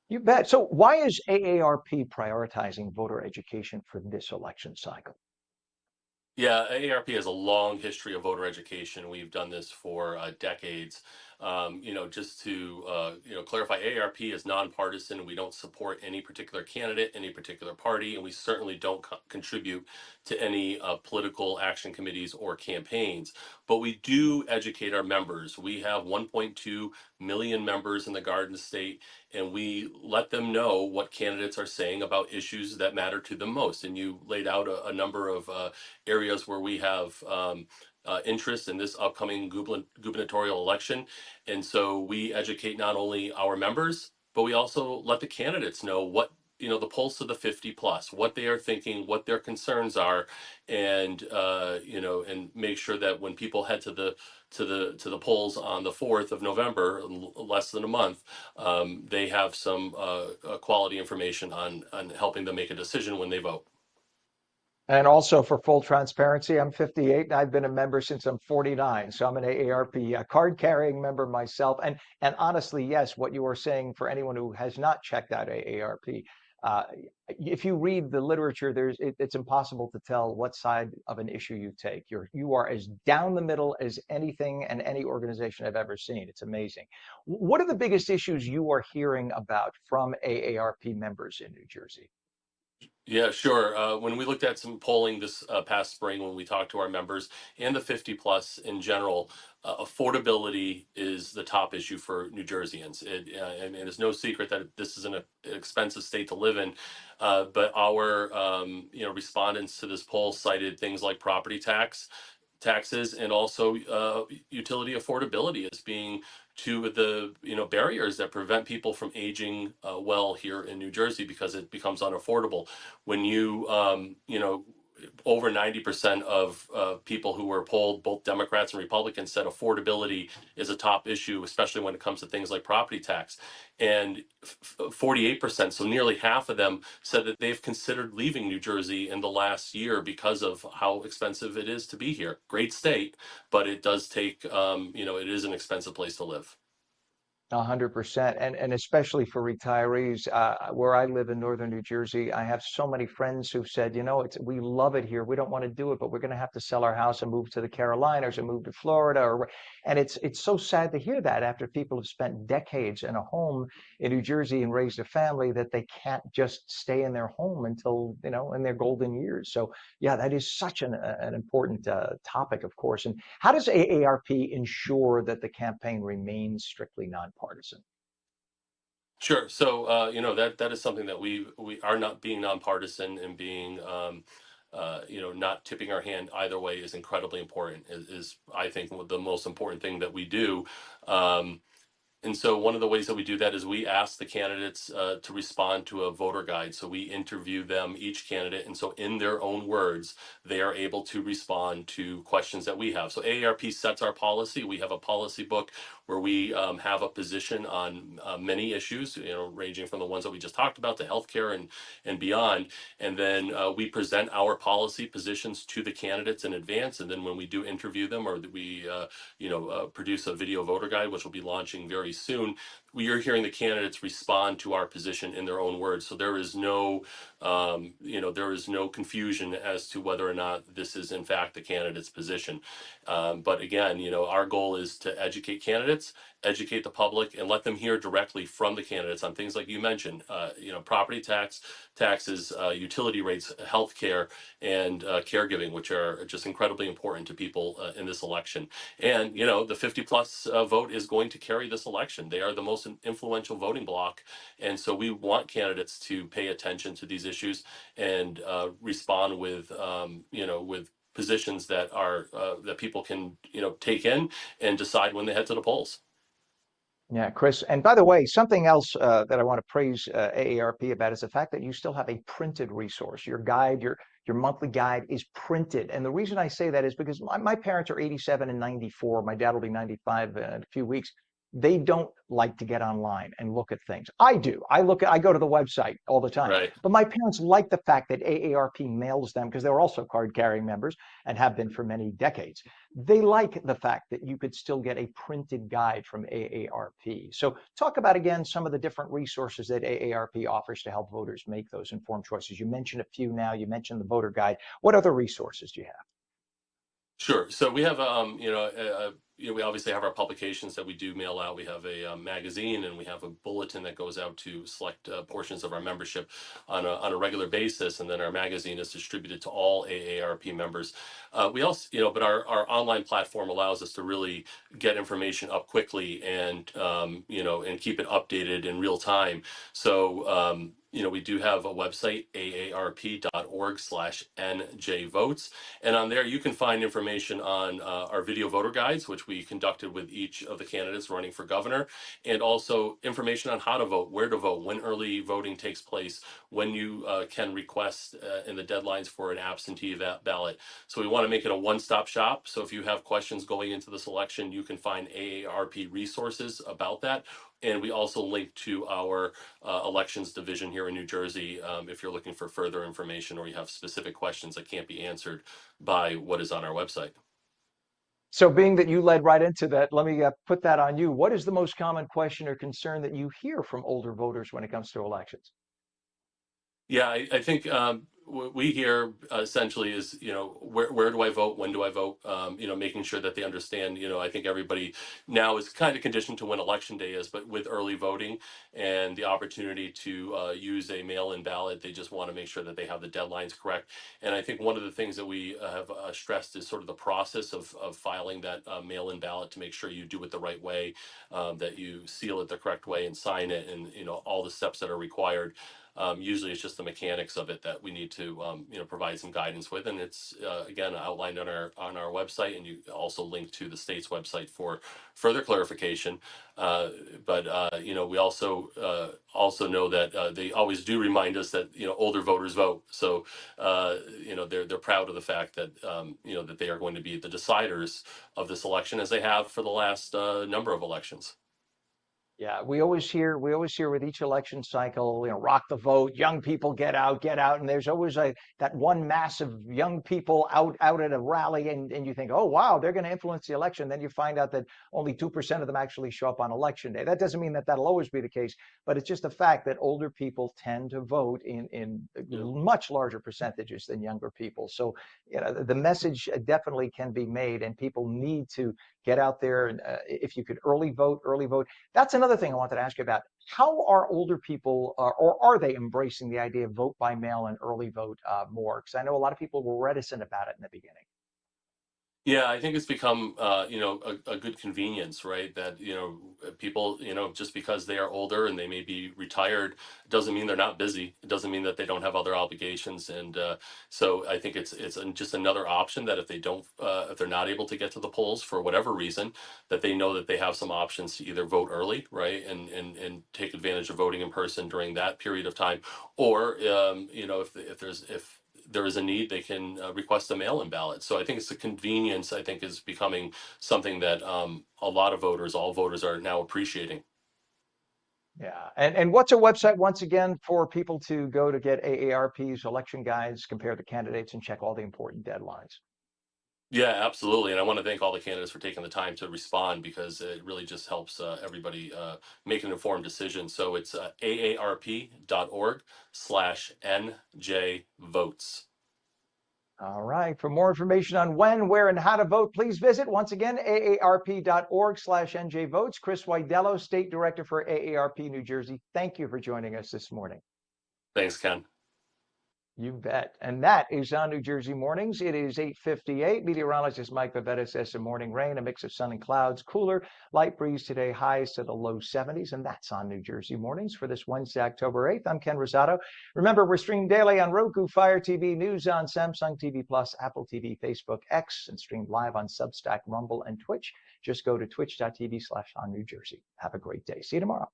A: You bet. So why is AARP prioritizing voter education for this election cycle?
L: Yeah, AARP has a long history of voter education. We've done this for decades. Just to clarify, AARP is nonpartisan. We don't support any particular candidate, any particular party, and we certainly don't contribute to any political action committees or campaigns. But we do educate our members. We have 1.2 million members in the Garden State, and we let them know what candidates are saying about issues that matter to them most. And you laid out a number of areas where we have interest in this upcoming gubernatorial election. And so we educate not only our members, but we also let the candidates know what, the pulse of the 50 plus, what they are thinking, what their concerns are, and and make sure that when people head to the polls on the 4th of November, less than a month, they have some quality information on helping them make a decision when they vote.
A: And also, for full transparency, I'm 58 and I've been a member since I'm 49. So I'm an AARP card carrying member myself. And honestly, yes, what you are saying, for anyone who has not checked out AARP, if you read the literature, it's impossible to tell what side of an issue you take. You are as down the middle as anything and any organization I've ever seen. It's amazing. What are the biggest issues you are hearing about from AARP members in New Jersey?
L: Yeah, sure. When we looked at some polling this past spring, when we talked to our members and the 50 plus in general, affordability is the top issue for New Jerseyans. And it's no secret that this is an expensive state to live in. But our respondents to this poll cited things like property taxes and also utility affordability as being two of the barriers that prevent people from aging well here in New Jersey, because it becomes unaffordable when you over 90% of people who were polled, both Democrats and Republicans, said affordability is a top issue, especially when it comes to things like property tax. And 48%, so nearly half of them, said that they've considered leaving New Jersey in the last year because of how expensive it is to be here. Great state, but it does take, it is an expensive place to live.
A: 100%. And especially for retirees, where I live in northern New Jersey, I have so many friends who've said, we love it here. We don't want to do it, but we're going to have to sell our house and move to the Carolinas or move to Florida. And it's so sad to hear that after people have spent decades in a home in New Jersey and raised a family, that they can't just stay in their home until, in their golden years. So yeah, that is such an important topic, of course. And how does AARP ensure that the campaign remains strictly nonpartisan?
L: Sure. So, that is something that we are not being nonpartisan and being, not tipping our hand either way is incredibly important. Is I think the most important thing that we do. And so one of the ways that we do that is we ask the candidates to respond to a voter guide. So we interview them, each candidate. And so in their own words, they are able to respond to questions that we have. So AARP sets our policy. We have a policy book where we have a position on many issues, ranging from the ones that we just talked about to healthcare and beyond. And then we present our policy positions to the candidates in advance. And then when we do interview them, or we produce a video voter guide, which will be launching very soon, we are hearing the candidates respond to our position in their own words. So there is no, there is no confusion as to whether or not this is in fact the candidate's position. But again, our goal is to educate candidates educate the public, and let them hear directly from the candidates on things like you mentioned, property taxes, utility rates, healthcare, and caregiving, which are just incredibly important to people in this election. And, the 50 plus vote is going to carry this election. They are the most influential voting bloc. And so we want candidates to pay attention to these issues and respond with, with positions that are that people can, take in and decide when they head to the polls.
A: Yeah, Chris. And by the way, something else that I want to praise AARP about is the fact that you still have a printed resource. Your guide, your monthly guide is printed. And the reason I say that is because my parents are 87 and 94. My dad will be 95 in a few weeks. They don't like to get online and look at things. I do. I go to the website all the time.
L: Right.
A: But my parents like the fact that AARP mails them, because they're also card-carrying members and have been for many decades. They like the fact that you could still get a printed guide from AARP. So talk about, again, some of the different resources that AARP offers to help voters make those informed choices. You mentioned a few now. You mentioned the voter guide. What other resources do you have?
L: Sure. So we have, we obviously have our publications that we do mail out. We have a magazine, and we have a bulletin that goes out to select portions of our membership on a regular basis. And then our magazine is distributed to all AARP members. We also, but our online platform allows us to really get information up quickly and, and keep it updated in real time. So, we do have a website, aarp.org/NJ And on there, you can find information on our video voter guides, which we conducted with each of the candidates running for governor, and also information on how to vote, where to vote, when early voting takes place, when you can request and the deadlines for an absentee ballot. So we want to make it a one-stop shop. So if you have questions going into this election, you can find AARP resources about that. And we also link to our elections division here in New Jersey if you're looking for further information or you have specific questions that can't be answered by what is on our website.
A: So being that you led right into that, let me put that on you. What is the most common question or concern that you hear from older voters when it comes to elections?
L: Yeah, I think what we hear essentially is, where do I vote? When do I vote? Making sure that they understand, I think everybody now is kind of conditioned to when election day is, but with early voting and the opportunity to use a mail-in ballot, they just want to make sure that they have the deadlines correct. And I think one of the things that we have stressed is sort of the process of filing that mail-in ballot to make sure you do it the right way, that you seal it the correct way and sign it, and, all the steps that are required. Usually it's just the mechanics of it that we need to provide some guidance with, and it's again outlined on our website, and you also link to the state's website for further clarification. But we also know that they always do remind us that older voters vote, so they're proud of the fact that that they are going to be the deciders of this election, as they have for the last number of elections.
A: Yeah, we always hear with each election cycle, rock the vote, young people get out, and there's always that one mass of young people out at a rally, and you think, oh wow, they're going to influence the election. Then you find out that only 2% of them actually show up on election day. That doesn't mean that that'll always be the case, but it's just a fact that older people tend to vote in much larger percentages than younger people. So the message definitely can be made, and people need to get out there, and if you could early vote. That's another thing I wanted to ask you about. How are older people, or are they embracing the idea of vote by mail and early vote more? Because I know a lot of people were reticent about it in the beginning.
L: Yeah, I think it's become, a good convenience, right? That, people, just because they are older and they may be retired, doesn't mean they're not busy. It doesn't mean that they don't have other obligations. And so I think it's just another option that if they're not able to get to the polls for whatever reason, that they know that they have some options to either vote early, right? And take advantage of voting in person during that period of time. Or, if there is a need, they can request a mail-in ballot. So I think it's the convenience, I think, is becoming something that a lot of voters, all voters, are now appreciating.
A: Yeah, and what's a website, once again, for people to go to get AARP's election guides, compare the candidates, and check all the important deadlines?
L: Yeah, absolutely. And I want to thank all the candidates for taking the time to respond, because it really just helps everybody make an informed decision. So it's aarp.org/NJ votes.
A: All right. For more information on when, where, and how to vote, please visit once again aarp.org/NJ votes. Chris Widello, State Director for AARP New Jersey. Thank you for joining us this morning.
L: Thanks, Ken.
A: You bet. And that is on New Jersey Mornings. It is 8:58. Meteorologist Mike Favetta says some morning rain, a mix of sun and clouds, cooler, light breeze today, highs to the low 70s. And that's on New Jersey Mornings for this Wednesday, October 8th. I'm Ken Rosato. Remember, we're streamed daily on Roku, Fire TV, News on Samsung TV Plus, Apple TV, Facebook, X, and streamed live on Substack, Rumble, and Twitch. Just go to twitch.tv/ONNJersey. Have a great day. See you tomorrow.